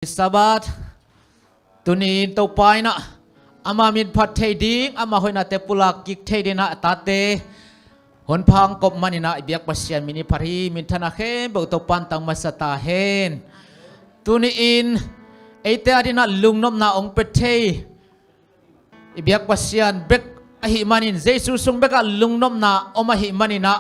Sabat tunin to pai na ama min phat thei ding ama hoina te pulak kik thei dina tate hon phang kop manina biak pasian mini phari min thana khe bo to pan tang masata hen tuni in eite adina lungnom na ong pe thei biak pasian bek ahi manin jesu sung beka lungnom na oma hi manina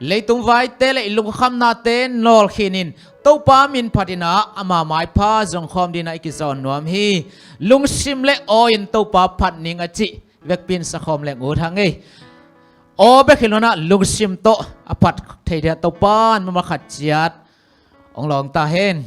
leitung vai te le lung kham na te nol khinin to pa min phatina ama mai pha jong khom dina ikizon nuam hi lung sim le oin to pa phat ning achi vek pin sa khom le ngu thangi o be khilona lung sim to apat thei dia to pan ma khat chiat ong long ta hen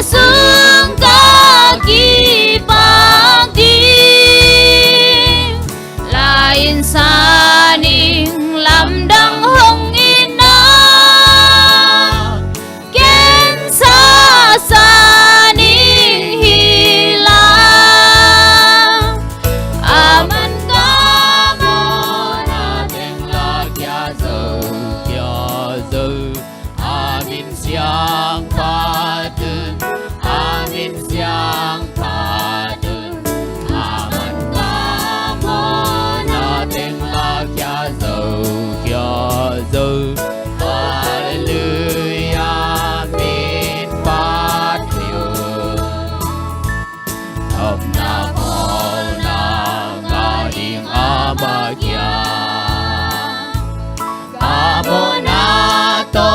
Sương ca kỳ bang đi là insan ing làm đăng hồng ina ken sa sa ning hila aman ka mo na teng la kya zo amin siang patun siang padun aman kamo nating lakya zo hallelujah min patyun thập na khol na ngading amagya kamo na to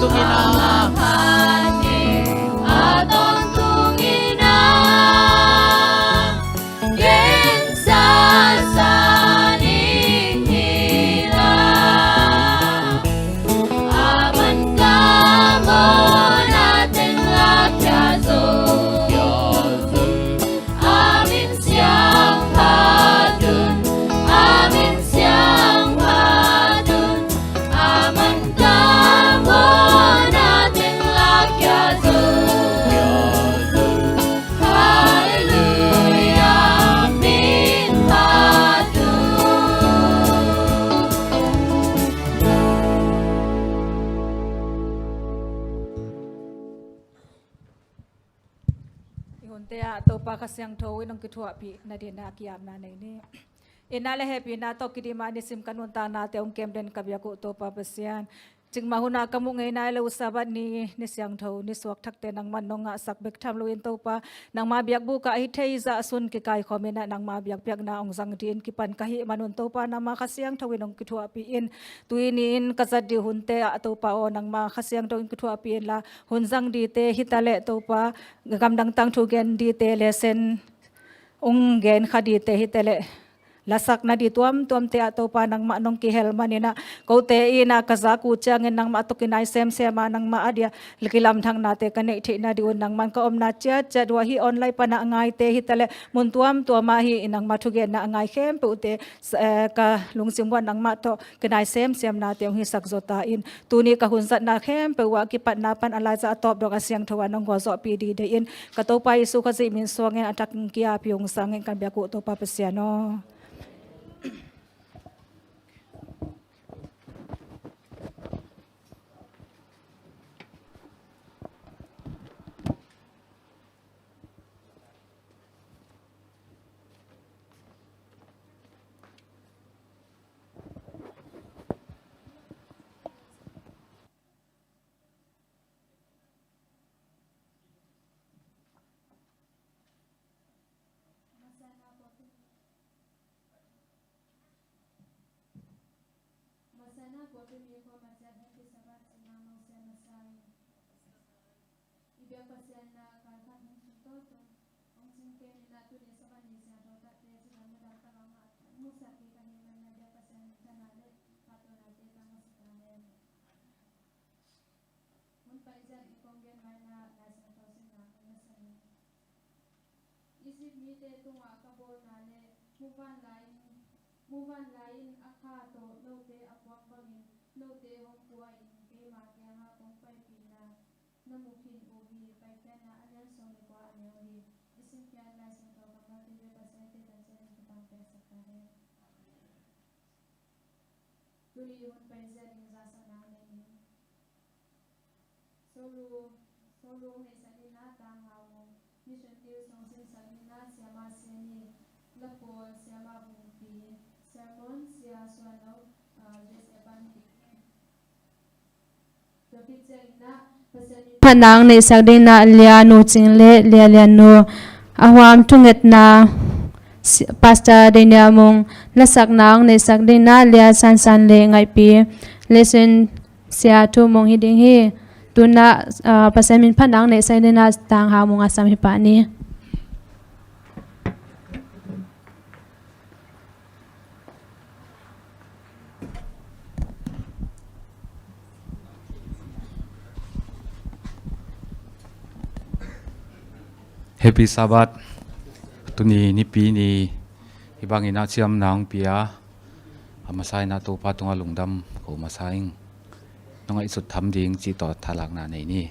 Zomi Adventist hunte a to pa kasyang tho inong kithua pi na din na kiam na nei ni ina le happy na to kidima ni sim kanun ta na te ong kem den kabya ko to pa pasian ching mahuna kamu ngai na le usabat ni siang tho ni suak thak te nang man nonga sak bek tham lo in to pa nang ma biak bu ka hi thei za sun ki kai khomena nang ma biak piak na ong jang din ki pan ka hi manun to pa na ma khasyang tho inong kithua pi in tuinin kazat di hunte a to pa o nang ma khasyang tho in kithua pi la hun jang di te hitale to pa gam dang tang thu gen di te lesen ong gen khadi te hitale lasak na di tuam te ato pa nang ma nong ki helmanina ko te ina kazaku changin nang ma to kinai sem nang ma adia likilam thang na te kanei thi na di un nang man ka om na cha dwa hi online pa na ngai te hitale mun tuam to ma hi inang ma thuge na ngai khem pu te ka lungsim wan nang ma to kinai sem na te hi sak zota in tuni ka hun zat na khem pe wa ki pat na pan ala za top dok asyang thowa nong go zo pi di de in ka to pa isu ka ji min songen atak kia piong sangen kan bia ku to pa pasiano. Muvan lain akato note apwang bangin note hong kuain ke ma ke ha kong pai pina namukin ubi pai kana anyan song ni kwa anyohi isim kya na sing to kama te pasente tan sen kitang pesa kare tuli hon pai zer in za sa na ni solo he salina ta ha mo mission tiu song sin salina siama seni lapo siama bumpi sermon sia suano Panang ni sagdina lia nu chingle lia nu awam tunget na pastor denia mong lasak nang ni sagdina lia san le ngai pi listen sia tu mong hiding hi tuna pasamin panang ni sagdina tang ha mong asam hi pa ni Happy Sabbath. Tuni ni pi ni ibang ina chiam nang pia amasai na to patunga lungdam ko masaing nonga isut tham ding chi to thalak na nei ni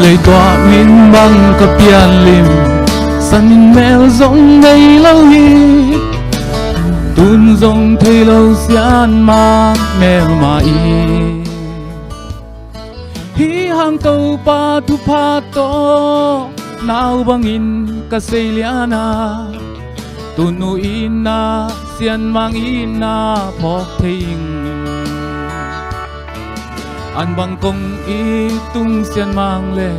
lời tỏa min băng cặp pian lim san mel rong ngày lâu hi tun rong thấy lâu xian ma mel ma i hi hang tàu pa tu pa to nao bangin kaseliana tunu ina xian mang ina phok thing an bang kong i tung xian mang le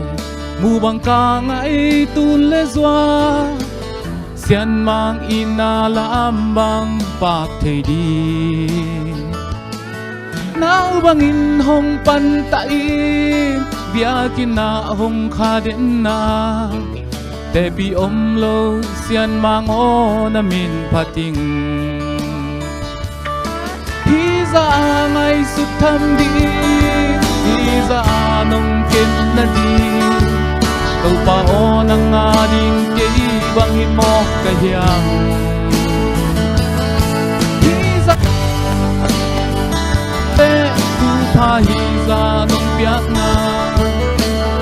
mu bang ka ngai tun le zwa xian mang ina lam bang pak thei đi nao bang in hong pan ta i biakinnpi hong kha den na te pi om lo xian mang o na min pating za ngay sut tham đi hi za nong ken na di tàu pa o nang ading ke bang mo ka hiang hi za te tu pa hi za nong piak na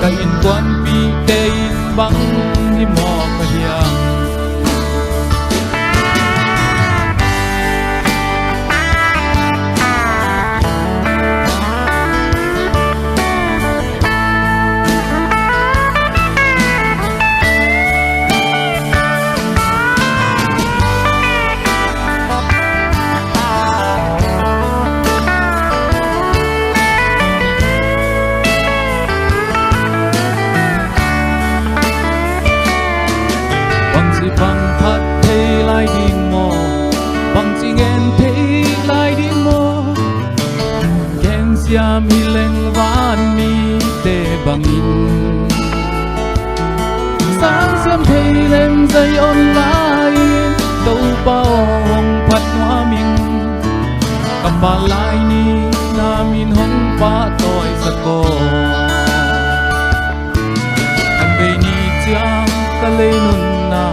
ka in quan pi te in bang hi mo ka hiang bằng phát thế lại đi mò bằng chỉ nghen thế lại đi mò keng xiam hi leng van mi te bằng in sáng xiam thế leng dây online đâu bao hong phát hoa mình cầm ba lại ni na min hong pa toi sa ko anh về ni chiang ka le nun na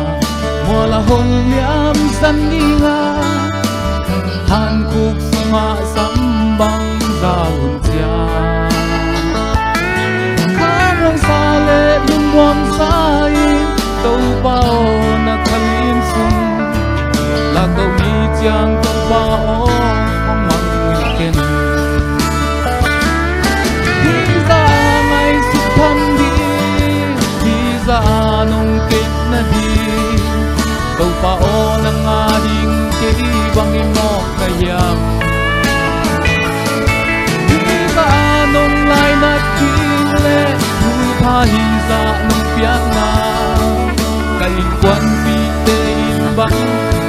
mua là hôn liam san đi nga hàn quốc sunga sắm băng ra hôn chia khang lang sa le lung buông sai tàu bao na khalim sum là câu đi chiang tàu bao không mang ken đi ra ngày sụp thăm đi ra nông kết na đi tàu pa o nang ading ke bang mo ka hiam hi za nong lai na ki le tu pa hi za nong piak na ka in quan pi te in bang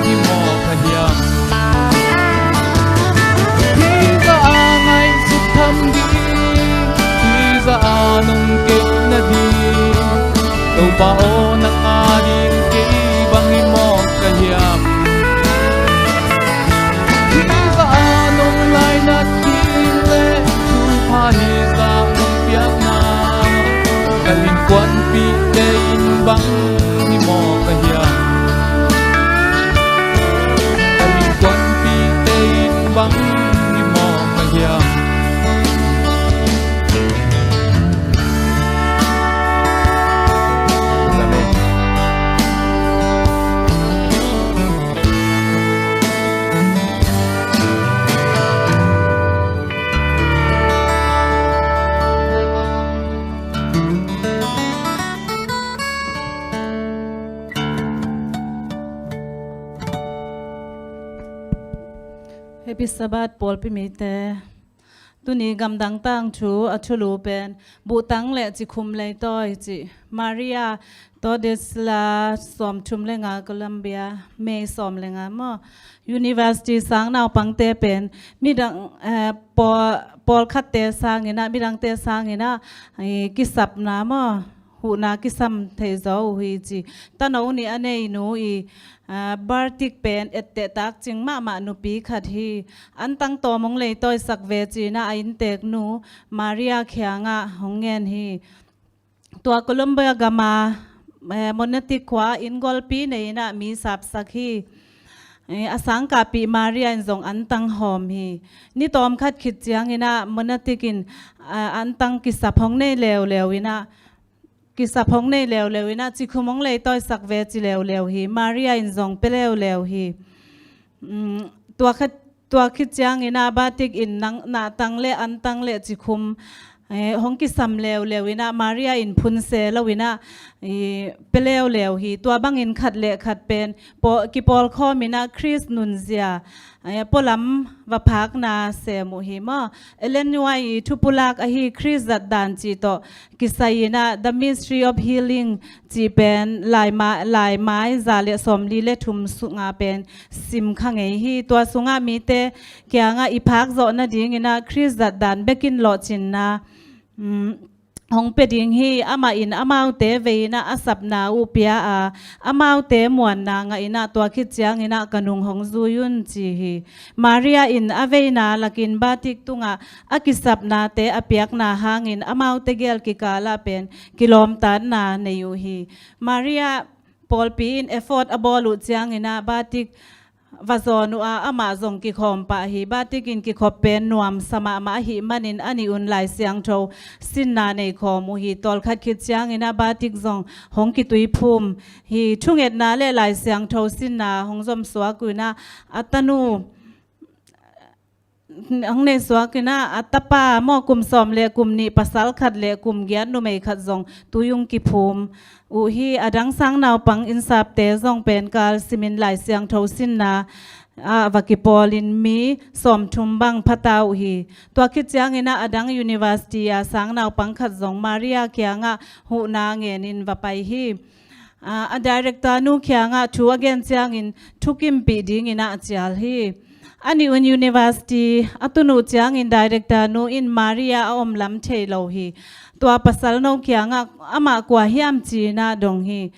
hi mo ka hiam hi za ngai sut tham di hi za nong ke na di tàu pa o nang ading ke bang mo ka hiam hi za nong lai na ki le tu pa hi za nong piak na ka in quan pi te in bang hi mo ka hiam ka in quan pi te in bang hi mo ka hiam Happy Sabbath Paul pi mi te tu ni gam dang tang chu a chu lu pen bu tang le chi khum le toy chi Maria to desla som chum le nga Colombia me som le nga mo University sang naw pang te pen mi dang Paul khat te sang ina mi dang te sang ina ki sap na mo hu na ki sam the zo hui chi ta no ni ane nu I Bartik pen ette tak ching ma nu pi khat hi an tang to mong le toy sak ve chi na ain tek nu Maria khyanga hongen hi tua Colombia gama monetik kwa in gol pi nei na mi sap sakhi asang ka pi Maria in zong an tang hom hi ni tom khat khit chiang ina monetikin an tang ki sap hong nei lew ina kisa phong nei lew ina chi khumong le toy sak ve chi lew hi Maria in zong pe lew hi tua khit chang ina batik in nang na tang le an tang le chi khum hong ki sam lew ina Maria in phun se lawina pe lew hi tua bang in khat le khat pen po ki pol kho mina Chris Nunzia polam va phak na se mu hi ma elenwai thupulak a hi Chris zat dan chi to kisaina the Ministry of Healing chi pen lai mai za le som li le thum sunga pen sim khange hi to sunga mi te kyanga I phak zo na ding ina Chris zat dan bekin lo chin na hong pe ding hi ama in amau te ve na asap na upia a amau te muan na nga ina to khit chiang ina kanung hong zu yun chi hi Maria in ave na lakin batik tunga akisap na te apiak na hangin amau te gel ki kala pen kilom tan na ne yu hi Maria Paul pi in effort abolu chiang ina batik vazonu a ama zong ki khom pa hi batikin ki khop pen nuam sama ma hi manin ani un lai siang tho sin na nei khomu hi tol khat khit chiang ina batik zong hong ki tui phum hi thunget na le lai siang tho sin na hong zom swa ku na atanu ang ne swa kina atapa mo kum som le kum ni pasal khat le kum gyat nu mei khat zong tuyung ki phum u hi adang sang naw pang insap te zong pen kal simin lai siang tho sin na vakipolin mi som thum bang phatau hi to khit chiang ina adang university a sang naw pang khat zong Maria kyanga hu na ngen in va pai hi a director nu kyanga thu again chiang in thukim pi ding ina chial hi ani un university atunu chiang in director no in Maria om lam thelo hi to pasal no kyanga ama kwa hiam chi na dong hi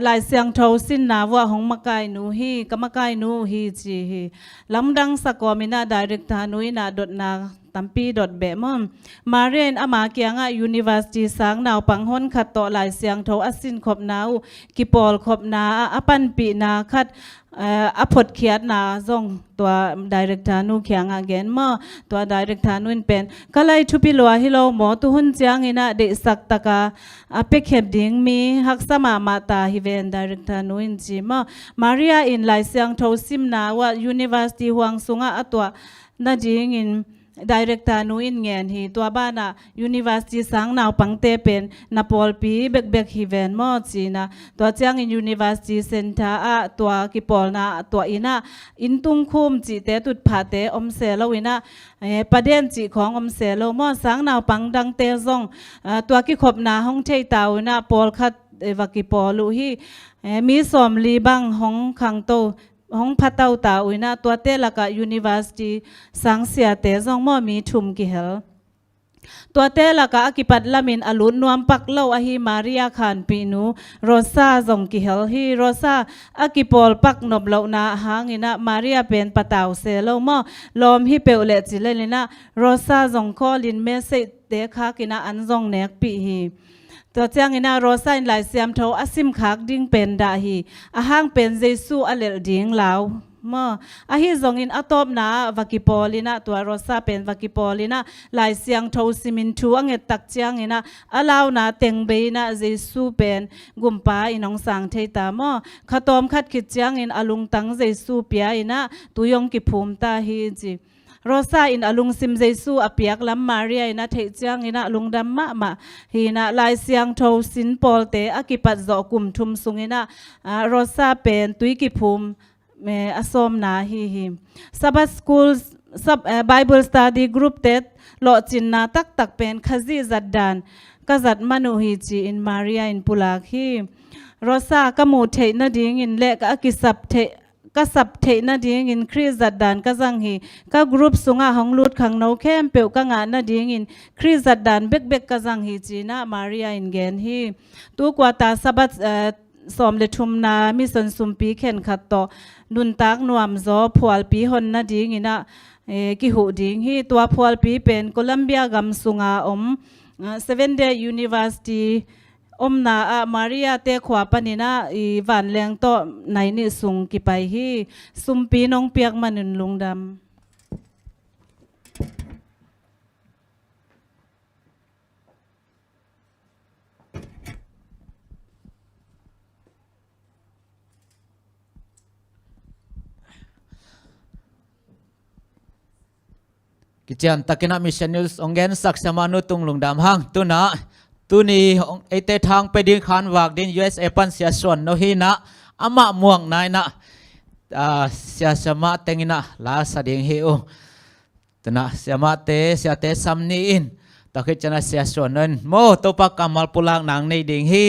lai siang tho sin na wa hong makai nu hi kamakai nu hi chi hi lamdang sakomina director nu ina dot na tampi dot be mom Marian ama kyanga university sang naw panghon khat to lai siang tho asin khop nau kipol khop na apan pi na khat apot khiat na zongตัว director นูเขียงagain มอตัว director นูนเป็นก็เลยทุพิลัวฮิโลหมอตุหุ่นเจียงอินะเดสักตะกาเป็กเข็บดิ่งมีฮักสมามาตาฮิเวน director นูนจีมอมาริอาอินไลเซียงโทซิมนาว่า university หวงสุงะตัวนาจิงอินdirector นูอินเงียนฮีตัวบ้านอะ university สังนาวปังเตเป็นนาปอลปีเบกฮิเวนมอจีนะตัวเจียงอิน university center อะตัวกิปอลนะตัวอินะอินตุงคุมจีเตตุดผาเตอมเซลวินะประเด็นจีของอมเซลมอสังนาวปังดังเตซงตัวกิขบนาห้องเทตาวนะปอลคัดวากิปอลูฮีมีสอมลีบังห้องขังโตห้องพัตเตาตาอุยนะตัวเตละกะ University สังเสียเตซองมอมีชุมกิเฮลตัวเตละกะอกิปัดละมินอลุนนวมปักเล่าอหิมาริอาคานปีนูโรซาซองกิเฮลฮีโรซาอกิปอลปักนบเล่านาหางอินะมาริอาเป็นปะตาวเซเล่ามอลอมฮิเปวเลจิเลลินะโรซาซองคอลินเมเซเตคากินะอันซองเนกปีฮีตัวเจ้าอินาโรซาอินไลเซียมโทอาซิมขากดิ้งเป็นดาฮีอาหางเป็นเยซูอเลดิ้งลาวมออาฮิซองอินอะตอบนาวากิปอลินะตัวโรซาเป็นวากิปอลินะไลเซียงโทซิมินทูอังเอตักเจียงอินะอาลาวนาเต็งเบนะเยซูเป็นกุมปาอินองสังเทตามอขตอมคัดขิดเจียงอินอาลุงตังเยซูเปียอินะตุยองกิภูมิตาฮีจิโรซาอินอลุงซิมเจซูอเปียกลัมมาเรียอินะเทจียงอินะลุงดัมมะฮีนะลายเสียงโทสินปอลเตอกิปัดจอกุมทุมสุงอินะโรซาเป็นตุยกิภูมิเมอสอมนาฮีซับสคูลซับไบเบิลสตัดดี้กรุ๊ปเต็ดโลจินนาตักเป็นขจีจัดดานก็จัดมนุฮีจีอินมาเรียอินปุลาคีโรซากมูเทนดิ่งอินเล็กอกิสับเทก็สับเทนาดิ่งอินคริสจัดดานก็จังฮีก็กรุ๊ปสุงาของลูดขังโนเข้มเปียวก็งานนาดิ่งอินคริสจัดดานเบกก็จังฮีจีน่ามาเรียอินเกนฮีตัวกว่าตาสับสอมเลทุมนามิสันสุมปีเข็นขัดต่อนุนตักนวมจอพวลปีหอนนาดิ่งอินะกิหูดิ่งฮีตัวพวลปีเป็นโคลัมเบียกัมสุงา7 Day Universityอมนามาริอาเตขวาปนินะอีวันแรงโตไหนนี่สุงกิไปฮีสุมปีน้องเปียกมันนุนลุงดำกิจการตะกินะมิชชันนิลส์องเกนสักสมานุตุงลุงดำหังตุนะตุนีไอเตทางไปดินขานวากดิน USA ปันเสียส่วนโนฮีนะอามาม่วงนายนะเสียสมาเตงินะลาสดิงฮิโอตุนะเสียมาเตเสียเตซัมนีอินตะคิจนะเสียส่วนนั้นโมตุปักกามัลปุลังนางในดิงฮี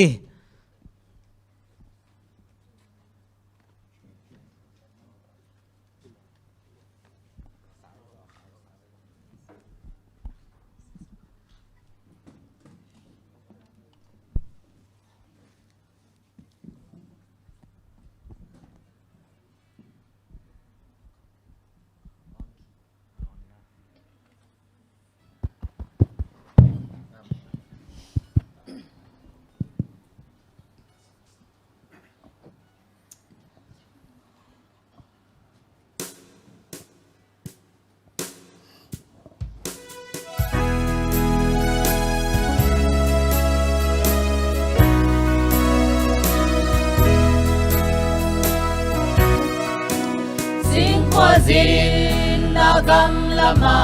khoa zin na gam lama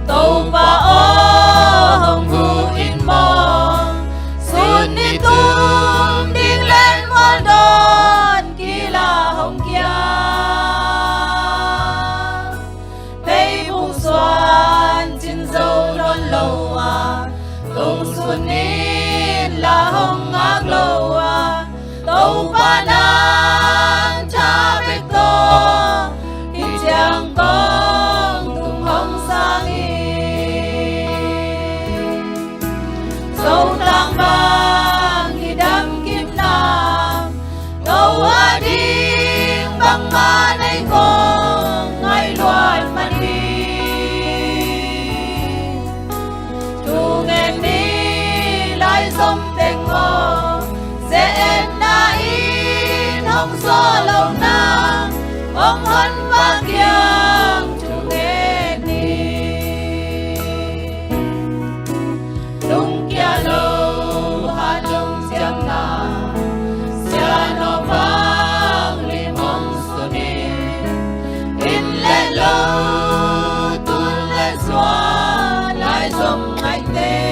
tàu pa o hồng hu in mong sun ni tum ding lên hoa đón kỳ là hồng kia thấy bung xoan trên dâu đón lâu à tông xuân nín là hồng ngác lâu à tàu pa nang cha biết to khi chàng con tung hồng sang dâu tang vàng khi đâm kim nam tàu a đinh băng ma này con ngày loạn mà đi tu em đi lại dòng tình ngô sẽ na in hồng gió lâu na bóng hân vang kiang tu em đi lung kia lâu hà lung xiang na sia no vang lim hong suni in le lâu tun le xoa lại dòng ngày tên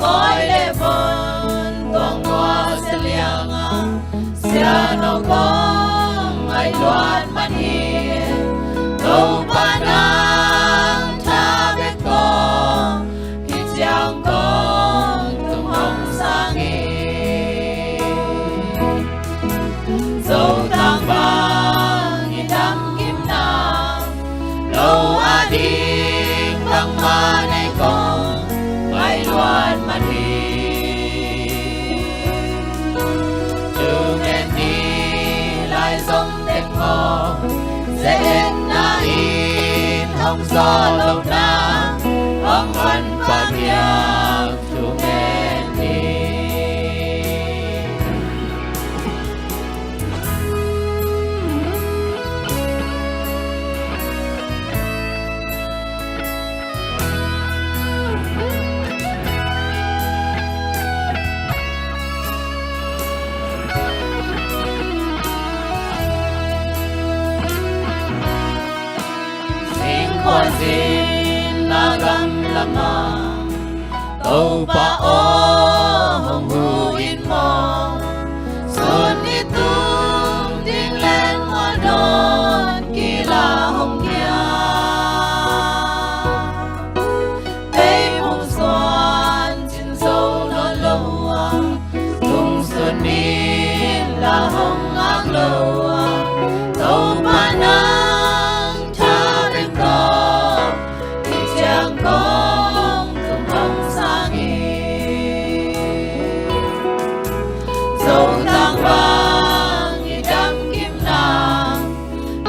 coi lệ vân tuang hoa sẽ liang sia no con ngày loan man hiền đâu pa nang cha biết con khi chàng con tung hồng sang dâu tang vàng nghìn đám kim nam lâu a đinh băng ma này con ngày loan man hiền trường em đi lại dòng tình ngô sẽ na in hồng gió lâu na băng hân và biếc trường em đi khoa zin na gam lama tàu pa o hồng hu in mong xuân đi tum ding lên hoa đón kỳ là hồng kia thấy bông xoan trên dâu nó lâu à tung xuân nín là hồng ngác lâu à tàu pa nang cha biết con khi chàng con tung hồng sang dâu tang vàng như đám kim nam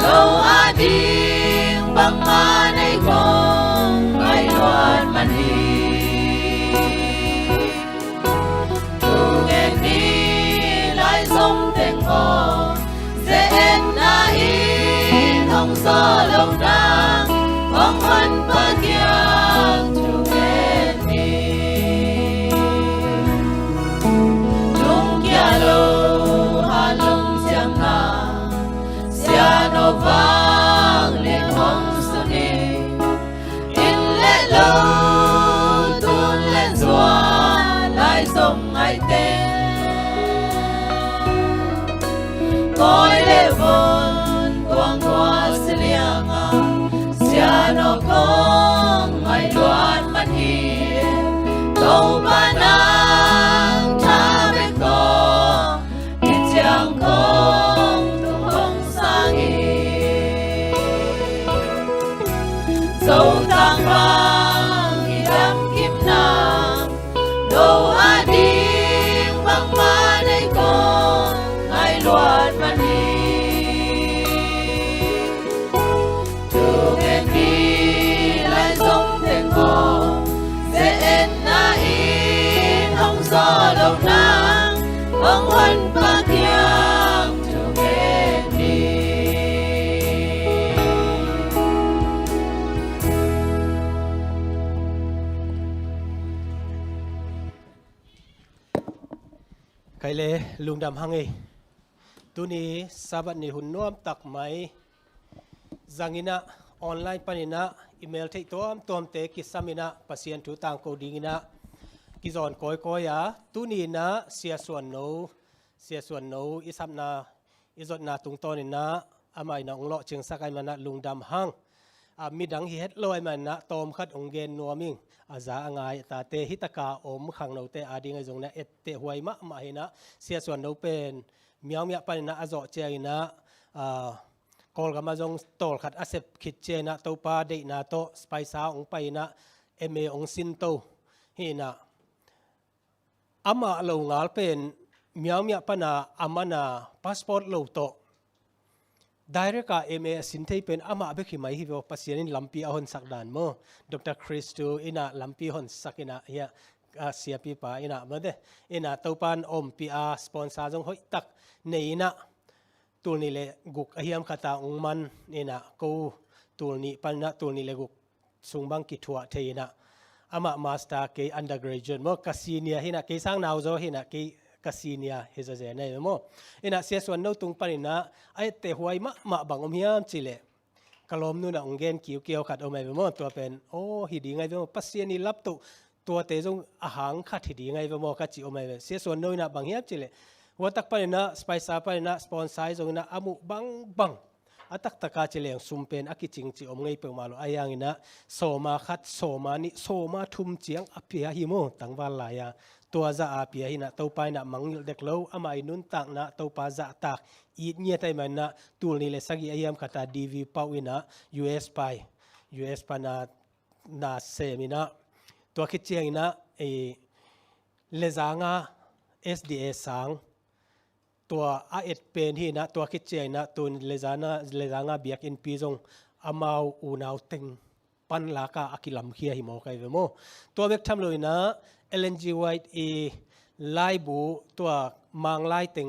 lâu a đinh băng ma này con ngày loan man hiền tu em đi lại dòng tình ngô sẽ na in hồng gió lâu na bóng hân và kiang tu em đi lung kia lâu hà lung xiang na sia no vang lim hong suni in lệ lâu tun lên doa lại dòng ngày tên coi lệ vân tuang hoa sẽ liang sia no con ngày loan man hiền tàu pa nang cha biết con khi chàng con tung hồng sang dâu tang vàng khi đám kim nam đâu a đinh băng ma này con ngày loan man hiền trường em đi lại dòng tình ngô sẽ na in hồng gió lâu na băng hân và kiang trường em đi cái lệ lùng đam hăng ấy ตุนีสาบันนิหุนน้อมตักไหมจังอินะออนไลน์ปนินะอีเมลที่ตัวเตกิสามินะปัสยันทุตังโคดิงินะกิจอนคอยยาตุนีนะเสียส่วนโนอิสัมนาอิจดนาตุงตอนินะอามัยนะองเลาะจึงสักไอมานะลุงดำหังมีดังเฮ็ดลอยมันนะตอมขัดองเกนนัวมิงอาจาง่ายตาเตหิตกาอมขังเราเตอาดิงไอจงนะเอตเตหวยมะมาหินะเสียส่วนเราเป็นเมียวเมียปนนะอาจเจนะกอลกามาจงตอลขัดอาเซบคิดเจนะตัวปาเดนะโตสไปซาองไปนะเอเมองซินโตหินะอามาเรางาลเป็นเมียวเมียปนะอามานะพาสปอร์ตเราโตได้เรื่องเอเมสินเทเป็นอามาเบกิไม่ฮิวปัสยานินลัมปีอาหอนสักดานโมดรคริสตูอินะลัมปีหอนสักอินะเฮียเสียปีป่าอินะมาเดอินะตัวปันอมปีอาสปอนเซอร์จงหอยตักในอินะตัวนี้เลยกุกเฮียมขตาองมันอินะกูตัวนี้ปันนะตัวนี้เลยกุกสุงบังกิทัวเทอินะอามามาสเตอร์เกย์อันเดอร์กราจูเอตโมกัสซีเนียฮินะเกย์สังนาวโจฮินะเกย์กัสซีเนียเฮซาเจเนย์โมอินะเสียส่วนโน้ตุงปันอินะไอเตหวยมาบังอมเฮียมจิเลกลมนู่นนะองเกนเกี่ยวขัดอมไม่โมตัวเป็นโอ้ฮิดีไงโมปัสยานิรับตัวเตจงอาหารขัดฮิดีไงโมกัดจิอมไม่เสียส่วนโน้นนะบังเฮียมจิเลวัตักปันอินะสไปซ์ปันอินะสปอนเซอร์จงนะอามุบังอัตักตะกาเจริญสุมเป็นอากิจิงจิอมไงเปิลมาโลอายังอินะโซมาขัดโซมานิโซมาทุมเจียงอภิยาฮิโมตังวาลายาตัวจะอาภิยาฮินะตัวไปนะมังเด็กเล่าอามาอินุนตักนะตัวปาจะตักอีเนียไตมันนะตัวนี้เลยสักอย่างคตาดีวีปาวินะ US ไปนาเซมินะตัวคิดเจียงนะเลจางา SDA สังตัวอาเอ็ดเป็นที่นะตัวคิดเจนะตัวเลจางาเบียกอินปีจงอามาอูนาวติงปันลากาอากิลัมเคียหิโมไกเวโมตัวเบกทำเลยนะ LNG White ไลบูตัวมังไลติง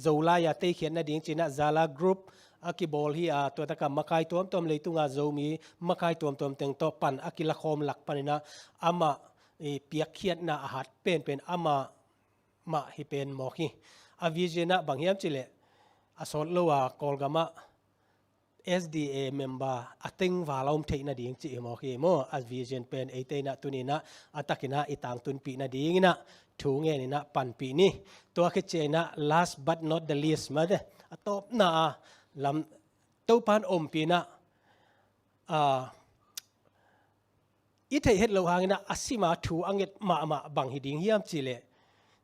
โจลายาเตเขียนนะดิ้งจีนะซาลากรุ๊ปอากิบอลฮีอาตัวตะกามาคายตัวเลยตุงอาโจมีมาคายตัวเต็งตัวปันอากิละคอมหลักปันนะอามาเปียกเขียนนะอาหารเป็นอามาฮิเป็นหมอกฮีอาวิเจนะบางอย่างจิเลอาสอดลัวกอลกามะ SDA member อาติงวาลาอุมเทนะดิ้งจิหมอกฮีโมอาวิเจนเป็นเอเตนะตุนีนะอาตักนะอิตังตุนปีนะดิ้งนะถูงเงินนะปันปีนี้ตัวคิดเจนะ last but not the least มาเดอตบนะลำตัวปันอมปีนะอีเทเฮ็ดเราหางนะอาศิมาถูอังเกตมาบังฮิดิ้งเฮียมจิเล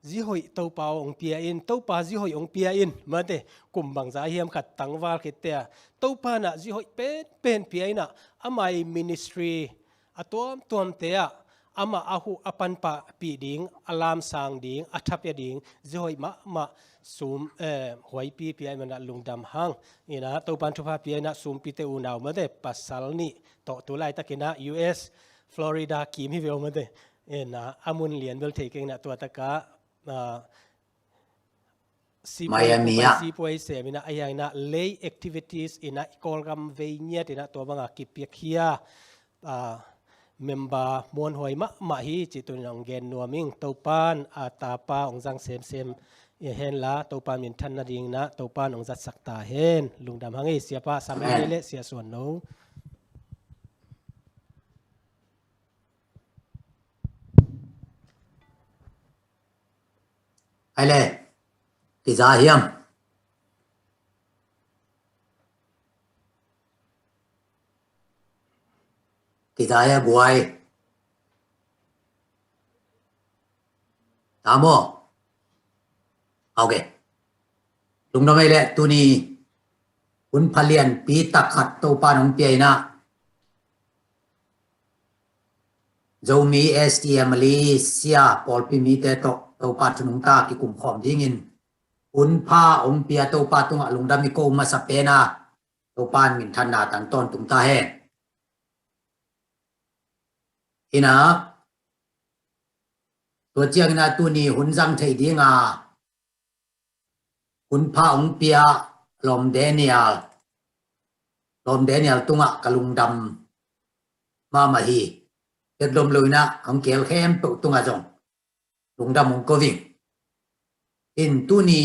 จิหอยตัวปาองเปียอินตัวปาจิหอยองเปียอินมาเดกุมบังใจเฮียมขัดตังวาลคิดเตะตัวปานะจิหอยเป็นเปียอินะอามามินิสทรีตัวเตะอามาอาหูอปันปะปีดิ้งอลามสังดิ้งอัฐพยดิ้งจิหอยมาซูมหวยปีเปียมันลุงดำหังนี่นะตัวปันทุพาเปียนะซูมปีเตอูนาวมาเดปัสสัลนี่ตัวไล่ตะกินะ US ฟลอริดากีมฮิเวลมาเดนะอามุนเลียนเวลเทกิงนะตัวตะกะMiami si poi se mina ayang na lay activities ina ikolgam veinya tina to banga kipiakhia member mon hoi ma hi chitun nong gen nuaming topan atapa ongjang sem hen la topan min than na ding na topan ongjat sakta hen lungdam hangi siapa samai le sia suan no ai lệ thì ra hiểm thì ra ya guai tamo ok lung năm lệ tu ni un phalian pi tak khat to pa nong pi na Zomi STM Malaysia Paul pi mi te to pa tunung ta ki kum khom dingin un pha om pia to pa tunga lungdam mi ko ma sapena to pan min thana tan ton tum ta he ina to chiang na tu ni hun jang thei dinga un pha om pia lom Daniel tunga kalungdam ma ma hi ket lom loina ang kel khem to tunga jong lungdam mong ko ving in tu ni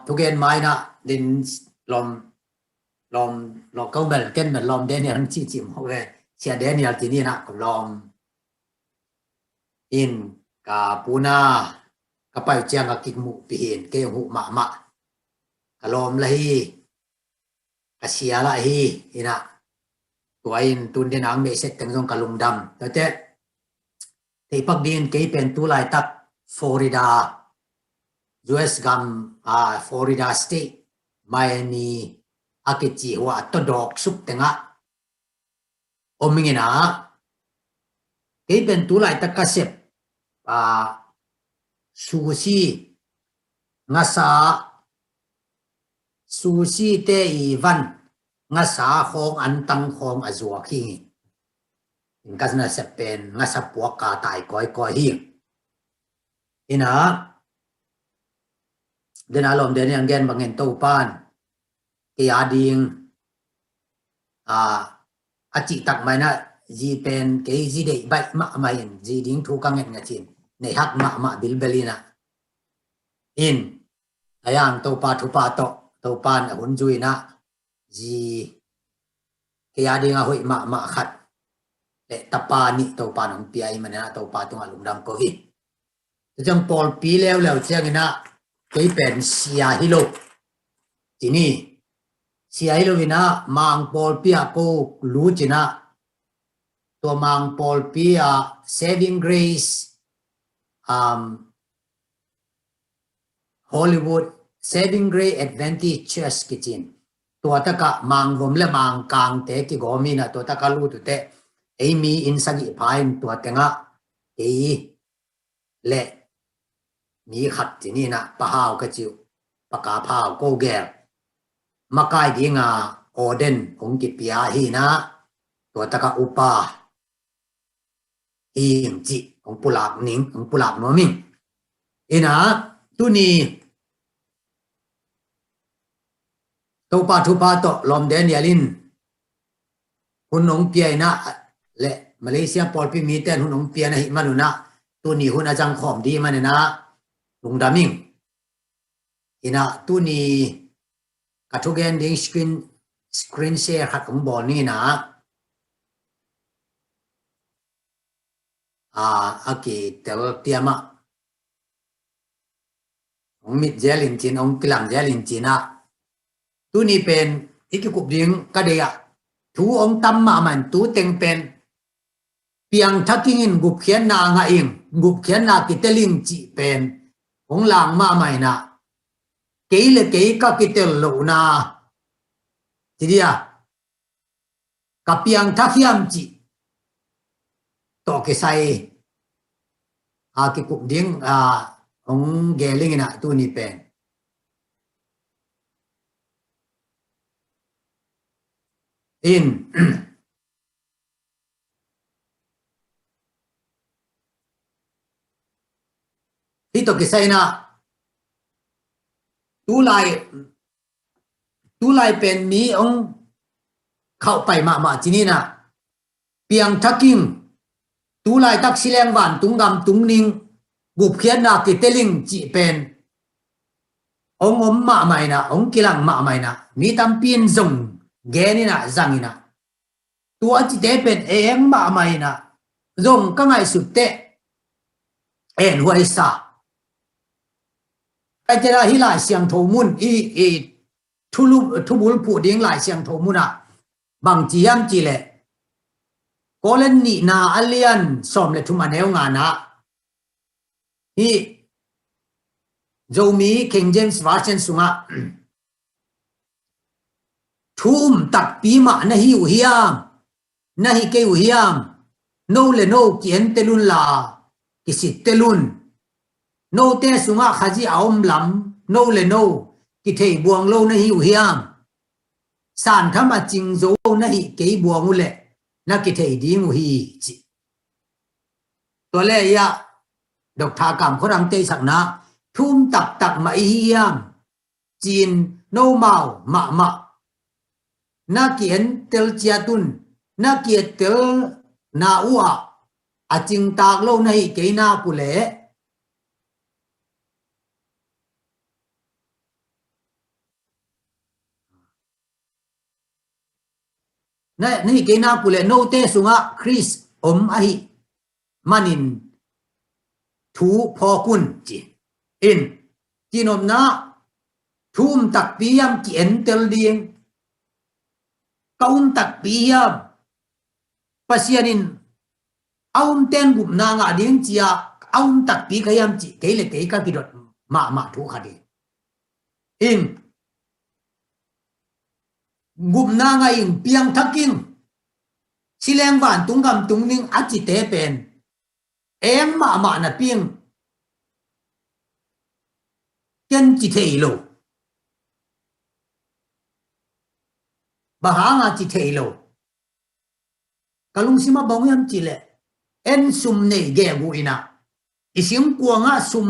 thu gen mai na din lom câu bel ken bel lom Daniel chi chim ho ve chia Daniel ti ni na lom in ka puna ka pai chang ka kik mu pi hin ke hu ma ka lom la hi ka sia la hi ina tuain tun den ang me set teng jong ka lung dam ta te te pak din ke pen tu lai tak Florida US gam Florida state Miami akichi wa to dok sup tenga omingena ke pen tu lai tak ka sep sushi ngasa sushi te ivan ngasa khong an tang khong azua khi in kasna sepen ngasa puak ka tai koi hi ina den alom den yang gen bangen to pan ke ading achi tak mai na ji pen ke ji dei bai ma mai ji ding thu ka ngen ngachin nei hak ma bil belina in ayang to pa thu pa to pan hun jui na ji ke ading a hoi ma khat le tapa ni to pa nong pi ai mana to pa tung alum dam ko hi jang pol pi leo chang ina ke pen sia hilo tini sia hilo vina mang pol pi a ko lu china to mang pol pi a saving grace Hollywood Saving Grace Adventist Church kitchen to taka mang vom le mang kang te ki gomi na to taka lu tu te amy in sagi pain to tenga e le mi khat ni na pa hao ka chiu pa ka phao ko ge makai dinga oden ong ki pia hi na to taka upa ing ji ong pulak no ming ina tu ni to pa thu pa to lom Danielin hunong pia na le Malaysia pol pi mi ten hunong pia na hi manuna tu ni hun ajang khom di manena lung daming ina tu ni ka thu gen ding screen share khat ong bol ni na aki tel tiama ong mit jelin chin ong kilang jelin china tu ni pen ikikup ding kadea thu ong tam ma man tu teng pen piang thaking in gup khian na nga ing gup khian na kiteling chi pen ong lang ma mai na keile ke ka kitel lo na tidia ka piang thakiam chi to ke sai kikup ding ong geling na tu ni pen in ito kisay na tulay pen mi ong khao pai ma chini na piang thaking tulay tak sileng van tunggam tungning gup khian na kiteling chi pen ong ma mai na ong kilang ma mai na mi tam pin zong geni na zangina tua chi te pen eng ma mai na zong ka ngai su te en huai sa ai tera hi lai siang tho mun i thubul pu ding lai siang tho mun a bang chi yam chi le kolen ni na alian som le thuma neu nga na hi Zomi King James Version sunga thum tak pi ma na hi u hiam na hi ke u hiam no le no kien telun la kisit telun no te sunga khaji aom lam no le no ki thei buang lo na hi u hiam san thama ching zo na hi ke buang u le na ki thei ding u hi chi to le ya dok tha kam khorang te sak na thum tak ma hiam chin no mau ma na kien tel chiatun na kia tel na ua aching tak lo na hi ke na pule Ni cái na pule no te sunga Chris ahi manin thu pho kun chi in kinom na thum tak piam ki entel ding kaum tak piam pasianin aum ten gup na nga ding chia aum tak pi kayam chi ke le ke ka kidot ma thu khadi in gup na nga in piang thaking sileng van tungam tungning achi te pen em ma na piang ken chi thei lo ba ha nga chi thei lo kalung sima bong yam chi le en sum nei ge gu ina isim kwa nga sum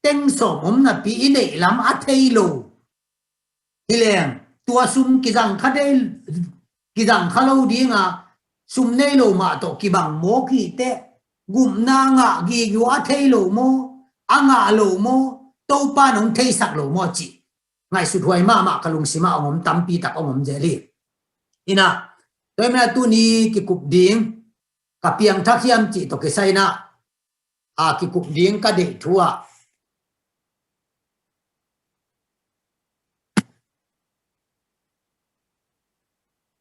teng som na pi nei lam a thei lo hileng tua sum ki jang khalo di nga sum nei lo ma to ki bang mo ki te gum na nga gi yu a thei lo mo anga lo mo to pa nong thei sak lo mo chi ngai su thoi ma kalung sima om tam pi tak om je li ina tôi mà tu ni ki cục điếng cả piang thắc hiam chỉ to cái sai na ki cục điếng cả để thua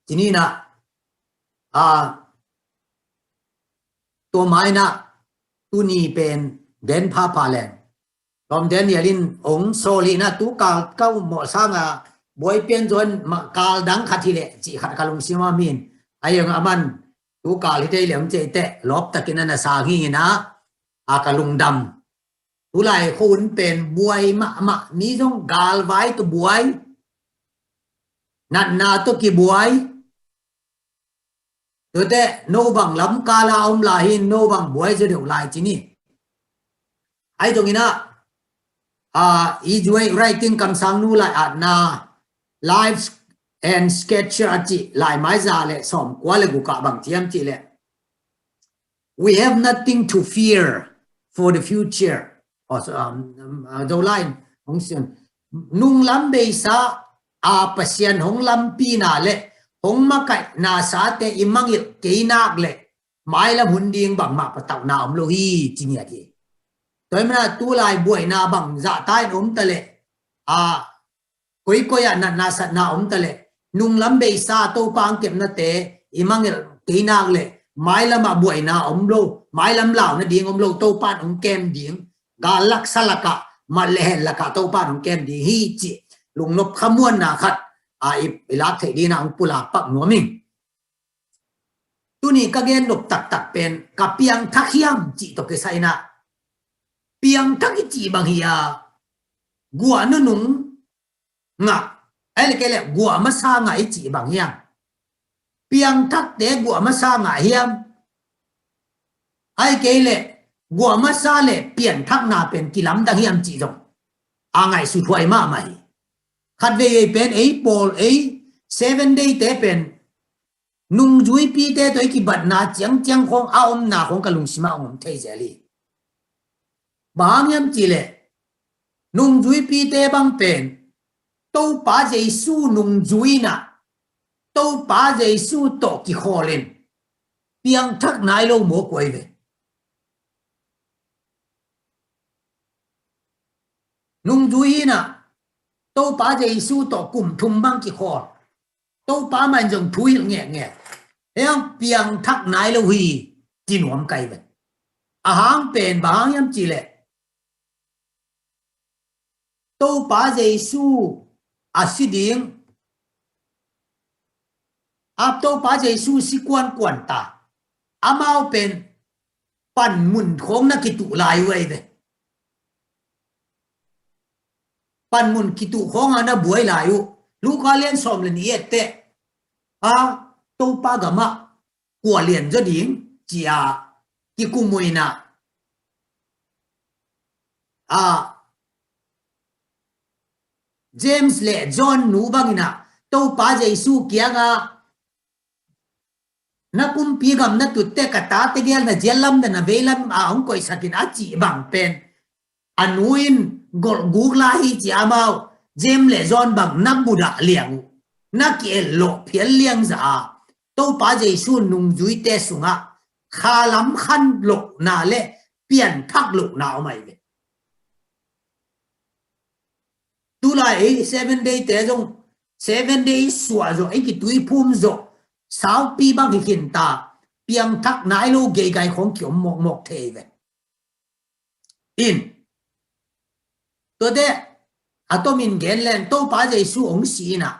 chỉ ni na to mai na tu ni pen den pa len tom den yalin ong soli na tu ka kau mo sang boy pian zon ma kal dang khathi le chi khat kalung sima min ayang aman tu kal hi lem che te lop takin na sa hi na kalung dam tu lai khun pen buai ma ni jong gal vai tu buai na to ki buai tu te no bang lam kala la hin no bang buai je deu lai chi ni ai jong ina i juai writing kam sang nu lai na live and sketch chi lai mai za le som kwa le gu ka bang tiam chi le we have nothing to fear for the future also do line hong sion nung lam be sa pasian hong lam pi na le hong ma kai na sa te imang il ke nak le mai la hun ding bang ma pa tau na om lo hi chi nia ki toy ma tu lai buai na bang za tai om ta le koi na sa na om tale nung lambe sa to pang kem na te imang ke nak le mai lam ma buai na om lo mai lam lao na ding om lo to pan om kem ding ga lak salaka ma le laka to pan om kem di hi chi lung nop khamuan na khat ilak the di na om pula pak no ming tu ni ka gen nop tak pen ka piang thak hiam chi to ke sai na piang thak chi bang hiya gua no nung nga ai cái lệ gua mà sa ngải chỉ bằng hiam piang thắc để gua mà sa ngải hiam ai cái lệ gua mà sa lệ pian thắc na pen ki lam dang hiam chỉ dong ngải su thuai ma mai khát về pen ấy pol ấy 7 day te pen nung jui pi te toi ki bat na chang khong om na khong kalung sima om thei jali bang hiam chỉ lệ nung jui pi te bang pen tô bá Giêsu nung duy na tô bá Giêsu to ki kho lên piang thắc nai lo mo quay về nung duy na tô bá Giêsu to cùng thum bang ki kho tô bá man jong thui nghe em piang thắc nai lo hi tin wam kai về hang pen bang yam chi le tô bá Giêsu asiding to pa Giêsu si quan ta amao pen pan mun khong na kitu lai wei de pan mun kitu khong ana buai lai u lu ka len som len yete to pa gama kwa len jo ding chia ki kumuina James le John nu bangina to pa Giêsu kia nga na kumpi gam na tutte kata te gel na jelam na velam ong koi sakin achi bang pen anuin gol gugla hi chi amao James le John bang na buda liang na ki lo phiel liang za tô pa Giêsu nung duy te sunga kha lam khan lục na le pian thak lục nào mày về tu lại 7 day te jong 7 day suwa rồi ấy cái túi phum rồi sao pi bang cái hiện ta piang thak nai lo gay gai khong kiểu mok mok thế về in tôi đấy à tôi mình gen lên tô pa Giêsu ông xí na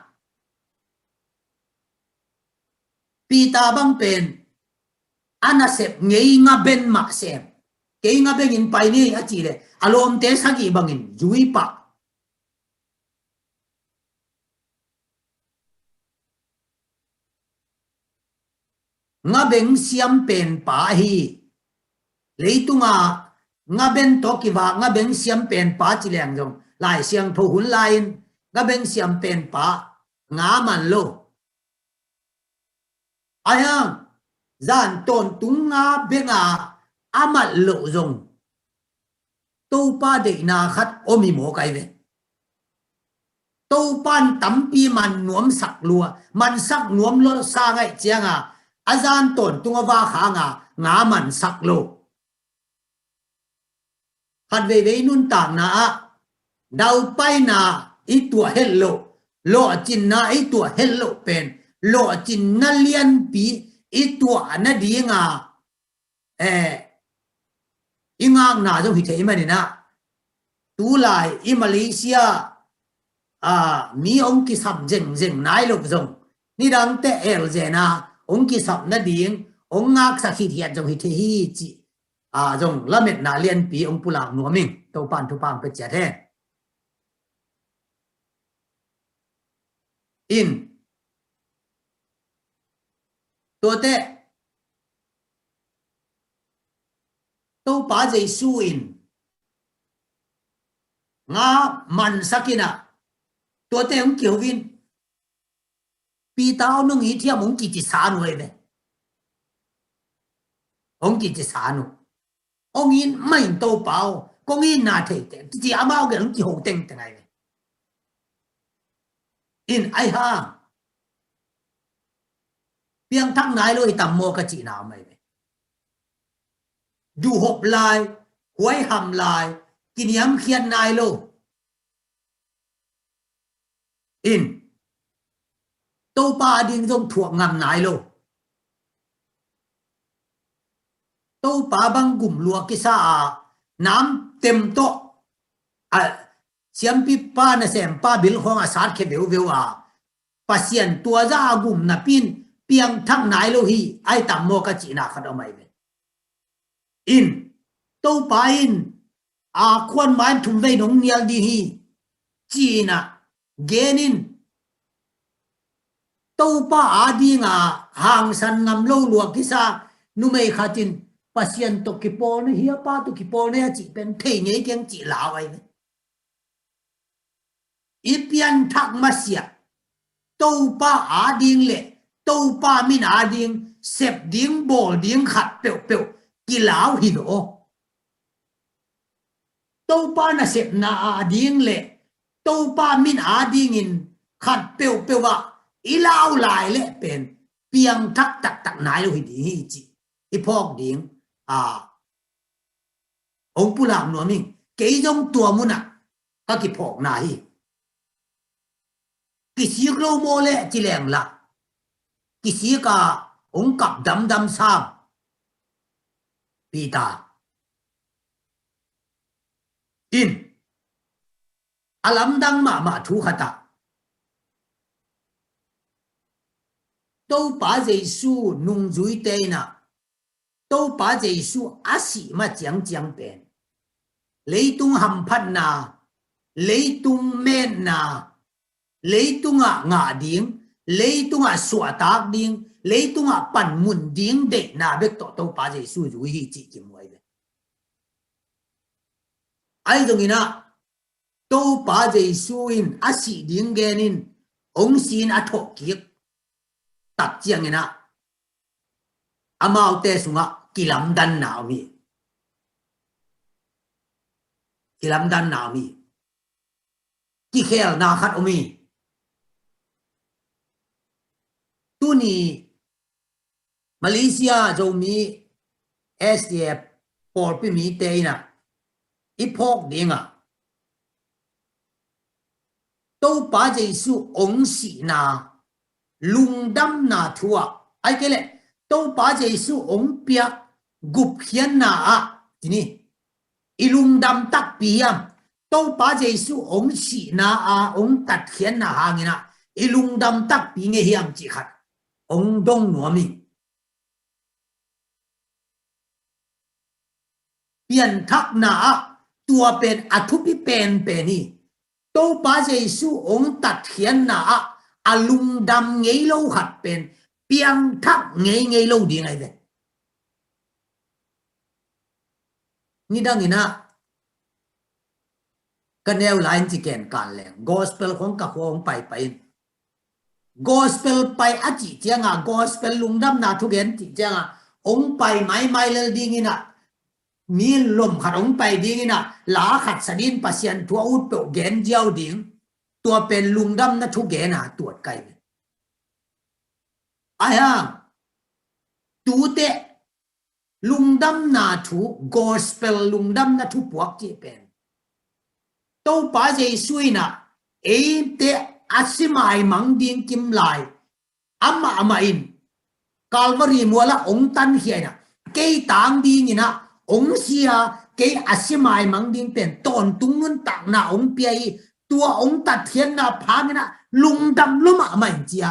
pi ta bang pen ana sep ngei nga ben ma sem ke nga ben in pai ni a chi le alom te sagi bangin jui pa nga ben siam pen pa hi leitunga nga ben to ki wa nga ben siam pen pa chi leng jong lai siang tho hun lain nga ben siam pen pa nga man lo ayang zan ton tung nga benga amat lo jong tô pa de na khat omi mo kai ve tô pan tampi man nuam sak lua man sak nuam lo sa ngai chianga azan ton tunga wa kha nga man sak lo khat ve nun ta na dau pai na i tua hello lo chin na i tua hello pen lo chin na lian pi i tua na di nga ingang na jo hi the mani na tu lai i Malaysia mi ông ki sap jeng jeng nai lo jong ni dang te el je na ông ki sap na ding ông ngak sa khi hiat jong hi the hi chi jong lamet na lian pi ông pula nu ming to pan thu pam pe cha the in to te to pa Giêsu in nga man sakina to te ông kiểu vin pi tao nung hi thiam ông ki chi sa nu ve ông ki chi sa nu ông in mai to pao con in na the te chi amao ge ông ki ho teng teng ai in ai ha piang thak nai lo itam mo ka chi na mai du hop lai huai ham lai kiniam khian nai lo in tô pa ding jong thuộc ngam nai lo tô pa bang gum lua ki sa nam tem to siam pi pa na sem pa bil khong sat khe beu beu pasien tua za gum na pin piang thak nai lo hi ai tam mo ka chi na khat omai ve in tô pa in khuan mai thum ve nong nial di hi chi na genin tô pa di nga hang san ngam lo lua ki sa nu mei khatin pasien to ki pol ne hi pa to ki pol ne chi pen thei ngei keng chi la wai i pian thak ma sia tô pa ding le tô pa min ding sep ding bol ding khat peu peu ki lao hi do tô pa na sep na ding le tô pa min ding in khat peu peu wa ilao lai le pen piang thak tak tak nai lo hi di hi chi i phok ding ông pulam no ming ke jong tua muna ka ki phok na hi ki si lo mo le chi leng la ki si ka ông kap dam dam sam pita in alam dang ma thu khata tô pa Giêsu nung zui te na tô pa Giêsu asi ma chiang chiang pen leitung ham phat na leitung men na leitung nga ding leitung suwa tak ding leitung pan mun ding de na bek to tô pa Giêsu zui hi chi ki moi ve ai dong ina tô pa Giêsu in asi ding genin ong sin a thok ki tak chiang ina amau te sunga kilam dan naw mi ki khel na khat omi tu ni Malaysia Zomi SDF Paul pi mi te na ipok dinga to pa Jesu ong si na lungdam na thua ai cái lệ to pa Jesu ong pia gup hian na a ini ilungdam tak piam to pa Jesu ong si na a ong tat hian na hangina ilungdam tak pi nge hiam chi khat ong dong nuam mi pian thak na a tua pen athupi pen ni to pa Jesu ong tat hian na a alungdam ngei lo khat pen piang thak ngei lo đi ngai ve ni dang ina kanel line chi ken kan leng gospel khong ka khong pai gospel pai a chi chianga gospel lungdam na thu gen chi chianga ong pai mai lel ding ina min lom khat ong pai ding ina la khat sadin pasian thua ut pe gen jiao ding tua pen lungdam na thu gen na tuat kai aya tu te lungdam na thu gospel lungdam na thu puak chi pen to pa Jesu na e te asimai mang ding kim lai ama in Calvary muala ong tan hiana ke tang ding ina ong sia ke asimai mang ding pen ton tungun tak na ong piai tua ong tat hian na phangina lungdam luma mai chia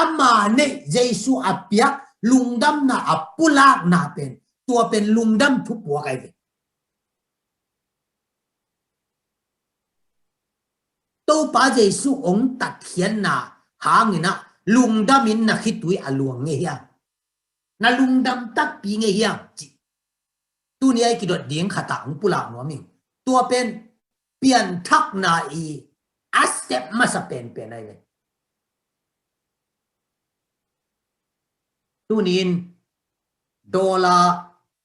ama ne Jesu apia lungdam na apulak na pen tua pen lungdam thu puak ai ve to pa Jesu ong tat hian na hangina lungdam in na khitui aluang nge hiam na lungdam tak pi nge hiam chi tu ni ai ki dot ding khata ong pula no mi tua pen pian thak na i asep masa pen ai ve tu nin dollar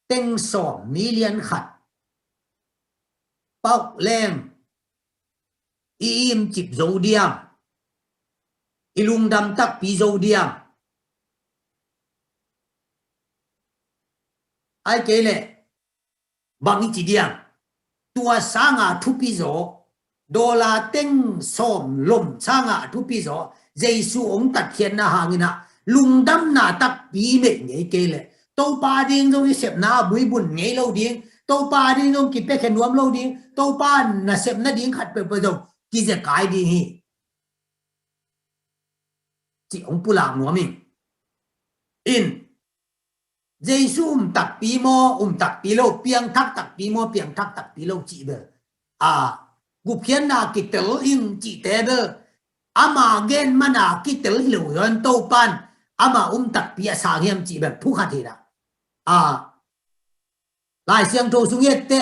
teng so million khat pau lem im chip zodiam ilungdam tak pi zodiam ai kể lệ bằng chỉ diam tua sanga thu pi zo dollar teng som lom sanga thu pi zo Jesu ong tat hian na hangina lungdam na tak pi me nge kể lệ to pa ding zo sep na bui bun nge lo ding to pa ding zo ki pe khen nuam lo ding to pa na sep na ding khat pe zo ki je kai ding hi chỉ ông pulang nuam mi in Jesu tak pi mo tak pi lo piang thak tak pi mo piang thak tak pi lo chi be gu phian na ki tel in chi te be ama gen mana ki tel lo yon to pan ama tak pi sa hiam chi be phu kha thi da lai siang tho sung yet te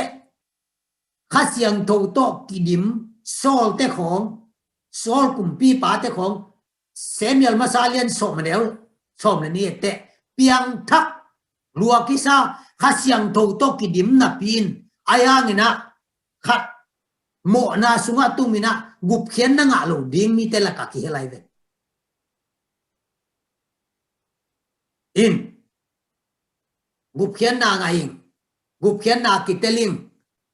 kha siang tho to ki dim sol te khong sol kum pi pa te khong Samuel masalian so manel so ni te piang thak lua kisa khasiang tho to ki dim na pin ayang ina khat mo na sunga tumina gup khian na nga lo ding mi te la ka ki helai ve in gup khian na nga in gup khian na ki teling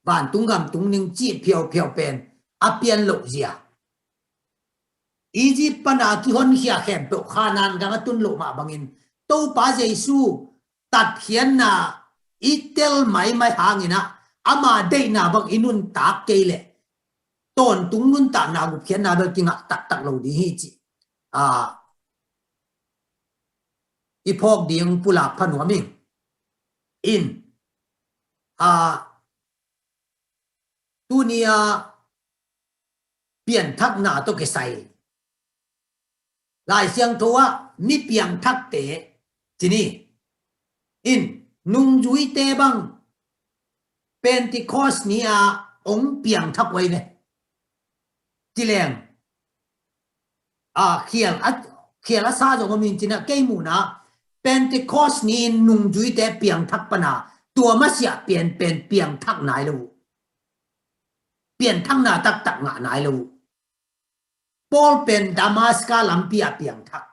ban tungam tungning chi phiao pen apian lo zia Egypt pana ki hon hia khem to khanan ga tun lo ma bangin to pa Jesu tat hian na itel mai hangina ama de na bang inun tak kele ton tungun ta na gu hian na bel kinga tak lo di hi chi ipok ding pula phanuaming in tunia pian thak na to ke sai lai siang thoa mi piang thak te chini in nung jui te bang Pentecost ni ong piang thak wai ne tileng khial sa jo min china ke mu na Pentecost ni nung jui te piang thak pana tua ma sia pen piang thak nai lo pian thang na tak nga nai lo Paul pen Damascus lampia piang thak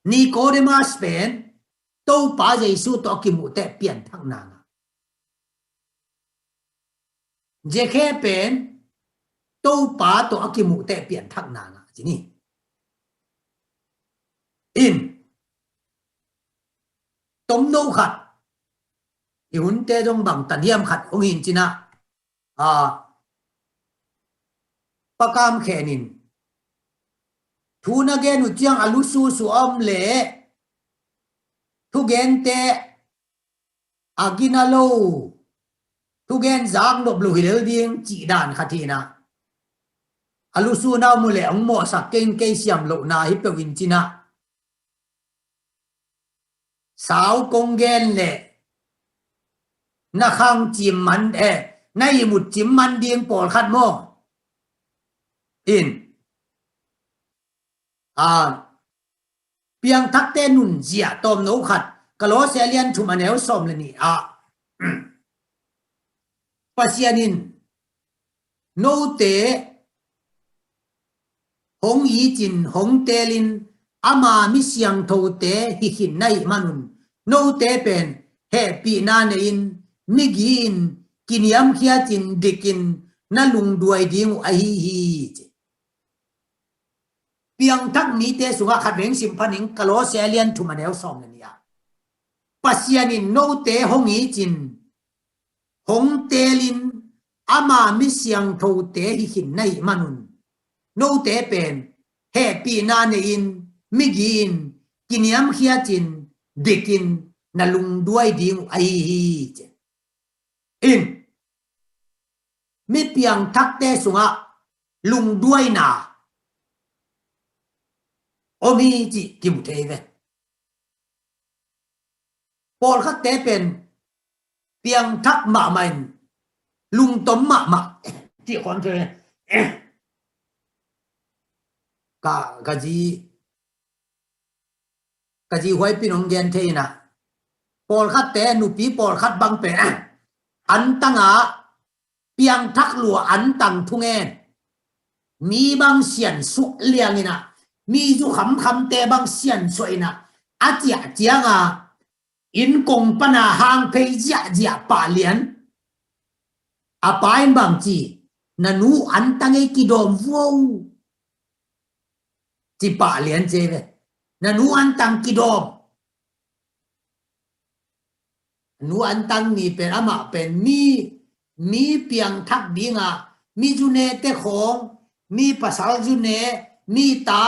Nicodemus pen to pa Giêsu to ki mu te pian thak na Jekhe pen to pa to ki mu te pian thak na chini in tom no khat i hun te dong bang tan hiam khat ong in china pakam khenin thu na gen u chiang alusu su le thu gen te aginalo thu gen zang lop lu hilel ding chi dan khathina alusu na mu le ong mo sak ken ke siam lo na hi pe win china sao kong gen le na khang chim man nay một chim man ding pol khat mo in piang thak te nun zia tom no khat kalo selian thu manel som le ni pasianin no te hong yi chin hong telin ama mi siang tho te hi hin nai manun no te pen he pi na ne in migin kiniam khia chin dikin na lung duai ding ai hi piang thak mi te sunga khat beng sim phaning kalo selian thu manel som le ni pasianin no te hong yi chin hong telin ama mi siang tho te hi hin nai manun no te pen he pi na ne in migin kiniam khia chin dikin na lung duai ding ai hi in mi piang thak te sunga lung duai na omi chi kim te ve pol khat te pen piang thak ma main lung tom ma ti kon te ka ji hoi pinong gen the na pol khat te nu pi pol khat bang pe an tanga piang thak lua an tang thungen mi bang sian su liang ina mi ju kham te bang sian soina atia chianga in kong pana hang pe ja pa lian apain bang chi na nu an tangai ki dom vo chi pa lian che ve na nu an tang ki dom nu an tang ni pe ama pen mi piang thak dinga mi ju ne te khong mi pasal ju ne mi ta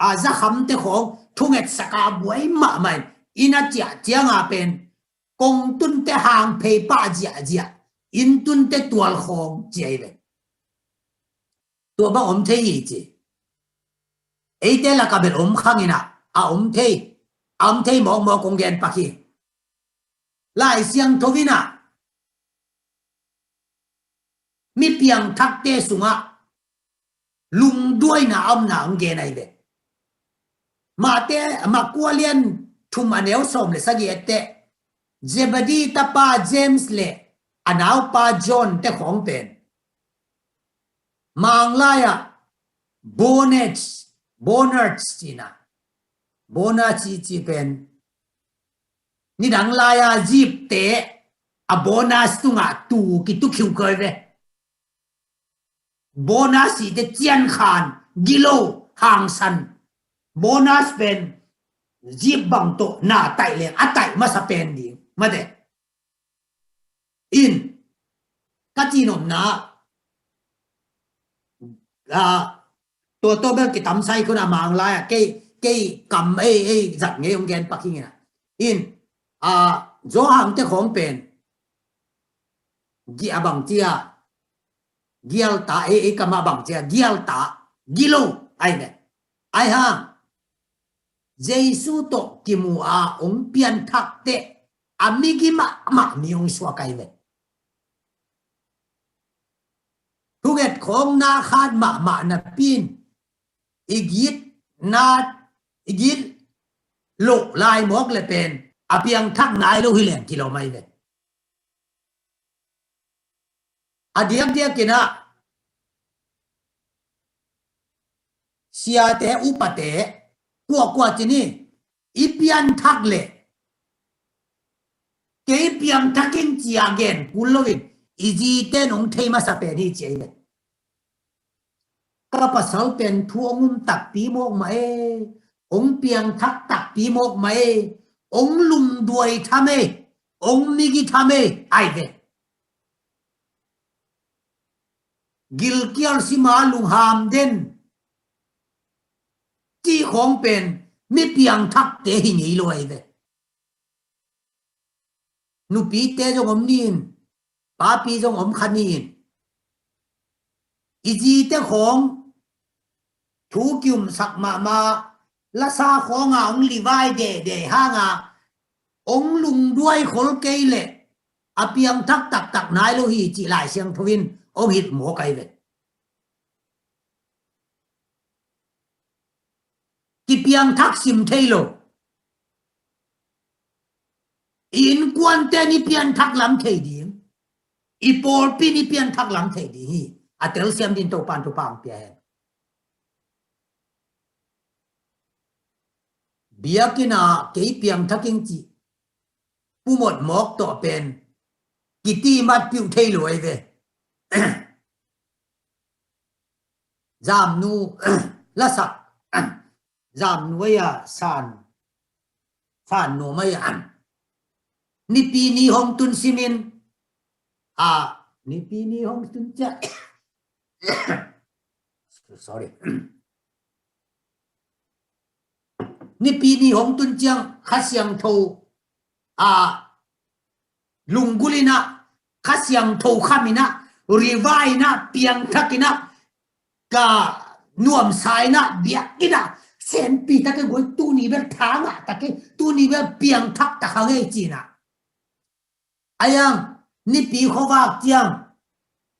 aza kham te khong thunget saka buai ma mai ina chia nga pen kong tun te hang pe pa ja in tun te tual khong che ve tua ba om the yi chi ei te la ka bel om khangina om the mo kong gen pakhi lai siang thovina mi piang thak te sunga lung duai na na ang ge nai ve ma kwalian thum anel som le sagi ette Zebedi tapa James le anaw pa John te khong pen manglaya bonets china bona chi pen ni dang laya jeep te a bonus tunga tu ki tu khiu koi ve bonus te chian khan gilo hang san bonus pen jeep bang to na tai le atai ma sa pen di ma de in katinom na to bel ki tam sai ko na mang la ke kam giật nghe ông gen paking na in zo ham te khom pen gi abang tia gial ta kama bang tia gial ta gilo ai ne ai ha Jesu to kimu ong pian thak te amigi ma niong swa kai ve thuget khom na khat ma na pin igit lo lai mok le pen apiang thak nai lo hilen kilo mai ve adiam dia kina sia te upate qua chỉ ni ipian thắc lệ cái piang thakin chi again kulowin izi te nong thema sa pe ni che le ka pasal pen thuongum tak pi mok ma e ong piang thak tak pi mok ma e ong lum duai thame ong nigi thame ai ve gil kial sima lung ham den chi khong pen mi piang thak te hi ngi lo ai ve nu pi te jong om nin pa pi jong om khanin izi te khong thu kyum sak ma la sa khong a ong li vai de ha nga ong lung duai khol ke le a piang thak tak tak nai lo hi chi lai siang thuin ong hit mo kai ve ki piang thak sim thailo in quan te ni pian thak lam thei ding i por pi ni pian thak lam thei di hi a tel siam din to pan to pang pia biakina ke piang thaking chi pu mot mok to pen ki ti mat piu thei loi ve jam nu la sak jam nu ya san no ma ya ni pi ni hong tun simin ni pi ni hong tun cha sorry ni pi ni hong tun chang khasyang tho lungulina khasyang tho khamina rivai na piang thakina ka nuam sai na biakina sen pi ta ke goi tu ni ber thanga ta ke tu ni ber piang thak ta hange china ayang ni pi khowak chiang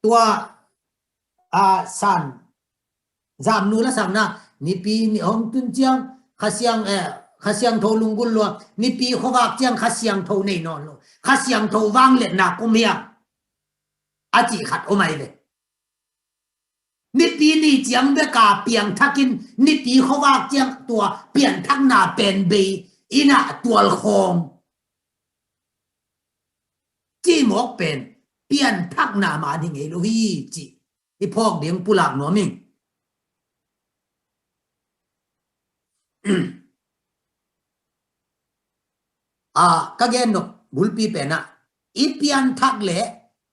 tua san jam nu la sam na ni pi ni hong tun chiang khasyang tho lungul lo ni pi khowak chiang khasyang tho nei non lo khasyang tho wang le na kumia achi khat omai le ni pi ni chiang be ka piang thakin ni pi khowak chiang tua pian thak na pen be ina tual khong chi mok pen pian thak na ma ni ngei lo hi chi i phok ding pulak no ming kagen no bulpi pena ipian thak le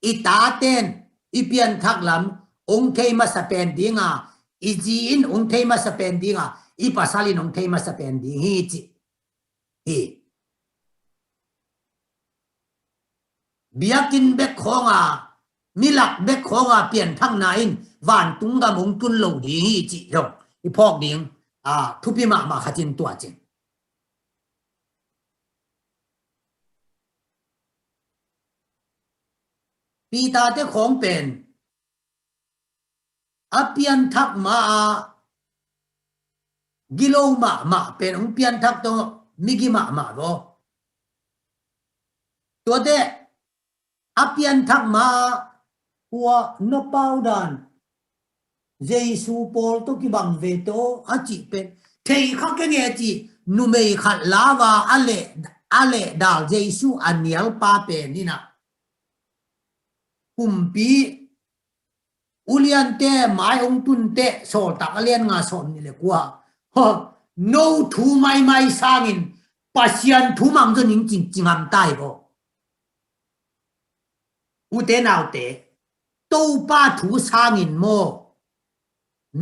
ita ten ipian thak lam ong thei ma sa pen dinga iji in ong thei ma sa pen dinga i pasalin ong thei ma sa pen ding hi chi hi biakin bek khonga milak bek khonga pian thak na in van tunga mong tun lo di hi chi rong i phok ding thupi ma khatin tua chen pi ta te khong pen apian thak ma gilo ma pen ong pian thak to migi ma bo to de apian thak ma wa no pau dan jesu pol to ki bang ve to achi pen thei khak ke nge chi nu mei khat lawa ale dal jesu anial pa pen ni na kumpi ulian te mai ong tun te so tak alian nga son ni le kwa no thu mai sangin pasian thu mang zo ning jing am tai bo u te nau te to pa thu sangin mo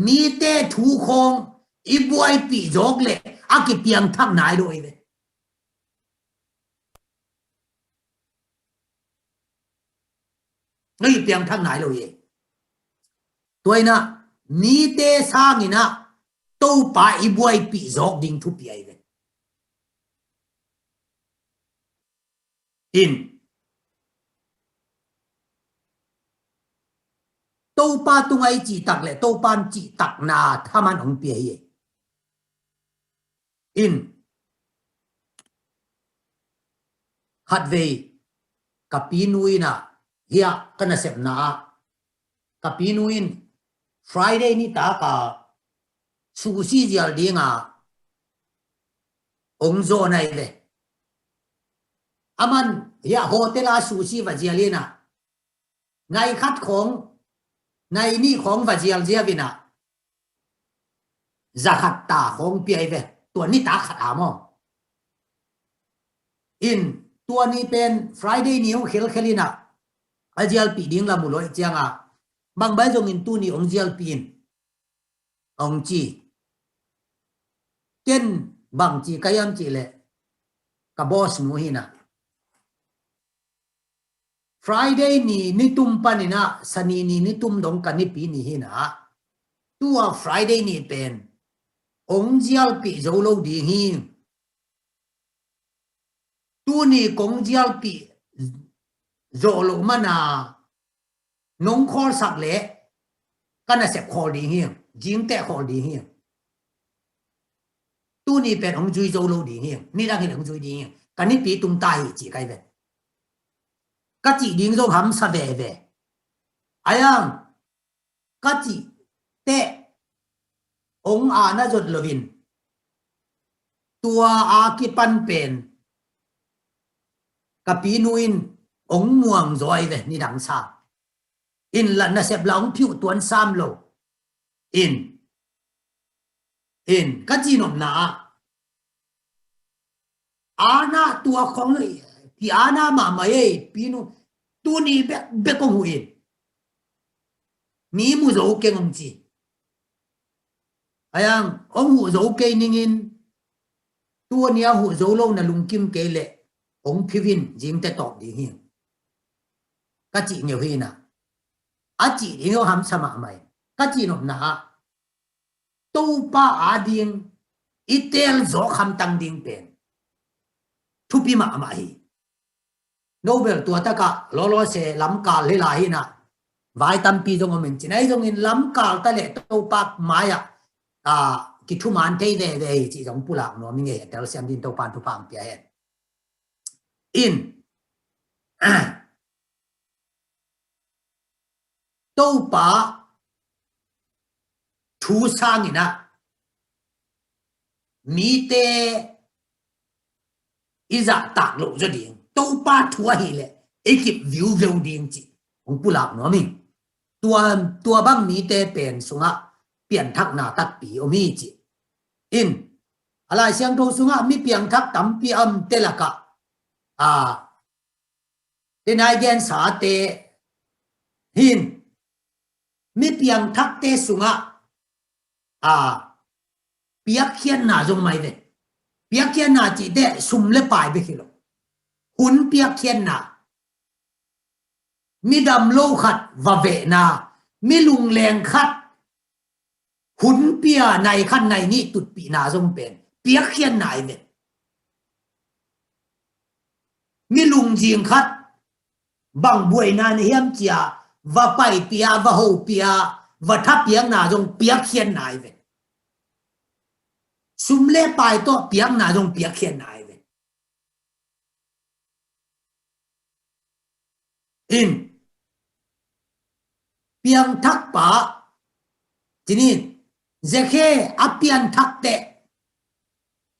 mi te thu khong i buai pi jok le a ki piang thak nai lo i ve ngai piang thak nai lo ye tôi na mi te sang ina to pa i buai pi jok ding thu pi ai ve in to pa tung ai chi tak le to pan chi tak na thaman ong pi ai in hat ve kapinuina hia kana sep na kapinuin Friday ni ta ka susi jial dinga ông zo này về aman ya hotel a sushi và jialina ngay khát khong ngay ni khong và jial jiavina za khát ta khong pi về tuần ni ta khát amo in tuần ni pen Friday ni ông khel khelina a jial pi ding la muloi chianga bang bai jong in tu ni ông jial pin ông chi ken bang chi kayam chi le ka boss mu hina Friday ni tum panina sani ni tum dong kan ni pi ni hina tua Friday ni pen ông jial pi zo lo di hi tu ni kong jial pi zo lo mana nong khol sak le kana se khol di hi jing te khol di hi tu ni pen ông jui zo lo di hi ni ra hi ông jui di hi kan ni pi tum tai chi kai ve các chị điên dâu hắm sa về ai ang các chị tệ ông na giật lovin tua ki pan pen kapi nuin ông muang rồi về ni đằng xa in là na sẹp lòng phiu tuấn sam lo in các chị nộp na na tua khôngเลยthì ana mà mày pinu tu ni be công huin ni mu zo ke ngom chi ayang ông hu zo ke ningin tu nia hu zo lo na lung kim ke le ông phivin jing te top di hi ka chi nhiều hi na a chi ni ham sama mai ka chi nom na tu pa ading itel zo kham tang ding pen thu pi ma ma hi Nobel tua ta ka lo se lam ka le la hi na vai tam pi jong men chinai jong in lam ka ta le to pak maya ki thu man te de chi jong pulak no mi nge tel siam din to pan thu pang pia hen in to pa thu sang ina mi te iza tak lo zo ding tâu pa thua hi lệ ekip view view ding chi ông pulak no mi tua bang mi te pen sunga pian thak na tat pi o mi chi in alai siang tho sunga mi piang thak tam pi am te la ka te nai gen sa te hin mi piang thak te sunga piakhian na jong mai ve piakhian na chi de sum le pai be khilo hun piak khian na mi dam lo khat và ve na mi lung leng khat hun pia này khat này ni tut pi na jong pen piak khian nai ve mi lung jing khat bang buai na ni hiam chia và pai pia và ho pia và thap piang na jong piak khian nai ve sum le pai to piang na jong piak khian nai in piang thak pa chinin zekhe apian thak te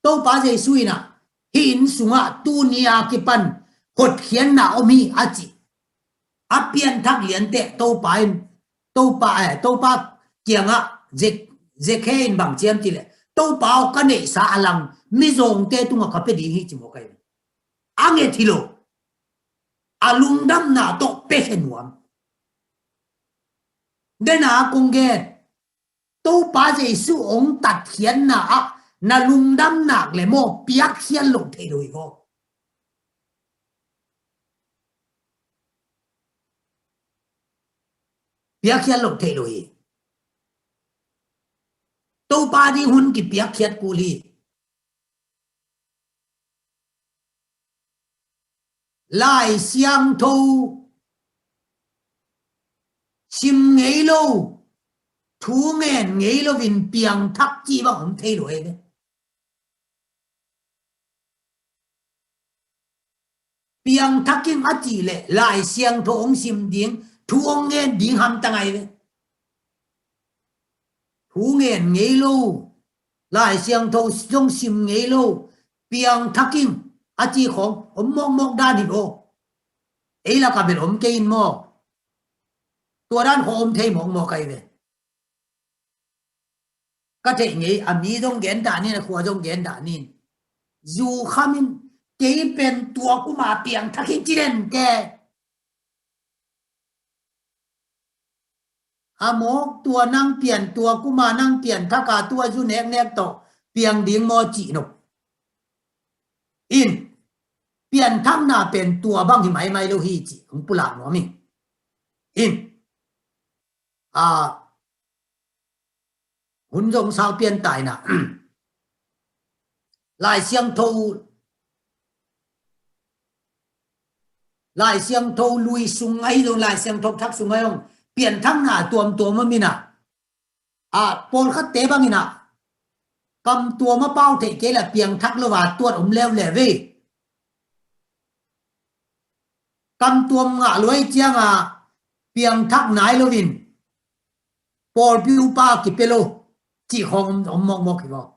to pa je suina hin sunga tu nia ki pan hot khian na omi achi apian thak lian te to pa kianga zekhe in bang chiam chi le to pa ka ne sa alang mi zong te tunga ka pe di hi chi mo kai ange thilo alung dam na to pehen wam dena kungen to pa je su ong tat khian na lung dam nak le mo piak khian lo the loi go piak khian lo the loi to pa di hun ki piak khiat ku li lại xiang thu sim ngấy lâu thú nghẹn ngấy lâu vin piang thắc chi bằng không thay đổi đấy piang thắc kim á chỉ lệ lại xiang thu ông sim tiếng thú ông nghẹn tiếng ham tăng ai đấy thú nghẹn ngấy lâu lại xiang thu trong sim ngấy lâu piang thaking achi khong mok dan hi o eila ka bel kein mo tua dan ho thei mok kai ve ka thei ngi ami dong gen da ni na khua dong gen da ni dù khamin ke pen tua kuma piang thaking chiren ke amok tua nang pian tua kuma nang pian thaka tua ju nek to piang ding mo chi no in pian thang na pen tua bang hi mai lo hi chi ong pula no mi in hun jong sao pian tai na lai xiang thâu lui sung ai lo lai xiang thâu thak sung ai ong pian thang na tuam ma mi na pol khat te bang ina cầm tua mà bao thể cái là piang thắc lo và tuột leo lẻ về cầm tua ngã lối chiang piang thắc nái lo vin Paul piu pa ki pelo chỉ không mok ki lo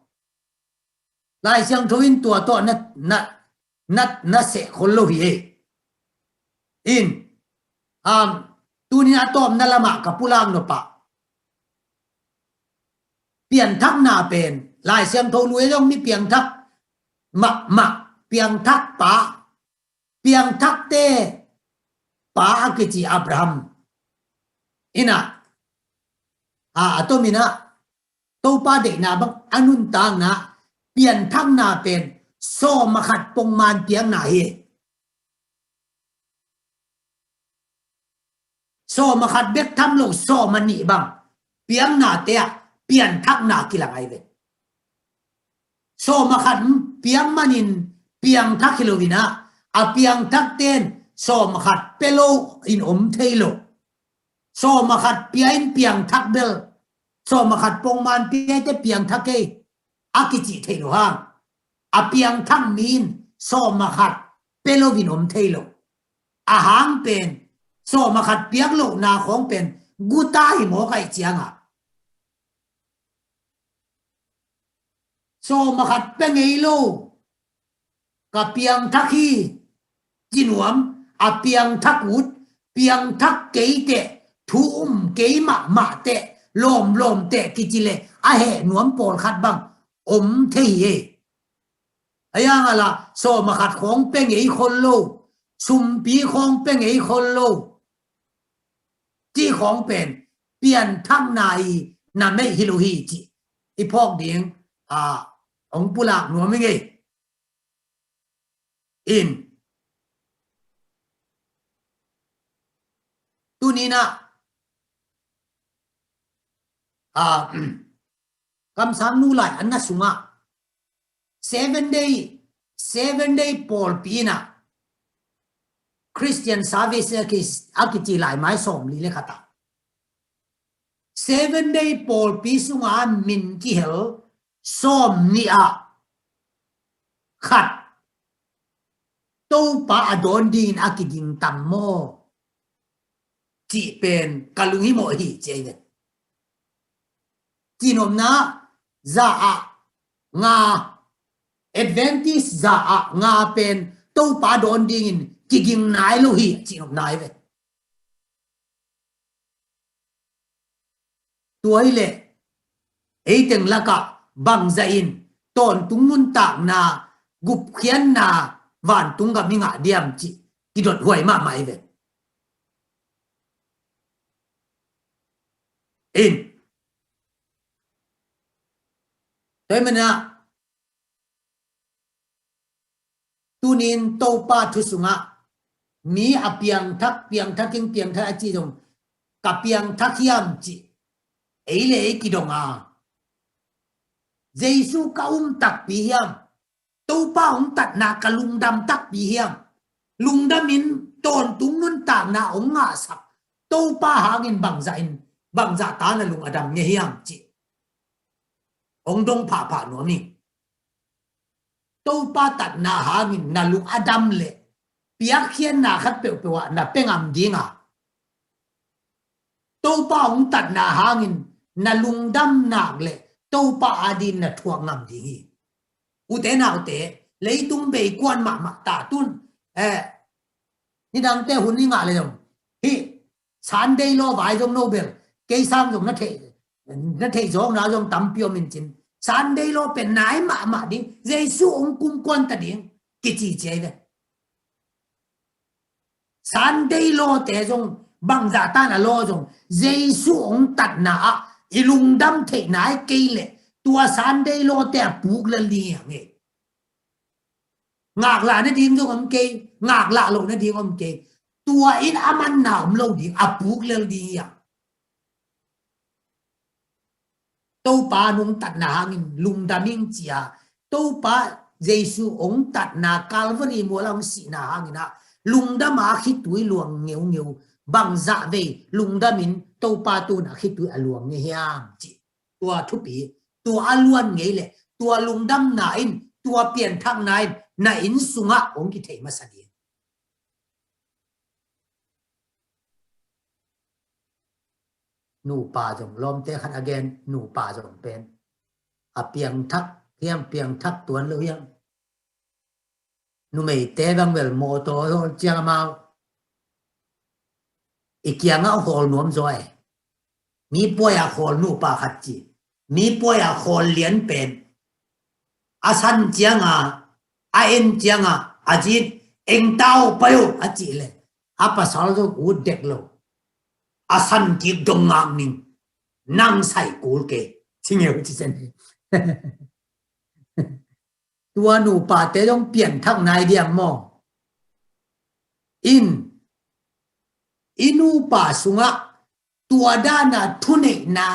lai xiang thoin tua to na se khol lo hi in tunin atom na lama kapulang no pa pian thắc na pen lại xem thâu nuôi dong mi piang thắc mặc piang thắc piang thắc te cái gì Abraham ina to mina to pa de na bang anun tang na pian thắc na pen so ma khat pong man piang na hi so ma khat bek tham lo so ma ni bang piang na te pian thắc na kilang ai ve so ma khat piang manin piang thak kilovina piang thak ten so ma khat pelo in thailo so ma khat piang thak bel so ma khat pong man pi te piang thak ke akichi thailo ha piang thak min so ma khat pelo vin thailo hang pen so ma khat piang lo na khong pen gutai mo kai chianga so ma khat pe ngei lo ka piang thak hi jinuam piang thak ut piang thak ke te thu ke ma te lom te ki chile he nuam pol khat bang thei e ayang ala so ma khat khong pe ngei khol lo sum pi khong pe ngei khol lo chi khong pen pian thak nai na me hi lo hi chi i phok ding ông pula nuo mi nge in tunina kam sam nu lai anna sunga 7 day Paul pina Christian service ki akiti lai mai som li le khata 7 day Paul pi sunga min ki hel som ni khát tô pa adon din akiding tam mo chỉ pen kalungi mo hi che tinom na za nga Adventist za nga pen tô pa don din kiging nai lo hi chinom nai ve tuai le eiteng laka bang zain ton tungun tak na gup khian na van tung ga minga diam chi ki dot huai ma mai ve in toy mana tunin to pa thu sunga mi piang thak king piang tha chi dong ka piang thak hiam chi eile ki dong Giêsu ka tak pi hiam to pa tat na ka lung dam tak pi hiam lung dam in ton tung nun ta na nga sak to pa hangin bang za ta na lung adam nge hiam chi dong pa no mi to pa tat na hangin na lung adam le piak khian na khat pe wa na pengam dinga to pa tat na hangin na lung dam nak le to pa adin na thuak ngam di ute lấy tung bể quan mà ta tuân ni đang te hun ni ngạเลยdòng hi sáng đây lo vài dòng Nobel cây sang dòng nó thể dòng nào dòng tắm piêu mình chín sáng đây lo bên nái mà đi Giêsu ông cung quan ta đi cái gì chơi vậy sáng đây lo te dòng bằng giả ta là lo dòng Giêsu ông tạt nã ilung đâm thể nái cây lệ tua sáng đây lo te buộc lên đi nghe ngạc là nó đi trong cây ngạc lạ lộ nó đi trong cây tua in aman nào lâu đi buộc lên đi tâu pa nung tạt na hangin lung daming chia tâu pa Giêsu ông tạt na Calvary mua lòng xị na hangin lung đam mà khi tuổi luồng nghèo bằng dạ về lung đam in tâu pa tu na khi tuổi luồng nghèo chị tua thúc bị tua aluan nghề lệ tua lung đam na in tua biển thang na in na in sunga ông ki thei masadi nu pa jong lom te khan again nu pa jong pen piang thak hiam piang thak tuan lo hiam nu mei te bang wel mo to ho chiang mau ikiang a hol nuam zoi mi poya hol nu pa khat chi mi poya hol lien pen asan chiang a en chiang a jin eng tao payo a chi le apa sal zo u dek lo asan ki dong ngang ning nang sai kul ke chingeu chi sen tua nu pa te dong pian thak nai diam mo inu pa sunga tua dana thune na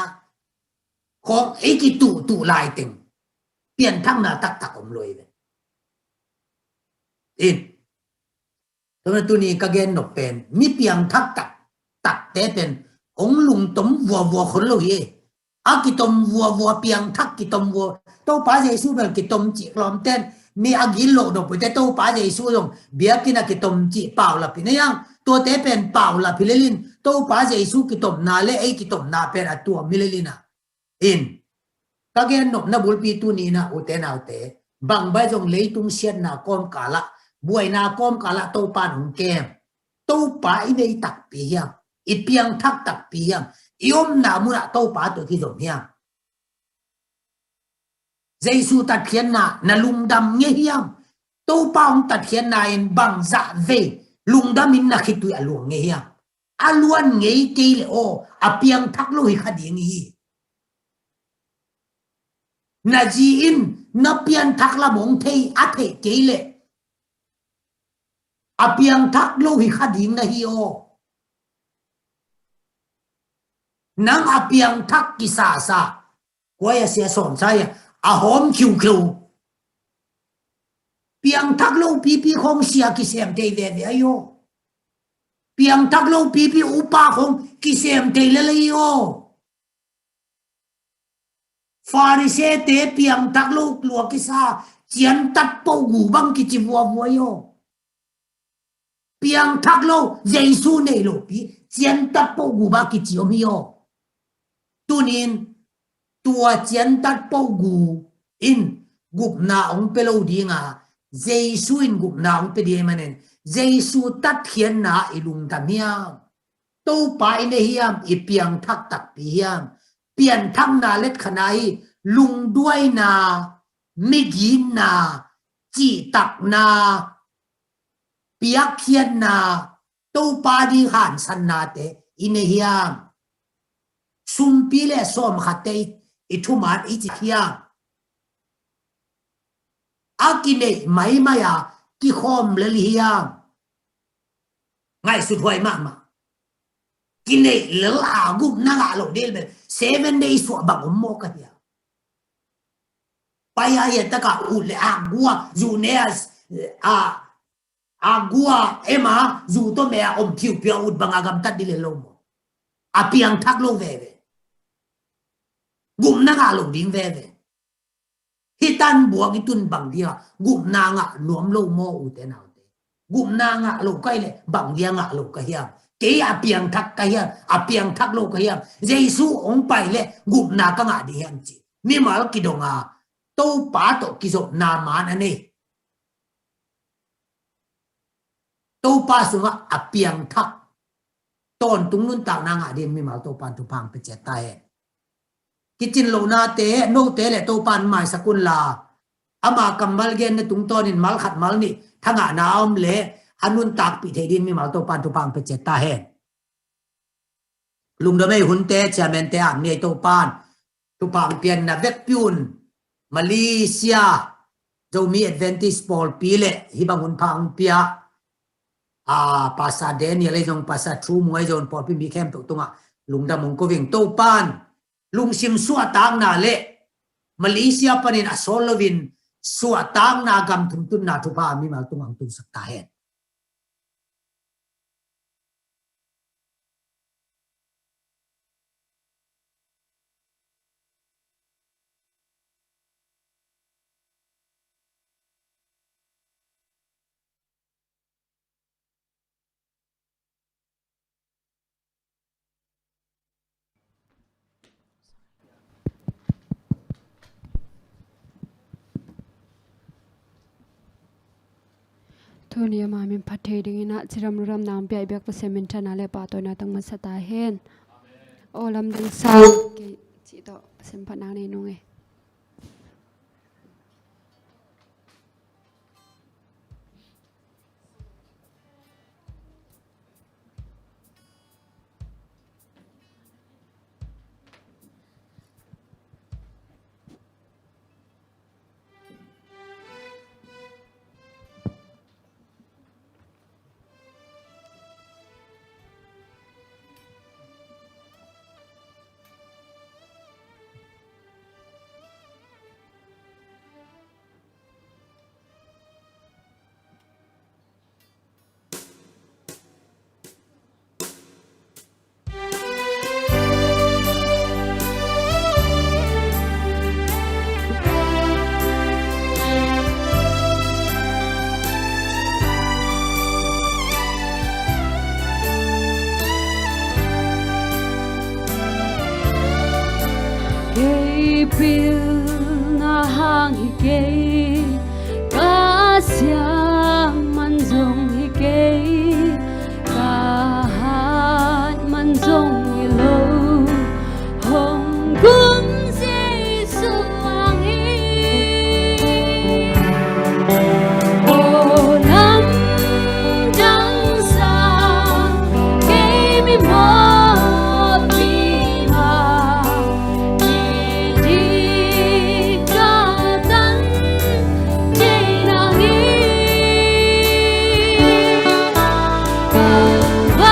khong eki tu lai ting pian thak na tak om loi ve tona tu ni ka gen no pen mi piang thak tak te pen ong lung tom vua khon lo ye a ki tom vua piang thak ki tom vua to pa Giêsu bel ki tom chi lom ten mi agil lo no pu te to pa Giêsu dong biakina ki tom chi pau la pin yang to te pen pau la pilelin to pa Giêsu ki tom na le ei ki tom na pen a tu milelina ka gen no na bul pi tu ni na u te na te bang ba jong leitung sian na kom kala buai na kom kala to pa hung kem to pa i nei tak pi yang i piang thak tak pi yang iom na mu na to pa to ki dom yang Giêsu tat khian na lung dam nge hiam to pa ong tat khian na in bang za ve lung dam in na khitu aluang nge hiam aluan nge ke le o a piang thak lo hi khading hi na ji in na pian thak la mong thei a the ke le a piang thak lo hi khading na hi o nang a piang thak ki sa quay sia son sai a hom khiu piang thak lo pi khong sia ki sem te ve ve ayo piang thak lo pi upa khong ki sem te le le yo Pharisee te piang thak lo lua ki sa chian tat po gu bang ki chi vua yo piang thak lo Giêsu nei lo pi chian tat po gu ba ki chi om yo tunin tua chian tat po gu in gup na ong pelo dinga Giêsu in gup na ong pe di manen Giêsu tat khian na ilung tamia to pa in hiam i piang thak tak pi hiam pian thang na let khanai lung duai na migin na chi tak na piak khian na to pa di han san na te in hiam sum pi le som khate i thu mat i chi hiam akine mai maya ki khom le hiam ngai su thoi ma kine le la gup na ga lo del 7 days so bang mo ka dia paya ya ta ka u le agua juneas agua ema zu to me om thiu pia ut bang agam tat dile lo mo apiang thak lo ve gum na ga lo ding ve hitan buang itun bang dia gum na nga nuam lo mo u te na te gum na nga lo kai le bang dia nga lo ka hiam ke apiang thak ka hiam apiang thak lo ka hiam Giêsu ong pai le gum na ka nga di hiam chi mi mal ki donga to pa to ki so na man ane to pa sunga apiang thak ton tung nun tak na nga din mi mal to pan tu pang pe che ta he kitchen lo na te no te le to pan mai sakun la ama kamal gen ne tung ton in mal khat mal ni thanga na om le anun tak pi the din mi mal to pan tu pang pe che ta he lung da mai hun te chairman te am ne to pan tu pang pian na vek piun Malaysia Zomi Adventist Paul Pile hibang hun pang pia pasar Daniel le jong pasar True Muai jong Paul Pi mi kem to tunga lung da mong ko ving to pan lung sim suwa tang na le Malaysia panin asolovin suwa tang na gam thum tun na thu pa mi mal tungang tu sak ta hen thu ni ma min phathei ding na chiram ram nam pi bek pa semen thana le pa to na tang ma sata hen olam ding sa ki chi to sem phana nei nu nge Pil na hang hike ka siang man zong hike ka hat man zong ilo hong kum se suang o nam dang sa ke mi mo Maria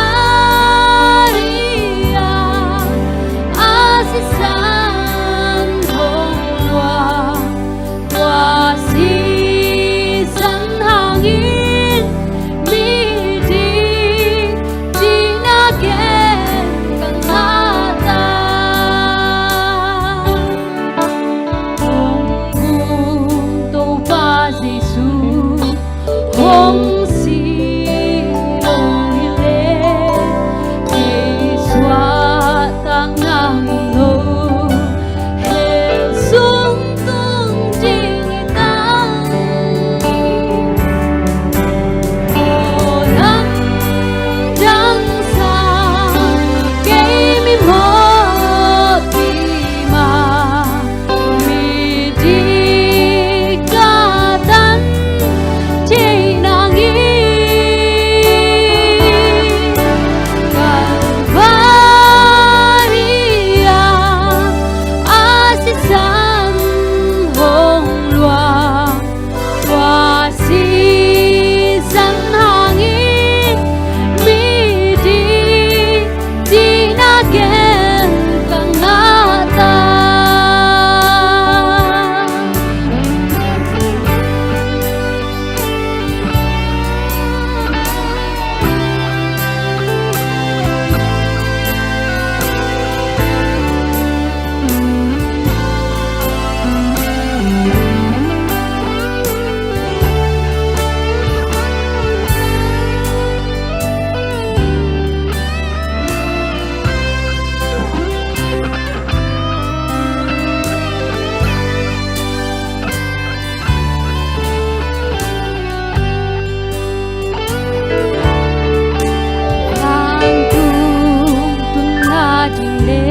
le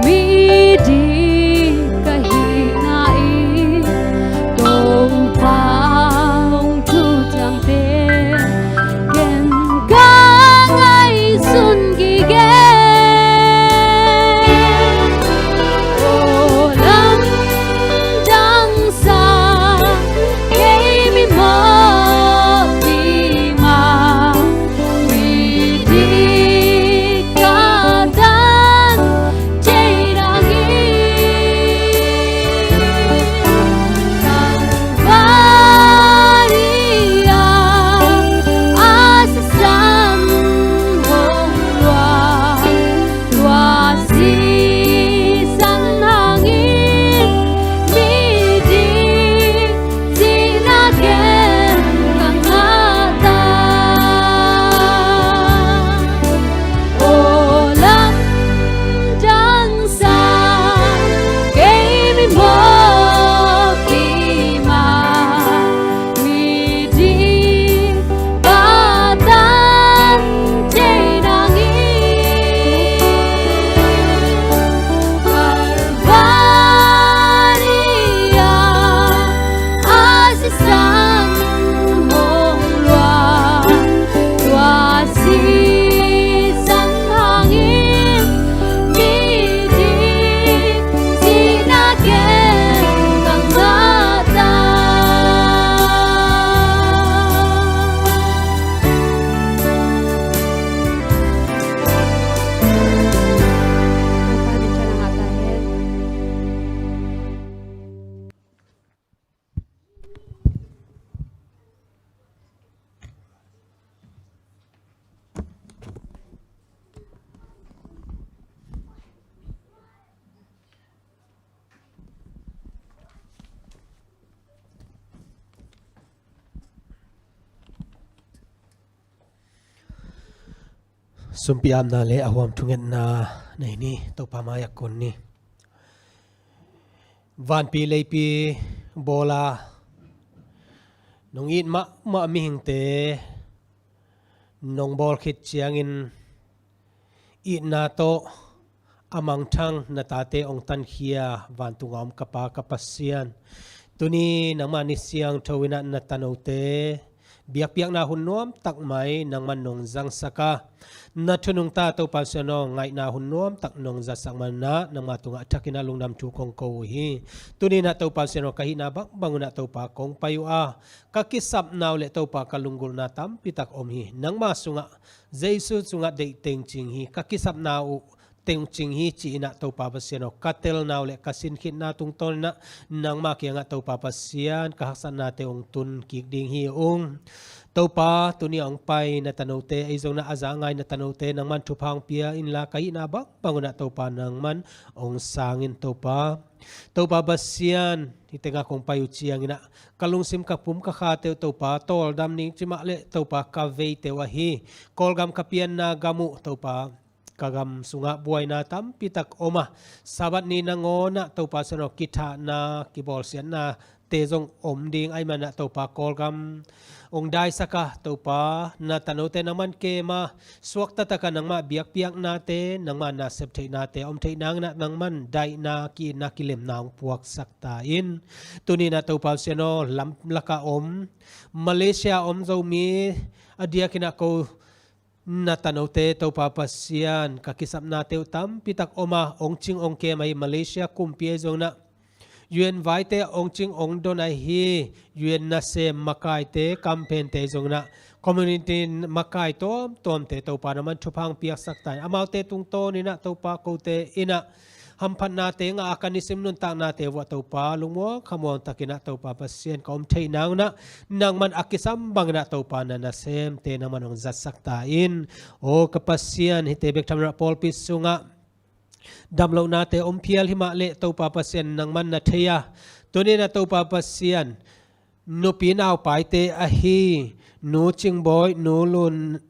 mi đi kahi nai tong paong tu chang te ken ka ngai sun gi ge o lam dang sa ke mi mo ti ma mi đi ka dan chei rang Calvaria asasan hong lua si sang hangin mi di sinagen kang ngata o lam dang sa kay mi mo ki ma mi di batan chay nangin Calvaria asasan hong lua si sang hangin mi di sinagen kang ngata Sumpiam na le awam tunget na nei ni to pamaya kon ni van pi le pi bola nong in ma mi hing te nong bol khit chiang in i na to amang thang na ta te ong tan khia van tungam kapa kapasian tuni nangma ni siang thowina na tanote biak na hun nuam tak mai nang man nong jang saka na thunung ta to pasano ngai na hun nuam tak nong za sang man na nang ma tunga thakina lungnam thu kong ko hi tuni na to pasano kahi na bak banguna to pa kong payu a kakisap naw le to pa kalunggul na tam pitak om hi nang ma sunga jesu sunga de teng ching hi kakisap naw teng ching hi chi na to pa pasano katel naw le kasin khit na tung ton na nang ma kyanga to pa pasian kahsan na te ong tun kik ding hi ong to pa tuni ong pai na tanote ai zong na azangai na tanote nang man thupang pia in la kai na bak banguna to pa nang man ong sangin to pa basian hitenga kong payu chiang ina kalung sim ka pum ka kha te to pa tol dam ning chima le to pa ka vei te wa hi kolgam kapian na gamu to pa kagam sunga buai na tam pitak oma sabat ni nangona to pa sano kitha na kibol sian na tezong om ding ai mana to pa kolgam ong dai saka to pa na tanote naman ke ma suak tataka nang ma biak piak na te nang ma na sep thei na te om thei nang na nang man dai na ki na kilem naung puak sakta in tuni na to pa sano lam laka om Malaysia om zomi adia kina ko na tanote to papasian kakisap na te utam pitak oma ong ching ong ke mai Malaysia kumpie zong na yuen vai te ong ching ong don ai hi yuen na se makai te campaign te zong na community makai to tom te to pa naman thupang piak saktai amau te tung to ni na to pa ko te ina hampan na te nga akanisim nun tak na te wa to pa lungmo khamon takina to pa pasien kom thei nang na nang man akisam bang na to pa na sem te naman ong zat sakta in o kapasian hite bek thamra pol pisunga damlo na te ompial hima le to pa pasien nang man na theya tuni na to pa pasien no pinaw pai te a hi no ching boy no lun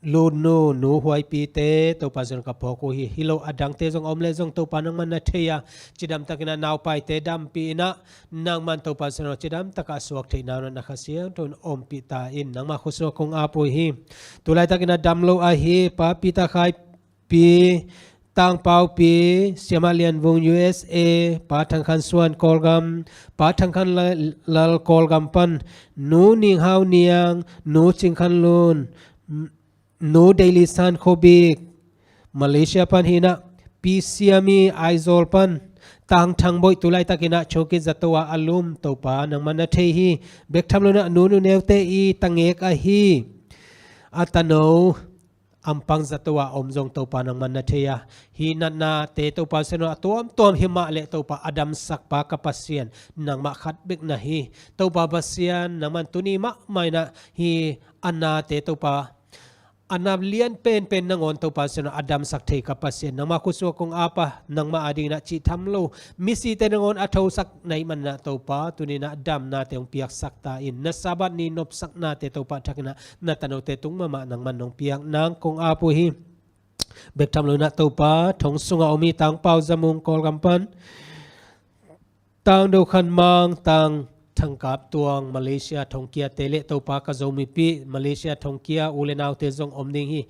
no no huai pi te to pa zon ka poko hi hilo adang te jong omle jong to pa nang man na theya chidam takina naw pai te dam pi na nang man to pa zon chidam taka suak thei naw na khasiang ton om pi ta in nang ma khusro kong apo hi tulai takina damlo a hi pa pi ta khai pi ต่างเปาปีเสียมาเลียนวง USA ปาทังคันส่วนกอลกัมปาทังคันลลกอลกัมปันหนูนิงฮาวเนียงหนูจิงคันลูนหนูเดลิซันโคบิกมาเลเซียปันหินะปีเซียมีไอโซลปันต่างทางบ่อยตุไลตะกินะโชกิจัตวะอลุมตัวปานังมันนาเทฮีเบกทำลนะหนูเนวเตอีตังเอกอะฮีอัตโนอัมปังจัตวะอมจงตัวปานังมันนาเทียฮีนันนาเตตัวปาเสนอตัวหิมะเลตัวปาอดัมสักปากปัสเซียนนังมะขัดเบกนะฮีตัวปาปัสเซียนนังมันตุนีมะไม่นะฮีอันนาเตตัวปาอันนับเลียนเป็นนังอนตัวปาเสนออดัมสักเทกับปัสเซียนนังมาคุสวกงอาปะนังมาอดีนะจิทำโลมิสีเตนังอนอัทวสักในมันนะตัวปาตุนีนะดัมนาเตองเปียกสักตาอินนัสบัดนีนบสักนาเตตัวปาทักนะนาตโนเตตุงมานังมันนงเปียกนางกงอาปุหิเบกทำโลนะตัวปาทงสุงเอามีตังเปาจมุงกอลกัมปันตังดูขันมังตังทั้งกับตัวมาเลเซียท่องเที่ยวเตเลตัวปากาโซมิปีมาเลเซียท่องเที่ยวอุเลนาวเตจงอมดิงฮี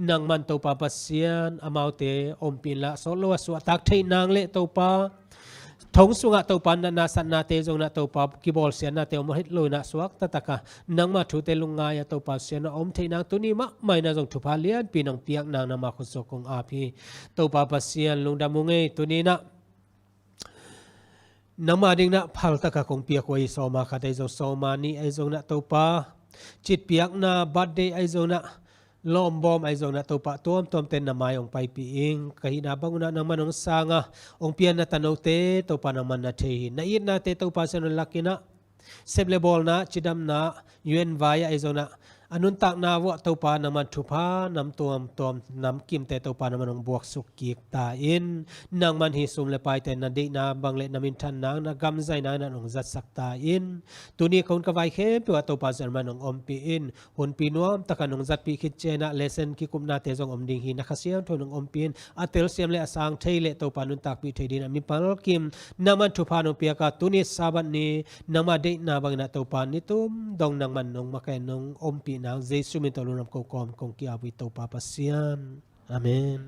นังมันตัวปาปัสเซียนอมาวเตอมปินละโซโลสวตักเทนางเลตัวปาทงสุงะตัวปานาสันนาเตจงนะตัวปากิบอลเซียนนาเตอมหิตลุยนะสวกตะตะกะนังมาถูเตลุงงายตัวปาเซียนอมเทนางตัวนี้มะไม่น่าจงถูพาเลียนปีนังเปียกนางนามาคุสกงอาพีตัวปาปัสเซียนลุงดามุงเอตัวนี้นะน้ำมาดิ่งนะพัลตะกะคงเปียกไว้สอมาขัดไอโซสอมานี่ไอโซนะตัวปาจิตเปียกนะบัดเดไอโซนะล้อมบอมไอโซนะตัวปาตัวมเต็นน้ำมาองไปปีเองกะหินาบังนะน้ำมันองสางะองเปียนะตันเอาเตตัวปาน้ำมันนะเทหินะอินนะเตตัวปาเซนลักกินะเซบเลบอลนะจิดำนะยูเอ็นไวไอโซนะอนุนตักนาวะตัวปาน้ำมันทุพานำตัวน้ำกิมแต่ตัวปาน้ำมันองบวกสุกิกตาอินนางมันหิสุมเลไปแต่นันดีนาบังเลนามินทันนางนากำใจนางนองจัดสักตาอินตัวนี้คนกวายเข้มตัวตัวปาเซนมันองอมปีอินหุ่นปีนวมตะกันองจัดปีคิดเจนะเลเซนกิคุมนาเตจงอมดิงหินักเสียงทนองอมปีนอัตเตลเซียมเลอสังเทเลตัวปานุนตักปีเทดินามิปัลกิมนามันทุพานองเปียกาตัวนี้สาบันนี้นามาเดนาบังนาตัวปานิตุมดองนางมันองมาแกนองอมปีนางเจสุมิตลุนำกกอมคงกิอาวิโตปาปัสยานอาเมน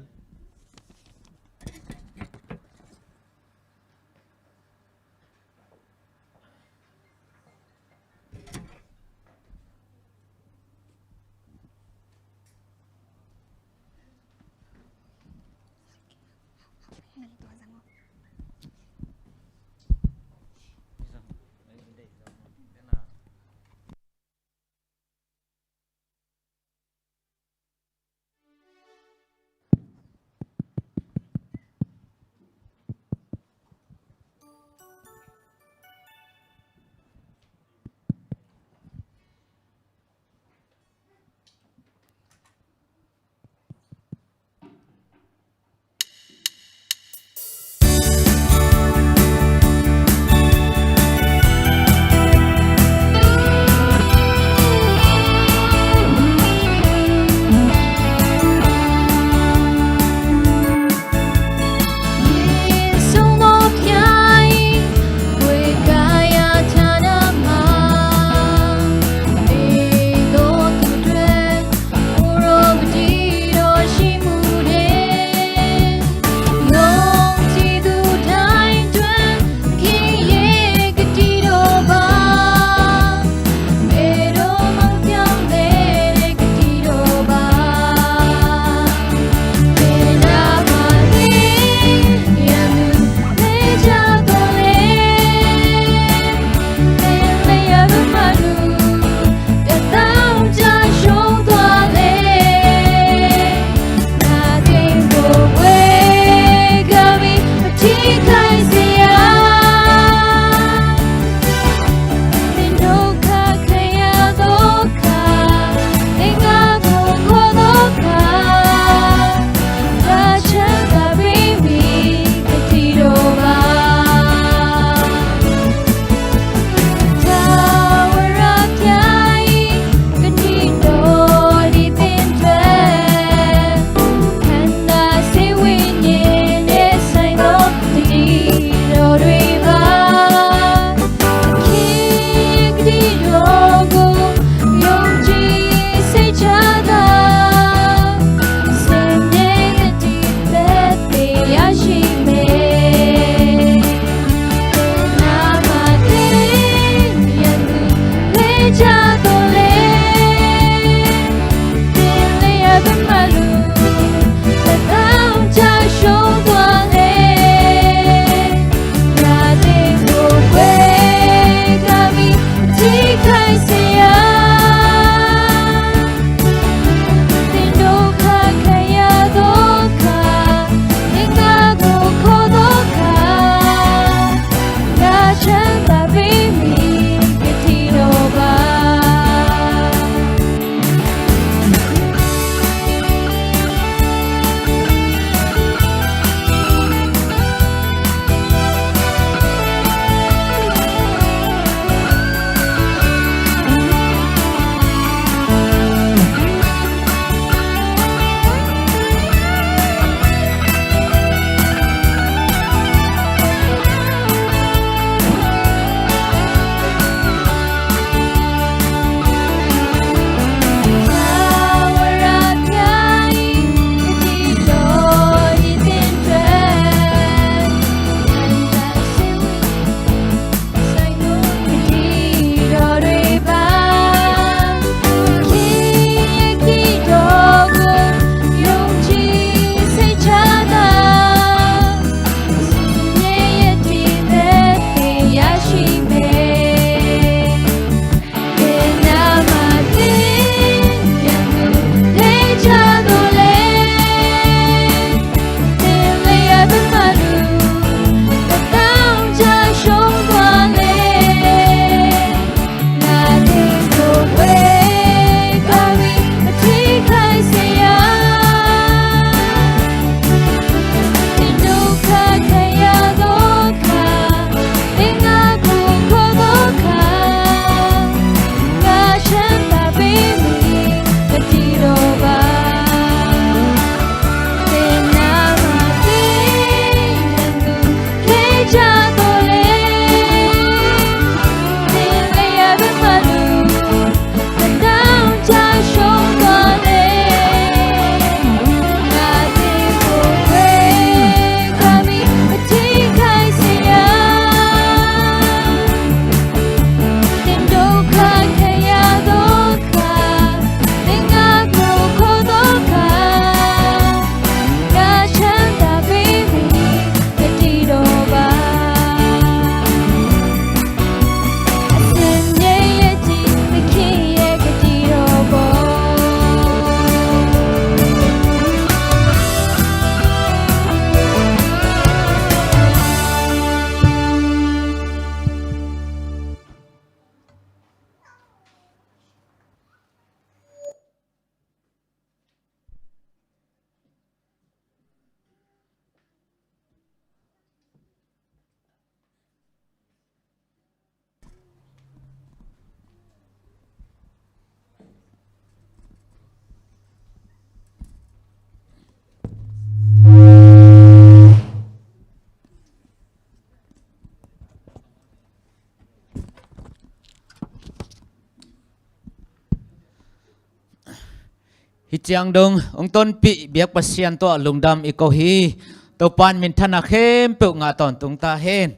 hi chiang dong ong ton pi biak pasian to lungdam iko hi to pan min thana khem pe nga ton tung ta hen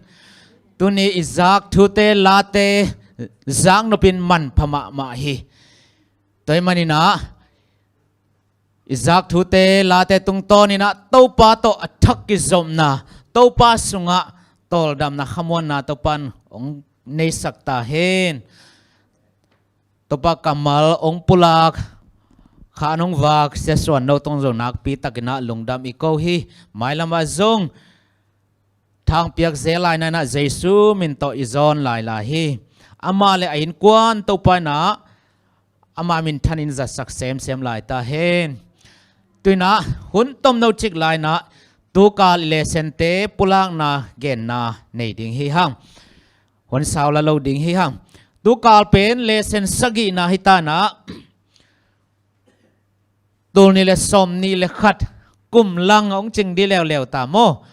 tuni izak thu te la te zang no pin man phama ma hi toy manina izak thu te la te tung to ni na to pa to athak ki zom na to pa sunga tol dam na khamon na to pan ong nei sakta hen to pa kamal ong pulak khanong wak se swan no tong zo nak pi takina lungdam iko hi mailama zong thang piak zelai na na jesu min to izon lai la hi ama le ain kwan to pa na ama min thanin za sak sem lai ta hen tuina hun tom no chik lai na tu ka le sente pulang na gen na nei ding hi hang hon saw la lo ding hi hang tu kal pen le sen sagi na hita na tul ni le som ni le khat kum lang ong ching di lew ta mo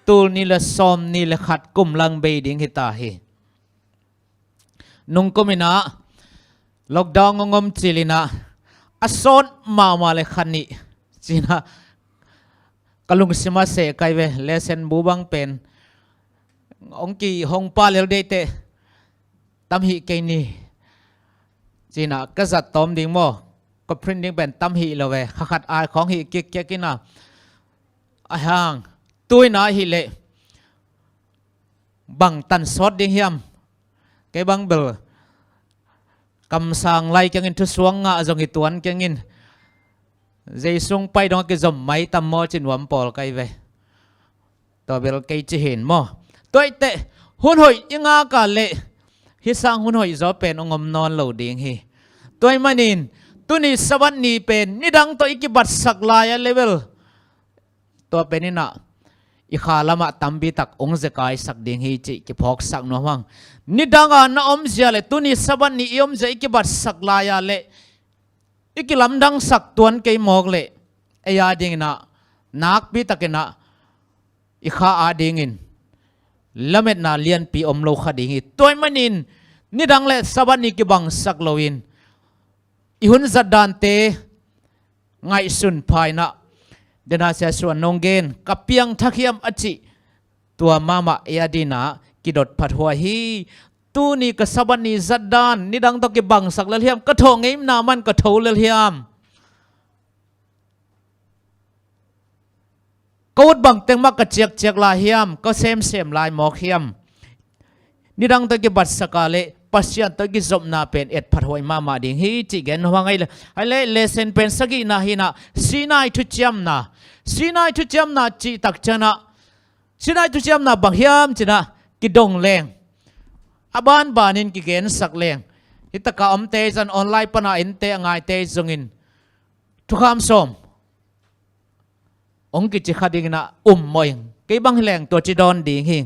tul ni le som ni le khat kum lang be ding hita hi nung komina lockdown ngom chilina ason ma le khani china kalung sima se kai ve lesen bubang pen ong ki hong pa lel de te tam hi ke ni china ka zat tom ding moก็พริ้นดิ้งเป็นตั้มหีเลยเว้ขัดอายของหีเก๊กกินนะอาหางตุยนาหีเละบังตันสดดิ้งเฮียมแกบังเบลกำสังไล่แกงินทุสวงงะจงหิตวนแกงินใจส่งไปดองแกจมไม่ตั้มมอจินวมปอลไกเวตัวเบลแกจะเห็นมอตัวเตะหุ่นหอยยังงากาเละฮิสังหุ่นหอยจะเป็นองค์นอนเหล่าดิ้งฮีตัวมันนินตุนี่สวรรค์นี่เป็นนี่ดังตัวอีกบัดสักลายเลเวลตัวเป็นนี่นะอีขาลมาตั้มบิตักองค์จะกายสักดิ่งฮีจิกิพอกสักนัววังนี่ดังอ่ะน้าอมเสียเลยตุนี่สวรรค์นี่อมจะอีกบัดสักลายเลอีกลำดังสักตัวนี้มอกเลยไอ้ยาดิ่งนะนักบิตักนะอีขาอาดิ่งินละเม็ดน่าเลียนปีอมโลขดิ่งฮีตัวมันนินนี่ดังเลยสวรรค์นี่กิบังสักโลวินอีหุ่นจัดดันเตไงสุนภายนะเดน่าเสียส่วนนงเกนกับเพียงทักยมอจิตัวมามาเอดีนะกิดดผัดหัวฮีตูนี่ก็สบันนี่จัดดันนี่ดังตะกิบังสักเลียมก็ทงไงนามันก็ทูเลียมก็วดบังเต็งมักกระเจียกลายเฮียมก็เซมลายหมอกเฮียมนี่ดังตะกิบัดสกาเลปัสยันตะกิจบนาเป็นเอ็ดผัดหอยมาดิ่งฮีจิเกนว่าไงเลยไอเล่เลเซนเป็นสกินาฮีนะสีนายทุจยมนาจิตักชนะสีนายทุจยมนาบังเฮียมชนะกิดงแรงอบานบานินกิเกนสักแรงฮิตกะอมเตจันออนไลน์ปนาอินเตงไงเตจงอินทุกคำสมองกิจิขัดิงนะมอยกีบังแรงตัวจิดอนดิ่งฮี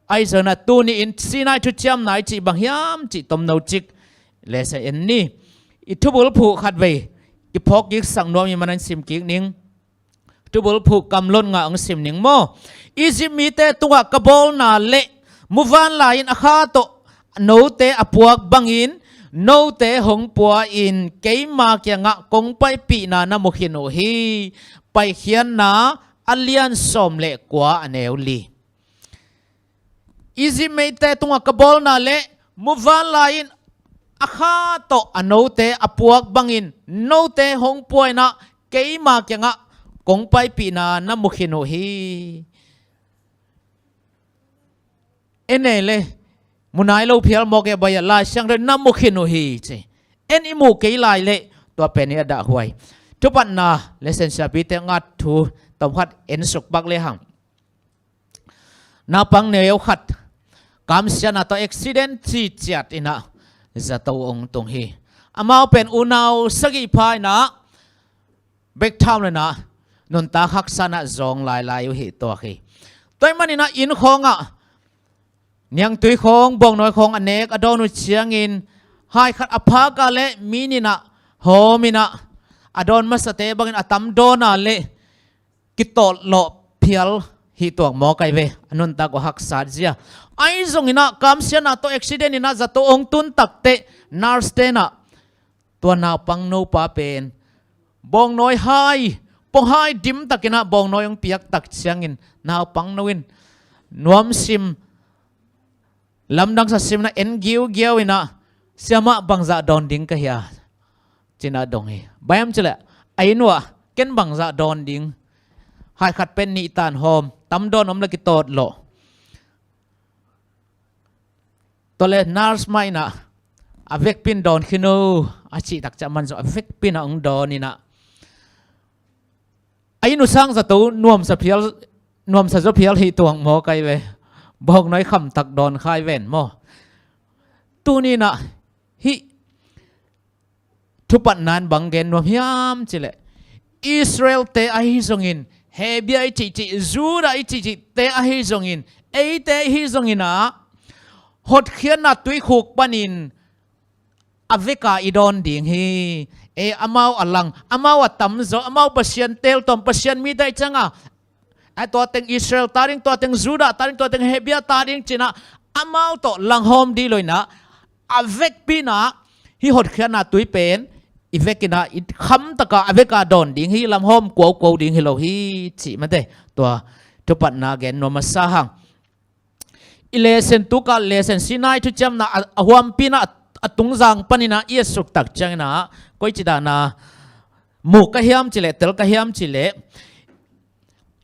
ไอ้เจ้าหน้าตัวนี้อินซีนายทุจยมนายจีบางยามจีตอมนาวจิกเลเซเอ็นนี่อิทุบุลผูกขัดไว้กิพอกยิกสังนวมีมันสิมกิกนิงทุบุลผูกกำล้นงาองสิมนิงโมอีจิมีเตตัวกระบอลนาเละมุวันลายินอาคาโตโนเตอปวกบังอินโนเตหงปัวอินเกยมาเกียงะกงไปปีนานามุขินโอฮีไปเขียนนาอัลเลียนสมเละกว่าอเนวลีอีซิเมเตตุงกบอลนาเละมุวันลายินอาคาโตอโนเตอปวกบังอินโนเตหงป่วยนะเกยมาเกียงะกงไปปีนานามุขินโอฮีเอ็นเอเลมุนายโลเพียลโมเกบายลาช่างเรนามุขินโอฮีเจเอ็นอิมูเกยลายเละตัวเป็นเนี่ยด่าหวยทุกปันนาเลเซนชาบิเตงัดทูตอมขัดเอ็นสุกบักเลหังนาปังเนียวขัดกำเสียนาตัวอุบิเหตุจีจัดอินะจะตัวองตรงฮีอามาเป็นอุณาวสกิพายนะเบกทามเลยนะนุนตาขักษณะจงลายอยู่เหตุตัวฮีตัวมันนี่นะอินคงอ่ะยังตุยคงบงน้อยคงอเนกอดอนุเชียงอินหายขัดอภากาเลมีนี่นะโฮมินะอดอนมาสเตบังอินอตัมโดนาเลกิโตโลเพียลฮิตัวหมอไกเวอนุนตากหักษาเจียไอซงอินะกำเสียนาตัวอุบิเหตุอินะจะตัวองตุนตักเตนาร์สเตนะตัวนาปังโนปาเป็น บองน้อยไฮปองไฮดิมตักินะบองน้อยองเปียกตักเชียงอินนาวปังนวินนวมซิมลำดังสัสิมนะเอ็นกิวเกียวอินะเสียมาบังจะดอนดิ้งกะเฮียจินาดงเฮบายมจิละไอ้นัวเก็นบังจะดอนดิ้งหายขัดเป็นนิตานโฮมตำดอนอมละกิโตดโลตัวเลนาร์สไม่นะอเวกปินดอนขินูอาชีตักจะมันจะอเวกปินองดอนนี่นะไอ้นุสังจะตัวนวมสะเพียลนวมสะเพียลที่ตัวหมอไกเวบอกน้อยคำตักดอนคายเวนหมอตัวนี้นะฮิทุปันนานบังเกนนวมยามจิเลอิสราเอลเตอหิซงอินเฮเบียจิจิจูดาจิจิเตอหิซงอินเอเตอหิซงอินนะหดเขียนนัดตุยขุกปนินอเวกาอีดอนดิ่งฮีอามาอลังอามาวัดตั้มโซอามาปัสยันเตลตอมปัสยันมีได้จังอ่ะไอตัวเต็งอิสราเอลตาดิงตัวเต็งจูดาตาดิงตัวเต็งเฮเบียตาดิงจีน่ะอามาตัวลังโฮมดีเลยนะอเวกปีน่ะฮีหดเขียนนัดตุยเป็นอีเวกิน่ะอีคำตะกาอเวกาดอนดิ่งฮีลำโฮมกวาวดิ่งฮีโลฮีจีมันเตตัวทุปันนาเกนโนมาสาหังอิเลเซนตุกาเลเซนสินายทุจำนะอหวมปีน่ะตุงจังปนินะเยสุกตักจังนะก็จิดานะมุกกะเฮียมจิเลเตลกะเฮียมจิเล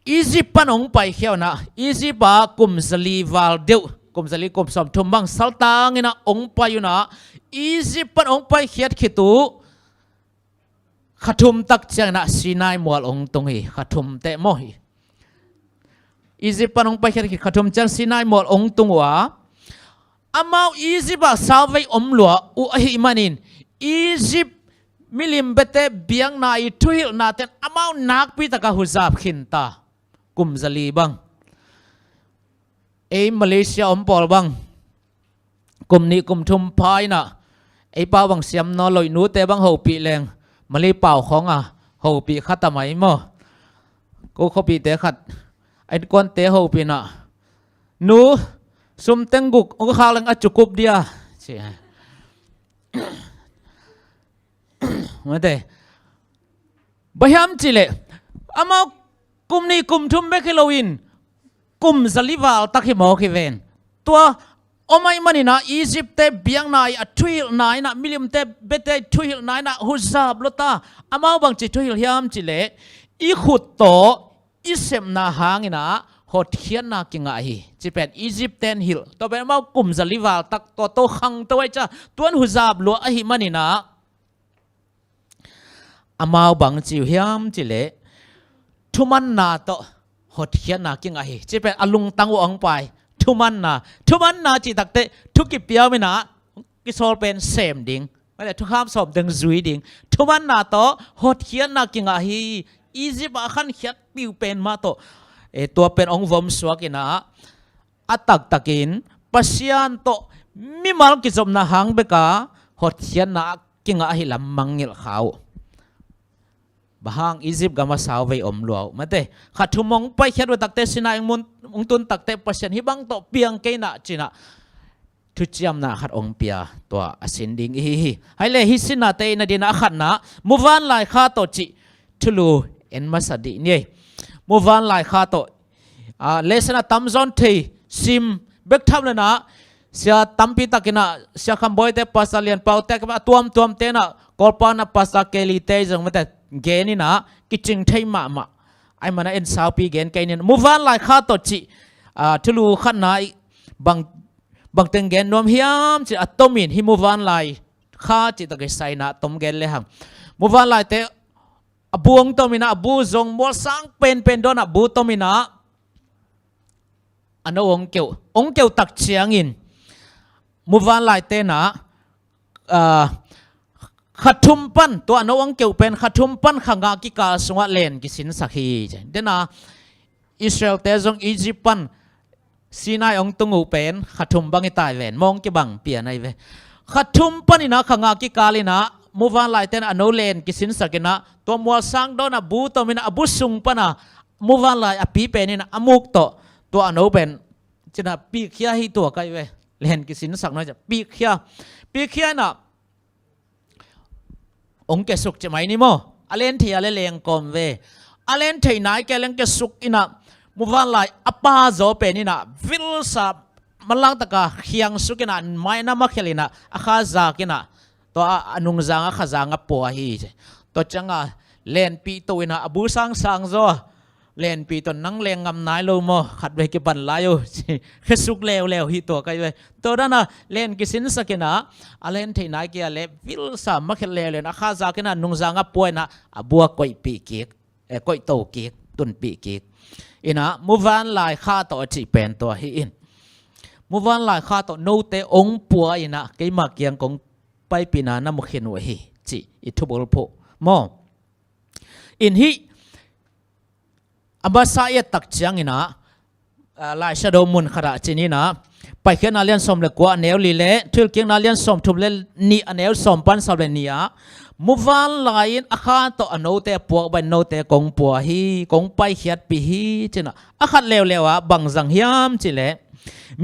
อียิปต์ปนองไปเขียวนะอียิปต์กุมสลีวาลเดียวกุมสลีกุมสมทุมบังสัลตังนะองไปอยู่นะอียิปต์ปนองไปเขียดขิตุขัดทุมตักจังนะสินายมัวองตรงนี้ขัดทุมเตะโมฮีอียิปต์ปนองไปเขียดขิขัดทุมจังสินายมัวองตรงวะอามาอียิปต์สาวไว้อมหลัวอุอหิมันินอียิปต์มิลิมเบเตเบียงนาอีทุยนาเตนอามานักพิตากาหุซาบขินตากุมซาลีบังมาเลเซียอมปอลบังกุมนี้กุมทุมพายนะป่าวบังเสียมนอลอยนูเตบังหูปีแรงมาลีเป่าของหูปีขัดทำไมมั้งกูเขาปีเตะขัดกวนเตะหูปีน่ะนูสุมเต็งกุกองค์ข้าลังอจุกุบเดียใช่มาเตะบะยามจิเลอามากุมนี้กุมทุมเบคิโลวินกุมซาลิวาลตักฮิโมคิเวนตัวอมัยมันนี่นะอียิปต์เตเบียงนายทุยนายนะมิลิมเตเบเตทุยนายนะฮุซาบลตาอามาบังจิทุยยามจิเลอีขุดโตอีเซมนาหางนะหดเขียนนักยังไงจีเป็นอียิปต์เทนฮิลตัวเป็นมากุมซาลิวาลตักตัวโตขังตัวไอ้จ้าตัวนั้นหุซาบลัวอหิมันนี่นะอามาบังจิวยามจิเลทุมันนาโตหดเขียนนักยังไงจีเป็นอลุงตังวงไปทุมันนาจีตักเตทุกิเปียวไม่นะกิโซลเป็นเซมดิงไม่ได้ทุกข้ามสอบดึงจุยดิงทุมันนาโตหดเขียนนักยังไงอียิปต์ขันเขียนปิวเป็นมาโตตัวเป็นองค์วมสวกินะอัตักตักินปัสยันโตมิมาลกิจมนาหังเบกาหดเขียนนักกิงอาหิลำมังงิลขาวบางอียิปต์ก็มาสาวไปอมหลวงมาเตะขัดทุมงไปเขียนว่าตักเตสินายมุนองตุนตักเตปัสยันฮิบังโตเปียงเกนะจินะทุจยมนาขัดองเปียตัวสินดิงฮิให้เลยฮิสินาเตนะดินะขัดนะมุวันลายข้าโตจิทุลูเอ็นมาสดีนี่มูวันไลข้าโตเลสนะตั้มซอนทีซิมเบกทับเลยนะเสียตั้มพิตากินะเสียคำบอยเตปัสเลียนเป่าเตกตัวมเตนะกอลปานะปัสเกลีเตจังมันแต่เกนี่นะกิจิงเทยมาไอ้มันเอ็นสาวปีเกนเกนินมูวันไลข้าโตจิทุลูขันนะบางเต็งเกนนวมเฮียมจิอัตโตมินฮิมูวันไลข้าจิตะเกไซนะตมเกนเลยหังมูวันไลเตอบูงตมินะอบูจงมอลสังเป็นโดนอบูตมินะอันนั้นองเกี่ยวตักเชียงอินมุวันไลเตนะขัดทุมปันตัวอันนั้นองเกี่ยวเป็นขัดทุมปันขังกิกาสวะเลนกิสินสักฮีเดนะอิสราเอลเตจงอียิปต์ปันซีนายองตุงูเป็นขัดทุมบังอิตายเวนมองกี่บังเปียนไอเวขัดทุมปันนี่นะขังกิกาลินะมูวันไลเตนอโนเลนกิสินสักนะตัวมัวสังโดนอบูตมินะอบูสุงปนะมูวันไลอปีเป็นนี่นะอมุกโตตัวอโนเป็นจะนะปีเขียให้ตัวไกเวเลนกิสินสักน้อยจะปีเขียนะองเกสุกจะไหมนี่โม อเลนที่อะไรเลงกอมเวอเลนที่ไหนแกเลงแกสุกอินะมุวันไลอปาโจเป็นนี่นะวิลสับมันลังตะกะเขียงสุกินะไม่น่ามาเขลินะอาคาจากินะตัวอนุงจางอาคาจางปัวฮีตัวจังอ่ะเลนปีตัวนะอบูสังสังโจเลนปีตัวนังเลงงำนายโลโมขัดไปกิบันลายอยู่แค่สุกเลวฮีตัวกันเลยตัวนั้นนะเลนกิสินสักินะอเลนที่ไหนแกเลวิลสับมาเขลิเลยนะอาคาจากินะนุงจางปัวนะอบัวก้อยปีกิกก้อยโตกิกตุนปีกิกอินะมุวันลายข้าตัวจีเป็นตัวฮีอินมุวันลายข้าตัวโนเตองปัวอินะเกี่ยมาเกียงของไปปีนานามุขเห็นวะฮีจีอิทุบอลโพมออินฮีอับสายตักจังอินะลายชาดมุนขระจีนี่นะไปเขียนนาเลียนสมเลกว่าเนวลีเล่ทุลเกียงนาเลียนสมทุบเลนี่เนวสมปันสาวเลนียมุวันลายอาคาตัวอโนเตปัวไปโนเตกงปัวฮีกงไปเขียดปีฮีจีนะอาคาเลวบังจังฮิยามจีเล่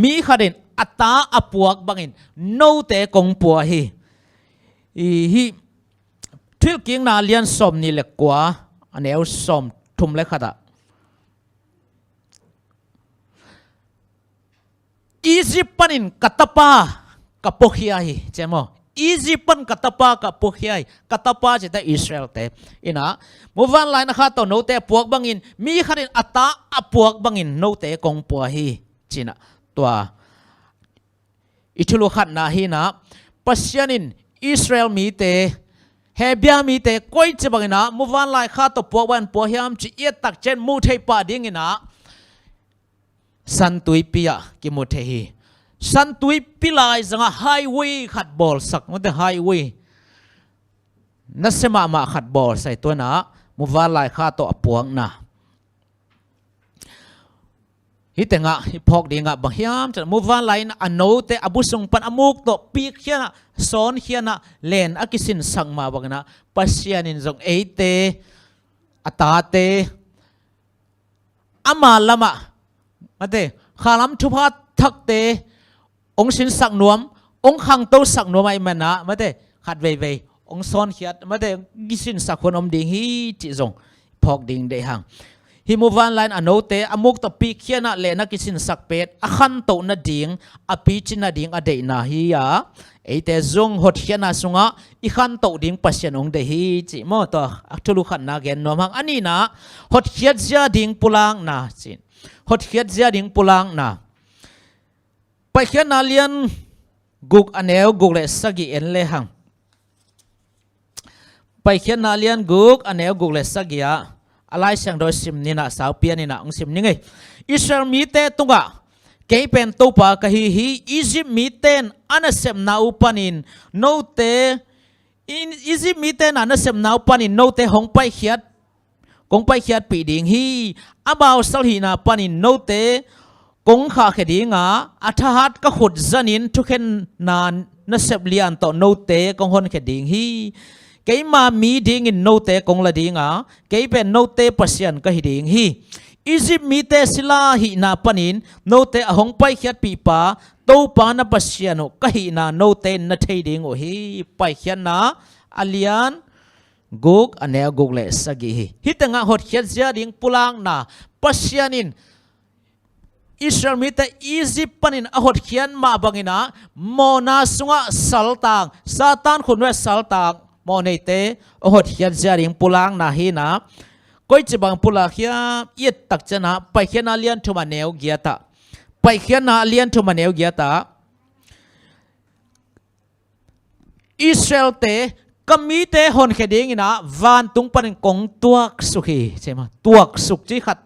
มีขัดินอัตตาอปวกบังอินโนเตกงปัวฮีฮีทุลเกียงนาเลียนสมนี่เลกว่าเนวสมทุมเลขดาอียิปต์ปันินกัตปากับพวกเฮียใช่ไหมอียิปต์ปันกัตปากับพวกเฮียกัตปาจะได้อิสราเอลเตอินะมุวันไลน์นะครับตัวโนเตพวกบังอินมีขัดินอัตตาอปวกบังอินโนเตกงปัวฮีจีนะตัวอิทุลุขัดนาฮีนะปัสยานินอิสราเอลมีเตเฮเบียมีเตก้อยจะบังอินะมุวันไลน์ข้าตัวพวกวันปัวเฮียมจีเอตักเจนมูเทปาดิ้งอินะสันตุยปียกิมุเทฮีสันตุยปีลายจังไฮเวย์ขัดบอลสักมันแต่ไฮเวย์นั่นเสมาขัดบอลใส่ตัวนะมุวันไลน์ข้าตัวปวงนะฮิตงะฮิพอกดีงะบางยามจะมุวันไลน์อันโนเตอบุษงปันอมุกตัวปีกเขียนะสอนเขียนะเลนอากิสินสังมาบังนะปัสยานินจงเอเตอตาเตอามาลามะมาเตข้าล้ำทุพัดทักเตองสินสักนวมองขังโตสักนวมไอมันนะมาเตขัดเวองสอนเขียดมาเตกิสินสักคนอมดิ่งฮีจิจงพอกดิ่งเดหังฮิมุวันไลน์อโนเตอมุกตปีเขียนะเลนักกิสินสักเป็ดอขันโตนาดิ่งอปีจินาดิ่งอเดนาฮียาไอเตจงหดเขียนะสุงะอีขันโตดิ่งปัสยานองเดฮีจิมอตัวอักทุลุขันนาเกนนอมังอันนี้นะหดเขียดเสียดิ่งปุลังนะจินหดเขียดเสียดิ่งปุลังนะไปเขียนนาเลียนกุกอันเอวกุกเลสกีเอ็นเลหังไปเขียนนาเลียนกุกอันเอวกุกเลสกีอะอะไรเสียงโดยสิมนี่นะสาวเปียนี่นะองสิมนี่ไงอิสราเอลมีเตตุงะเกยเป็นตัวปากะฮีอียิปต์มีเตนอันเสมนาอุปนินโนเตอียิปต์มีเตนอันเสมนาอุปนินโนเตหงไปเขียดกงไปเขียดปีดิ่งฮีอาบ่าวสัลฮีนาปนินโนเตกงข้าเขดิงาอัฐหัดก็ขุดจันินทุกเห็นนานนัเสบเลียนต่อโนเตกงหนเขดิงฮีเกยมามีดิ่งอินโนเตกงละดิงาเกยเป็นโนเตปัสยันก็หิดิงฮีอียิปต์มีเตศิลาหินาปนินโนเตอหงไปเขียดปีปาโตปานาปัสยันก็หินาโนเตนัทเฮดิงโอฮีไปเขียนนาอเลียนกุกอันเนกุกเลสกีฮิตงะหดเขียดเสียดิ่งปุลังนาปัสยันินอิสราเอลมีแต่อียิปต์ปนินอหดเขียนมาบังอินะโมนาสุงะสัลตังซาตานคนเวสัลตังโมเนเตอหดเขียนเสียดิ่งปุลังนาฮีนะก้อยจะบังปุลักยาเอียดตักจะนะไปเขียนนาเลียนทุมาเนวเกียตาไปเขียนนาเลียนทุมาเนวเกียตาอิสราเอลเตก็มีแต่หนเขดิงนะวันตุงปันกงตัวสุขีใช่ไหมตัวสุขจีขัด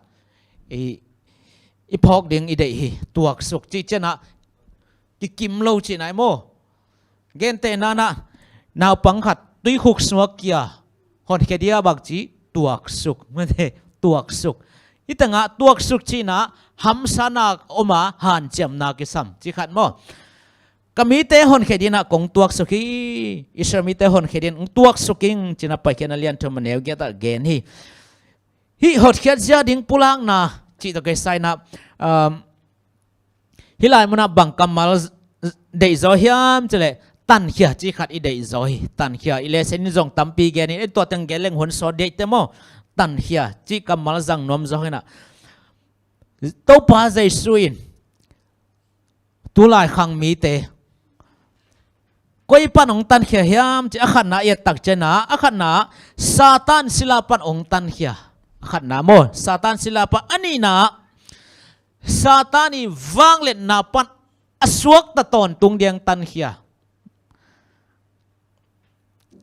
อีพอกดิ่งอีเดหีตัวสุขจีเจนะกิกิมโลจีไหนโมเกนเตนานะนาวปังขัดตุยขุกสวกยาหนเขดียบักจีตัวสุขไม่ได้ตัวสุขอีตั้งะตัวสุขจีนะหัมสานักอมาหันเจมนากิสัมจีขัดโมก็มีแต่หนเขดินะกงตัวสุขีอิสราเอลมีแต่หนเขดินตัวสุขิงจีน่าไปแค่นั้นเลียนทำมันเอวเกี่ยตาเกนฮีหดเขียดเสียดิ่งปุลังนะจีตะเกยไซนะฮิลายมันบังกัมมาลเดย์จอฮิมจะเลย tan khia chi khat i dei zoi tan khia i le sen jong tampi gen ni to tang ge leng hon so dei te mo tan khia chi kamal jang nom zo hena to pa zai suin tu lai khang mi te koi pan ong tan khia hiam chi akhan na ye tak chena akhan na satan sila pan ong tan khia akhan na mo satan sila pa ani na satani wang let na pan aswak ta ton tung diang tan khia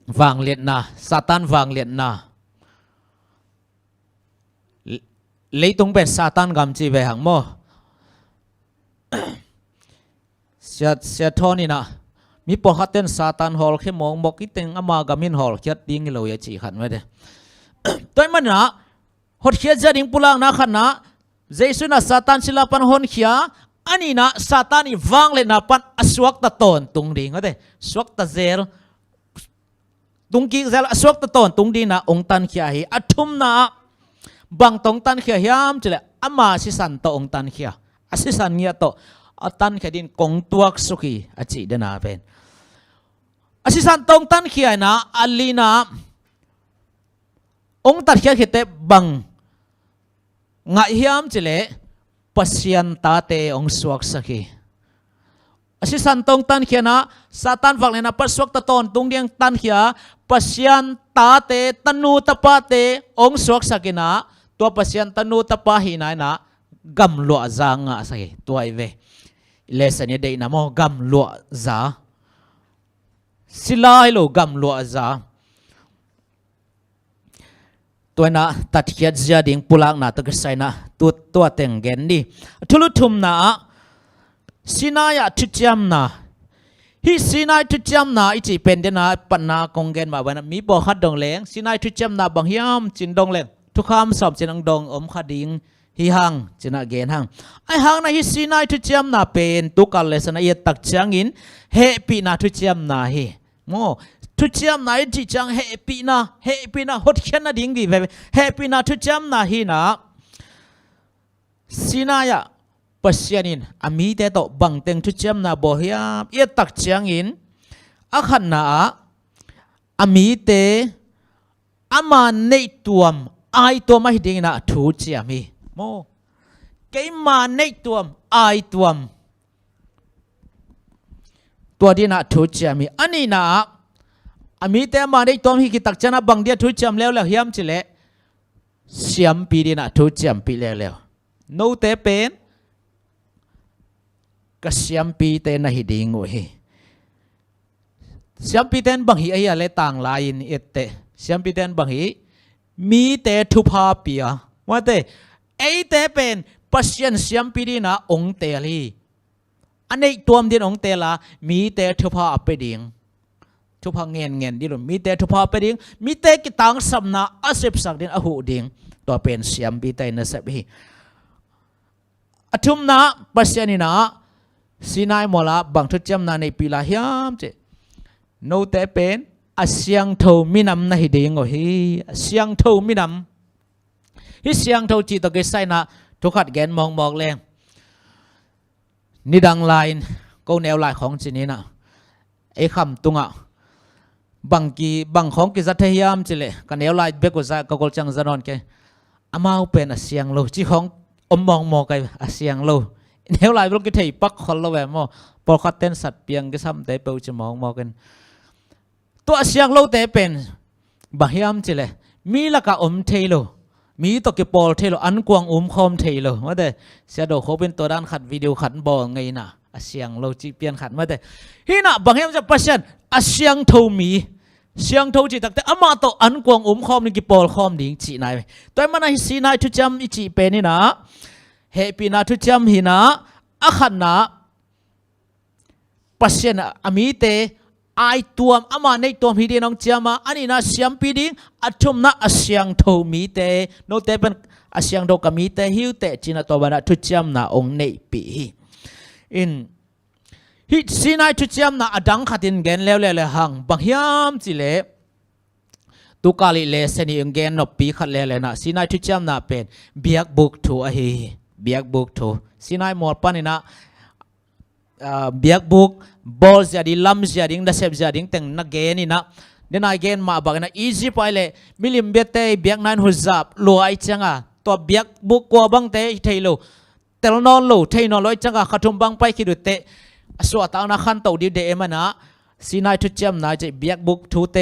vang liệt na satan vang liệt na lấy tung bẹt satan gam chi về hàng mo sẽ thon ni na mi po haten satan hol khi mong mok iteng ama gamin hol khiat ding lo ya chi khan về tôi mà na hot khiat gia đình pulang na khan na jesu na satan sila pan hon khia ani na satani vang le na pan aswak ta ton tung ding ade swak ta zel tung ki zel aswak ta ton tung di na ong tan khia hi athum na bang tong tan khia hiam chile ama si san to ong tan khia asisan nia to atan khadin kong tuak suki achi dena pen asisan tong tan khia na alina ong tan khia khite bang ngai hiam chile pasian ta te ong suak saki asisan tong tan khia na satan wak le na paswak ta ton tung diang tan khia pasian ta te tanu tapa te ong suak sakina to pasian tanu tapa hi na gam lo za nga sai tuai ve lesson ye dei na mo gam lo za silai lo gam lo za toina tat khiat zia ding pulang na ta sai na tu teng gen ni thulu thum na sinaya thucham na hi sinai thucham na ichi pendena panna kongen ma bana mi bo khat dong leng sinai thucham na bang hiam chin dong leng thu kham som chin dong om khading hi hang china gen hang ai hang na hi sinai thucham na pen tu kal lesson ye tak changin he pi na thucham na hi mo thucham na ichi chang he pi na hot khen na ding di ve he pi na thucham na hi na sinaya pasianin ami te to bang teng thucham na bo hiam ye tak changin akhan na ami te ama nei tuam ai to ma hiding na thu chiami mo ke ma nei tuam ai tuam to dina thu chiami ani na ami te ma nei tuam hi ki tak chana bang dia thu cham leo la hiam chile siam pi dina thu cham pi leo no te pen ka siam pi te na hiding o hi siam pi ten bang hi ai le tang lain ette siam pi ten bang hi mi te thu pha pia wa te ei te pen pasien siam pi di na ong te li anei tuam din ong te la mi te thu pha pe ding thu pha ngen di lo mi te thu pha pe ding mi te ki tang sam na asep sak din a hu ding to pen siam pi te na sep hi athum na pasien na sinai mola bang thu cham na nei pila hiam che no te pen asyang tho minam na hiding o hi asyang tho minam hi syang tho chi to ke sai na thu khat gen mong mok leng ni dang line ko neo lai khong chi ni na e kham tunga bang khong ki za the hiam chile ka neo lai be ko za ka kol chang zanon ke amau pen asyang lo chi khong om mong mo kai asyang lo nếu lại lúc cái thầy bắc khol lo về mo por khat ten sat piang cái sam te pe chi mong mo ken to siang lo te pen bahiam chile mi la ka thei lo mi to ke pol thei lo an kwang khom thei lo ma de sia do kho ben to dan khat video khat bo ngai na siang lo chi pian khat ma de hi na bahiam ja pasien siang tho mi siang tho chi tak te ama to an kwang khom ni ki pol khom ding chi nai toy mana hi si nai thu cham i chi pe ni na happy na thu cham hi na akhan na pasien ami te ai tuam ama nei tuam hi de nong chama ani na siam pi ding athum na asyang tho mi te no te pen asyang do ka mi te hiu te china to bana thu cham na ong nei pi hi in hi sinai thu cham na adang khatin gen le hang bang hiam chile tu kali le seni ong gen no pi khat le na sinai thu cham na pen biak buk thu a hi biak buk thu sinai mor panina เบียกบุกบอลจะดิลัมจะดิ้งดัชเซบจะดิ้งแต่งนักเกนี่นะเดี๋ยวนักเกนมาบอกนะอีจิปต์ไปเลยมิลิมเบเตเบียกนั้นหุ่นจับลัวไอจังอ่ะตัวเบียกบุกกว่าบังเตะเทโลเตลนอนโลเทนอนลอยจังอ่ะขัดทุมบังไปคิดดูเตะสวดตาหน้าขันตัวดีเดมันนะสีนายทุจมนายจะเบียกบุกทูเต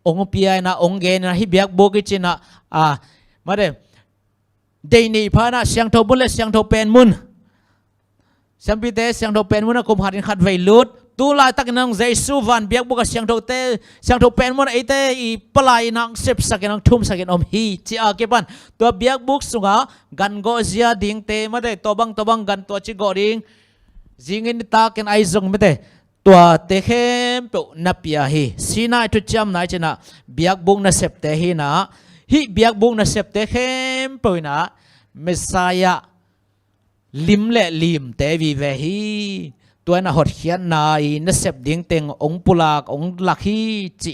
องค์เปียนะองค์เกนนะฮิเบียกบุกจินะมาเดเดนี่พานะเสียงทบุลเสียงทเป็นมุนเสียงพิเตเสียงทเป็นมุนนะกุมหัดขัดไวลุดตูลายตักนังเจสุวันเบียกบุกเสียงทเตเสียงทเป็นมุนไอเตอีปลายนังเสพสักนังทุ่มสักนอมฮีจีอาเก็บันตัวเบียกบุกสุงากันโกเซียดิ้งเตมาเดตัวบังกันตัวจิโกดิ้งจิงินตาเกนไอซงมาเดตัวเตเข้มเปนับยาฮีสีนายทุจำนายชนะเบียกบุกนัเสพเตฮีนะฮิเบียกบุกนัเสพเตเข้มเปนะเมสซายาลิมเละลิมเตวีเวฮีตัวน่ะหดเขียนนายนัเสพดิ้งเต็งองปุลากองลักฮีจิ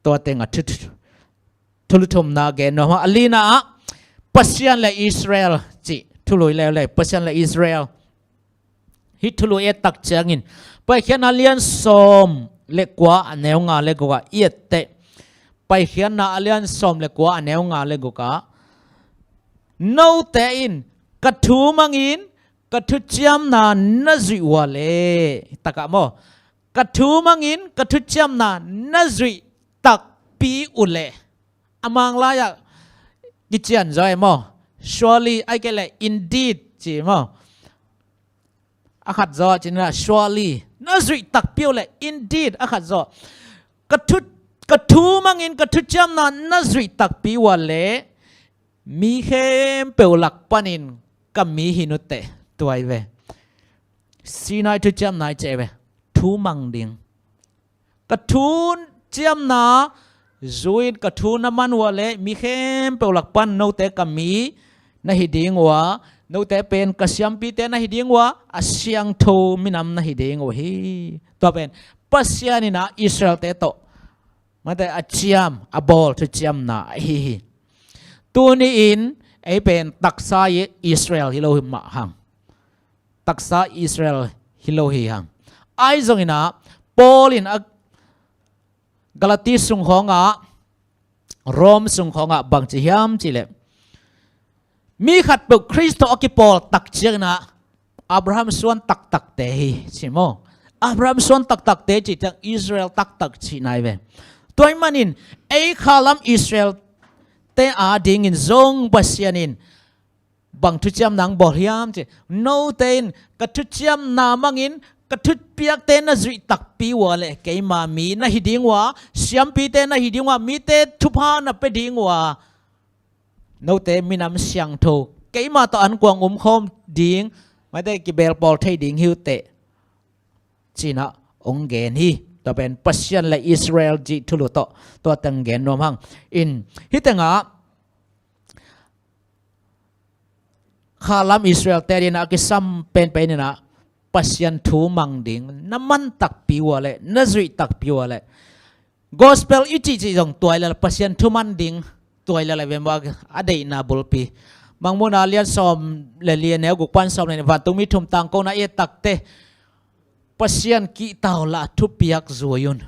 ตัวเต็งอ่ะทุลุทมนาเกนนะฮะอลีน่ะปัสยันและอิสราเอลจิทุลุยแล้วเลยปัสยันและอิสราเอลฮิทุลุเอตักเจงินไปเขียนอาเลียนสมเล็กกว่าแนวงานเล็กกว่าเอียดเตไปเขียนอาเลียนสมเล็กกว่าแนวงานเล็กกว่าโนเตอินกระทูมังอินกระทุจำนานาจุยวาเลตะกะโมกระทูมังอินกระทุจำนานาจุตักปีอุเลอามังลายะกิจยันจอยโม surely ไอเกเล indeed จีโมอาขัดจอจินะ surely นาจุตักปีอุเล indeed อาขัดจอกระทูมังอินกระทุจำนานาจุตักปีวาเลมีเข้มเปลวหลักปนินกับมีหินุเตตัวไอเวสีนายทุจำนายเจเวทูมังดิงกระทูนเจียมนาจุยกระทูนน้ำมันวัวเละมีเข้มเปลวหลักปันโนเตกับมีนาฮิดิงวะโนเตเป็นกระเสียมปีเตนาฮิดิงวะอาเซียงโทมินำนาฮิดิงวะฮีตัวเป็นปัสยานินะอิสราเอลเตโตมาแต่อาเจียมอาบอลทุจำนาฮีตัวนี้อินไอเป็นตักษาอิสราเอลฮิโลหิมะหังตักษาอิสราเอลฮิโลหิหังไอจงอินะปอลินกาลาติสุงของโรมสุงของบางจิยามจิเลมีขัดเปิดคริสต์อกิปอลตักเจนะอับราฮัมส่วนตักเตหิชิโมอับราฮัมส่วนตักเตจิจังอิสราเอลตักชินายเวตัวมันอินไอคาลัมอิสราเอลเตอาดิ่งอินซงบัสยานินบางทุจำนางบอลยามเจโนเตนกระทุจำนามังอินกระทุเปียกเตนน่ะจุตักปีวะเลยเกยมามีน่ะฮิดิงวะเสียมปีเตน่ะฮิดิงวะมีเตทุพาน่ะไปดิงวะโนเตมีน้ำเสียงโทเกยมาต่ออันกวางคมดิงไม่ได้กิเบลบอลไทยดิงฮิวเตจีน่ะองเกนฮีตัวเป็นปัสยันและอิสราเอลจิทุลุโตตัวตังเกนนอมหังอินฮิตังะข้าลำอิสราเอลแต่ดีนะกิซัมเป็นไปนี่นะปัสยันทูมังดิงน้ำมันตักปิวเลยน่าจุยตักปิวเลย gospel อิจิจงตัวเลยปัสยันทูมันดิงตัวเลยเวมว่าอดีตนาบุลปีบางมุนาเลียนซอมเลียนแนวกุปันซอมในวันตุมิทุมตังโกนาเอตักเตปัสยันกีตาวละทุเปียกจวยน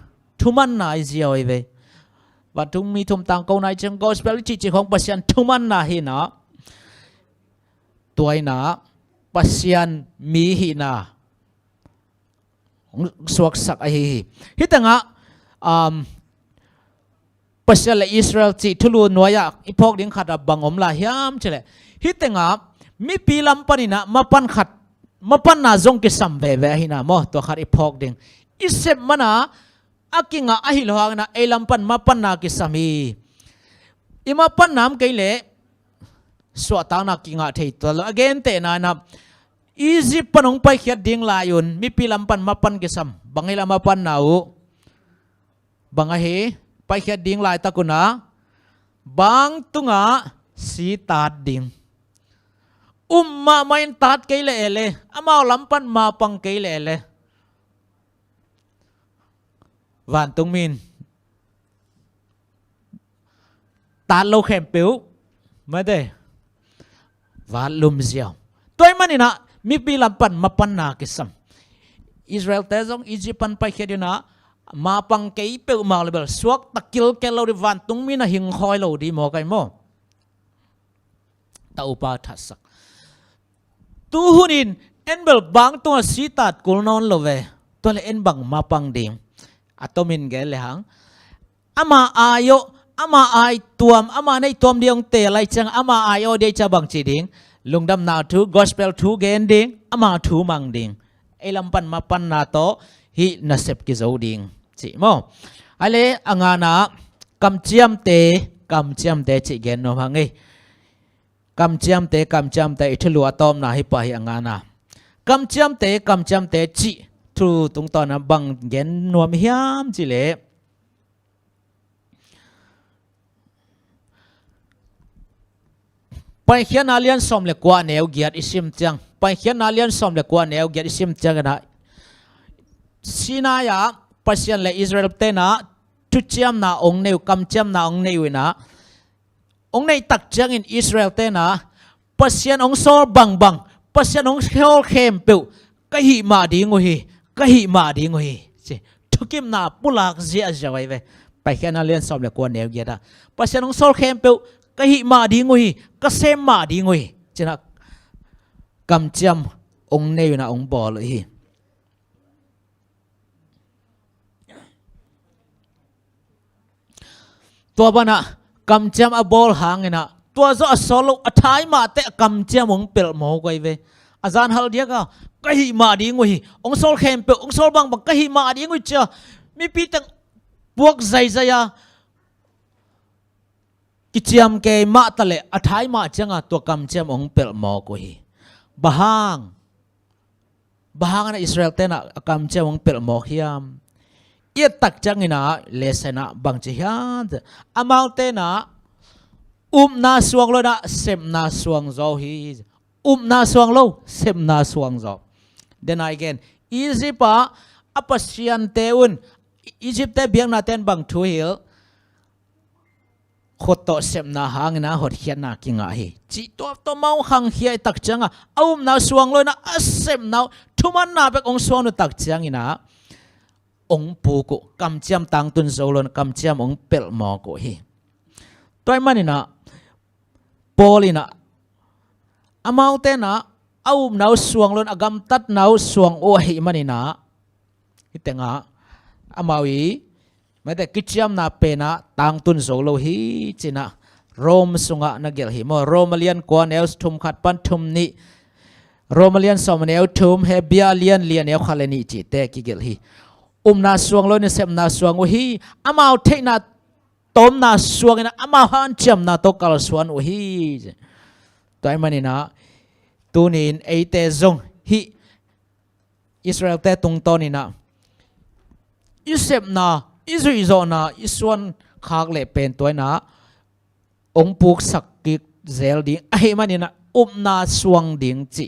ทุมันนาอิเจียวเววันตุมิทุมตังโกนาจัง gospel อิจิของปัสยันทุมันนาหินะตัวน่ะปัสยันมีหินาสวกสักไอฮิตังะปัสยันและอิสราเอลจิทุลุนวยักอีพอกดิ้งขัดบังอมลาฮิมเฉลฮิตังะมีปีลำปันนะมาปันขัดมาปันนาจงกิสัมเวเวหินะมอตัวขัดอีพอกดิ้งอิเซมมันนะอากิงะอหิลหังนะเอลำปันมาปันนากิสามีอีมาปันน้ำเกลเลสวดตานักกิงะเทตัวละเกนเตนะนะอียิปต์ปนงไปเขียดดิ้งลายุนมีปีลำปันมาปันกิสัมบางเอลมาปันนาอูบางเฮไปเขียดดิ้งลายตะกุนะบางตุงะสีตาดดิ้งมาไม่ตัดเกลเลอามาลำปันมาปังเกลเลวันตุงมินตัดโลเข้มเปียวไม่ได้วันลุมเสียวตัวมันนี่นะ มีปีลำปันมาปันนากิสัมอิสราเอลแต่จงอียิปต์ปันไปเขียนนะมาปังเกยเปิลมาเลยเบลสวกตะกิลเกลเราดิวันตุงมีนะหิงคอยเราดีหมอไกโมตาอุปาทัศกตูหุนินเอ็นเบลบางตัวสีตัดกุลนอนโลเวตัวเลเอ็นบังมาปังดิงอัตมินเกลเลหังอามาอายโยอามาอายตัวมอามาในตัวมเดียงเตะไรจังอามาอายโอเดจะบังจีดิงลุงดำนาทูกอสเปลทูเกนดิงอามาทูมังดิงไอลำปันมาปันนาโตฮินาเซปกิโซดิงจิโมอะไรอ่างานากำเจียมเตจิเกนโนมังเอกำเจียมเตอิทลัวตอมนาฮิปะฮิอ่างานากำเจียมเตจิทูตรงตอนนั้นบังเกนนวมฮิมจิเลไปเขียนอาเลียนสมเล็กกว่าแนวเกียรติสิมจังไปเขียนอาเลียนสมเล็กกว่าแนวเกียรติสิมจังนะสินายาปัสยันและอิสราเอลเตนะทุจยมนาองเนวกำจยมนาองเนวนะองในตักจังอินอิสราเอลเตนะปัสยันองโซลบังปัสยันองเฮลเข้มเปิวกะหิมาดีงุยทุกิมนาปุลักเจียจะไว้เวไปเขียนอาเลียนสมเล็กกว่าแนวเกียรติปัสยันองโซลเข้มเปิวกะหิมาดีงุยกะเซมมาดีงุยจะนะกำจำองเนวนะองบอลเลยตัวบ้านะกำจำอบอลหางเนะตัวจะอสโลอัฐายมาเตะกำจำองเปิลหมอกไว้เวอาจารย์ฮัลเดียก็กะหิมาดีงุยองโซลเข้มเปิลองโซลบังกะหิมาดีงุยเจ้ามีปีตั้งพวกใจยากิจยมเกยมาตะเลอัฐายมาจังตัวกำจำองเปิลหมอกไว้บางนะอิสราเอลเตนะกำจำองเปิลหมอกยามเอียตักจังอินะเลสนะบางจิฮันอามาเตนะนาสวงโลนะเซมนาสวงโจฮีนาสวงโลเซมนาสวงโจเดนไอเกนอียิปต์อปัสยันเตอุนอียิปต์เตเบียงนาเตนบางทุฮิลขดโตเซมนาหางนะหดเขียนนากิงาฮีจิตัวเมาหังเฮียตักจังนาสวงโลนะเซมนาทุมันนาเปกองสวงนุตักจังอินะองปูกุกำเจียมตังตุนโซลนกำเจียมองเปิลหมอกุฮีตัวมันนี่นะปอลินะอามาวเตนะเอาหนาวสวงลนอกำตัดหนาวสวงโอหิมันนี่นะฮิตงะอามาวอีไม่แต่กิจยามนาเปนะตังตุนโซโลฮีจินะโรมสุงะนักเกลหิมโรมาเลียนกวนเอลทุมขัดปันทุมนี่โรมาเลียนสมเนลทุมเฮเบียเลียนเอลคาเลนีจิเตกิเกลฮีนาสวงโลนี่เซมนาสวงวฮีอามาเทนาตอมนาสวงนะอามาฮันจำนาโตกาลสวนวฮีตัวมันนี่นะตัวนี้ไอเตจงฮีอิสราเอลเตตรงตอนนี้นะอิเซมนาอิสุอิโซนาอิสวนขากเล็เป็นตัวนะองปุกสักกิกเซลดิไอมันนี่นะนาสวงดิงจิ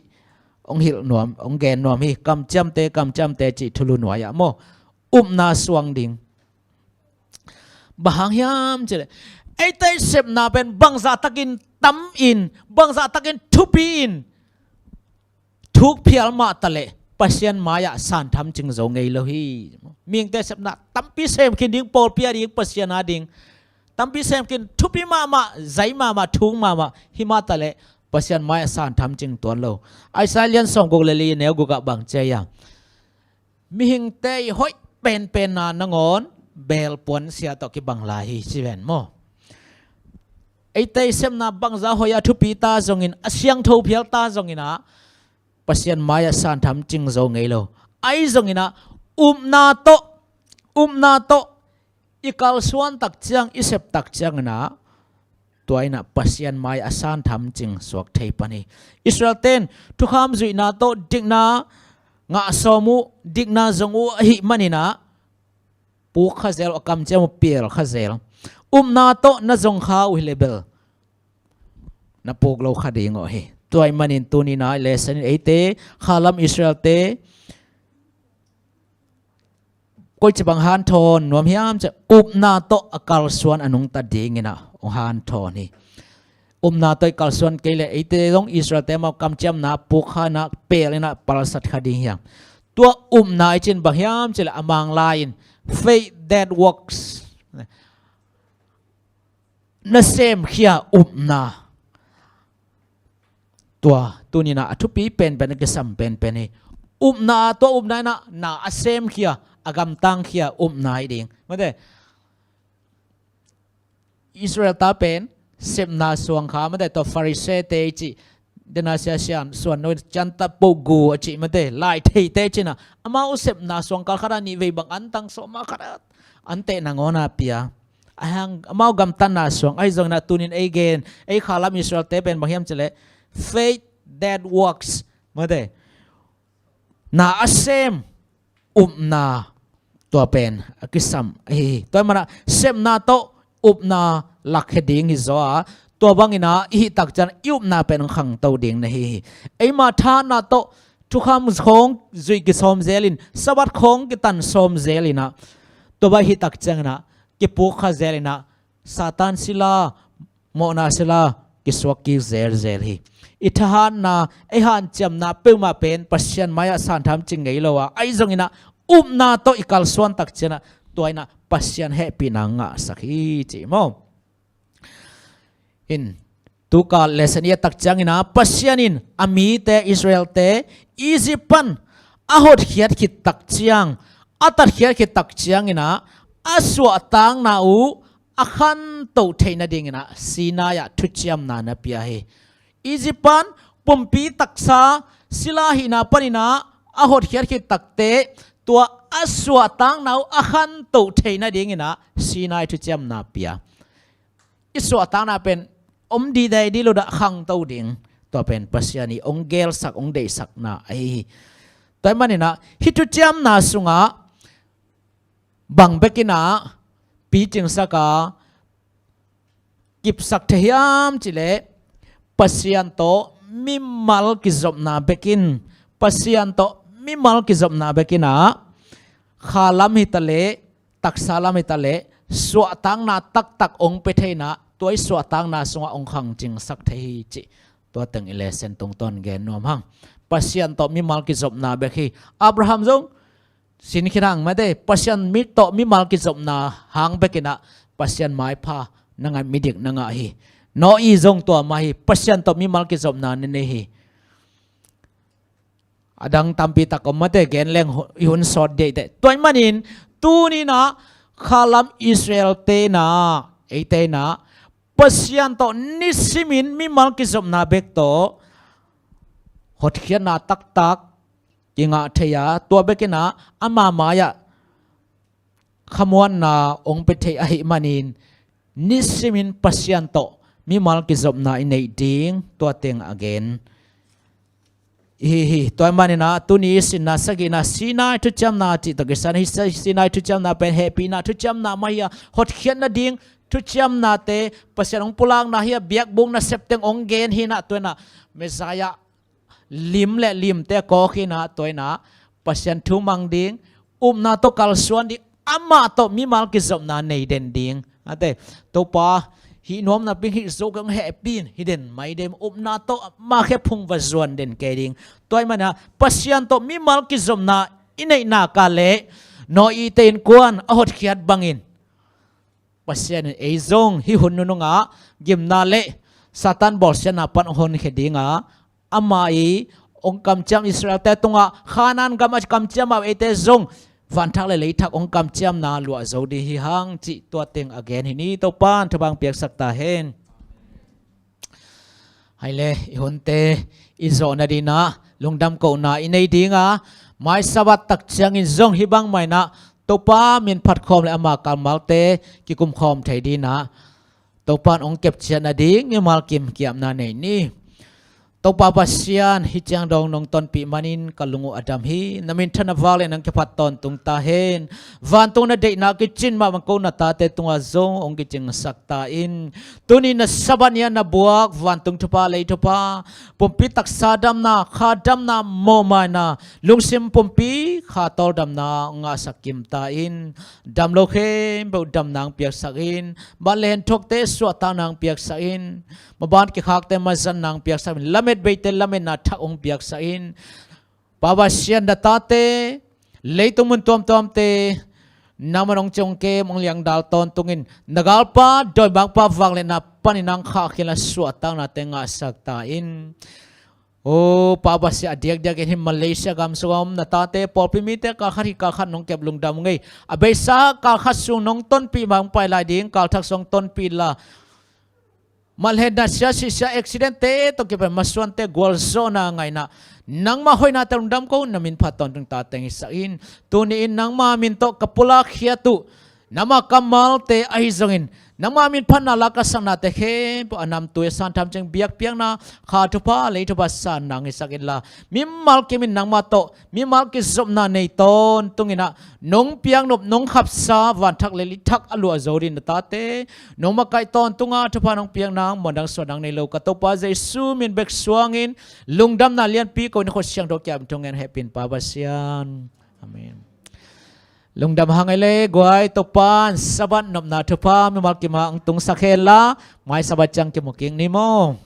องหิลนวมองแกนนวมฮีกำจำเตจิทุลุนวายะโมนาสวงดิงบางยามเจเลยไอ้เตยเสพนาเป็นบังซาตะกินตั้มอินบังซาตะกินทุปีอินทุกเพียลมาตะเลปัสยันมายะสานทำจึงโจงไงเลยฮีมีงแต่เสพนาตั้มปีเสมกินดิ้งโปลเปียดิ้งปัสยันอาดิ้งตั้มปีเสมกินทุปีมาใจมาทุงมาหิมาตะเลปัสยันมายะสานทำจึงตัวเราไอ้สายเลียนส่งกุเลลีเนียวกุกะบังเจียมีหิงเตยห้อยเป็นนานงอนเบลปวนเสียต่อกิบังลาฮีสิเวนโมไอเตยเซมนาบังซาหอยาทุปีตาจงอินเสียงทูเพียลตาจงอินะปัสยันมายาสานทำจริงจงไงโลไอจงอินะนาโตอีกาลส่วนตักจังอิเซปตักจังนะตัวอินะปัสยันมายาสานทำจริงสวกเทปนีอิสราเอลทุกคำจุยนาโตดิกนางะสมุดิกนาจงอุหิมันนี่นะปูข้าเซลกำเจ้าเปียลข้าเซลนาโตนาจงข้าอุเลเบลนับปูกเราขัดเองเหรอตัวมันนี่ตัวนี้นะเลสันเอเตข้าลำอิสราเอลเตก็จะบังฮันทอนนวมยามจะนาโตอากาลส่วนอนุงตัดเองนะองฮันทอนี่ นาตัวกัลส่วนเกลไอเตลงอิสราเอลมากำจำนาปุกานาเปลนะปราสัตคดีเฮียมตัวนาไอเจนบางยามเจลอมังลาย faith that works นั่นเซมเฮียนาตัวนี้นะทุกปีเป็นกิสัมเป็นนาตัวนานะเซมเฮียอากำตังเฮียนาไอเด้งไม่ได้อิสราเอลตาเป็นเสพนาสวงขาไม่ได้ตัวฟาริเซเตจิเดนาเซียเซียนส่วนนู้นจันตะปูกูจิไม่ได้ไล่เตจินะอามาอุเสพนาสวงขาขนาดนี้เวบังอันตังสมาขนาดอันเตนังอนาเปียอาหังอามาอุกำตันนาสวงไอ้จงนาตุนินไอเกนไอ้ขาลามิสราเตเป็นบางอย่างเจเล faith that works ไม่ได้นาเซมนาตัวเป็นกิสัมตัวมันเสพนาโตนาลักเฮดิงฮิโซอาตัวบางอินาอิตักจันนาเป็นขังตัวดิ่งนะฮีไอมาทานาโตทุกคำของจุยกิสอมเซลินสวัสดของกิตันสอมเซลินะตัวบางฮิตักจังนะกิปุขเซลินะซาตานศิลาโมนาศิลากิสวกกิเซลฮีอิทหานนาไอหันจำนาเปิลมาเป็นปัศยันมายาสันทำจริงไงล่ะวะไอจงอินะนาโตอิกัลส่วนตักจันนะตัวอินะปัศยันเฮปีนังสักฮีจิโมอินตุกาเลสเนียตักจังอินะปัศยันินอามีเตอิสราเอลเตอียิปปันอาหดเขียดขิดตักจังอัตัดเขียดขิดตักจังอินะอาสวะตังนาอูอาขันโตเทนดิ่งอินะซีนายะทุจยมนานาเปียเฮอียิปปันปุ่มปีตักษาศิลาหินาปนินะอาหดเขียดขิดตักเตตัวอาสวะตังนาอูอาขันโตเทนดิ่งอินะซีนายทุจยมนาเปียอิสวะตังนาเป็นดีได้ดีโลดะขังตัวดิ่งตัวเป็นปัศยานีเกลสักเดสักนาไอแต่มันนี่นะฮิตุจามนาสุงะบังเบกินะปีจิงสักากิบสักเทียมจิเลปัศยันโตมิมัลกิจบนาเบกินปัศยันโตมิมัลกิจบนาเบกินะขาลามิตะเลตักซาลามิตะเลสวะตังนาตักเปเทนะตัวสวดตังนาสงองขังจิงสักเทหิจิตัวตึงอิเลเซนตรงต้นเกนนอมหังปัศยันโตมิมัลกิจบนาเบคีอับราฮัมจงสินขิรังไม่ได้ปัศยันมิโตมิมัลกิจบนาหังเบกินะปัศยันไม้พานังมิดิกนังฮีโนอีจงตัวมาฮีปัศยันโตมิมัลกิจบนาเนฮีอดังตัมปีตะกไม่ได้เกนแรงยุนสอดเดย์ตัวมันอินตูนี่นะข้าลัมอิสราเอลเตนะเอเตนะปัศยันโตนิสิมินมิมัลกิจบนาเบกโตหดเขียนนาตักยิงอาเทียตัวเบกินะอามามายะขมวนนาองเปเทอหิมานินนิสิมินปัศยันโตมิมัลกิจบนาอินเนดิงตัวเต็งอเกนตัวมันนี่นะตุนี้สินะสกินะสีนาทุจำนาจิตกิสันฮิสีนาทุจำนาเป็นเฮปีนาทุจำนามายะหดเขียนนาดิงทุจำนาเตปัศยันองปุลังนาเฮียเบียกบุงนาเซปเตงองเกนหินะตัวน่ะเมสายะลิมและลิมเตโกหินะตัวน่ะปัศยันทุมังดิงนาโตกัลสวนดิอามาโตมิมัลกิจบนาในเดนดิงอะเตตัวปาฮินอมนาปิงฮิโซกังเฮปีนฮิเดนไม่เดมนาโตมาแค่พุงวจวนเดนเกดิงตัวมันนะปัศยันโตมิมัลกิจบนาอินในนากาเลโนอีเตนกวนอหดเขียดบังอินปัศยันเอซงฮิหุนนุงะกิมนาเลซาตันบอลเซนาปันหนเขดิงะอามาอีองกำจำอิสราเอลแต่ตรงะขานันกำกำจำเอาเอเตซงวันทักเลยทักองกำจำนาลัวโจดีฮิฮังจิตัวเต็งอเกนฮินี้ตัวป้านทบังเปียกสักตาเฮนให้เลยหุนเตอิโซนาดีนะลุงดำโกนาอินในดิงะไม่สวัสตักเชียงอินซงฮิบังไม่นะตัวป้ามีนพัดคอมและอามาการมาเตกิกุมคอมไทยดีนะตัวป้านองเก็บเชียนาดิงมีมาลกิมเกียมนาในนี่ต to papasyan hityang dong nong ton pi manin kalungu adam hi namin thanawale nang kepat ton tung ta hen van tung na de na kitchen ma mangko na tate tunga zong ong kiching sakta in tuni na sabanya na buak van tung thupa lei thupa pompi tak sadam na khadam na moma na lungsim pompi kha tol dam na nga sakim ta in dam lo khe bo dam nang piak sakin ba len thok te swa ta nang piak sakin maban ki khak te mazan nang piak sakin lamet beite lamet na thak ong piak sakin pabasyan da ta te leitung tom tom te namanong chong ke mong liang dal ton tungin nagalpa doi bang pa wang le na paninang kha khila swa ta na te nga sakta in oh pabasya diak diak in Malaysia gam sugam na tate polpimite ka khari ka khan nong kep lungdam ngai abesa ka khasung nong ton pi mang pai lai ding kal thak song ton pi la malheda sia sia accident te to ke maswan te gol zona ngai na nang ma hoi na te lungdam ko namin phaton tung ta teng isain tuni in nang ma min to kapula khiatu nama kamal te ai zongin nama min phan na la ka sang na te khe po anam tu san tham cheng biak piang na kha thu pa le thu ba san nang isakin la mimmal ke min nang ma to mimmal ke zop na nei ton tungina nong piang nop nong khap sa wan thak le li thak alu azorin ta te nong ma kai ton tunga thu pa nong piang nang mondang so nang nei lo ka to pa jesu min bek suangin lungdam na lian pi ko ni kho siang do kyam tungen happy pa basian amen lungdam hangai le guai topan sabat nop na thupa mi mal ki ma ang tung sakhela mai sabat chang ki muking ni mo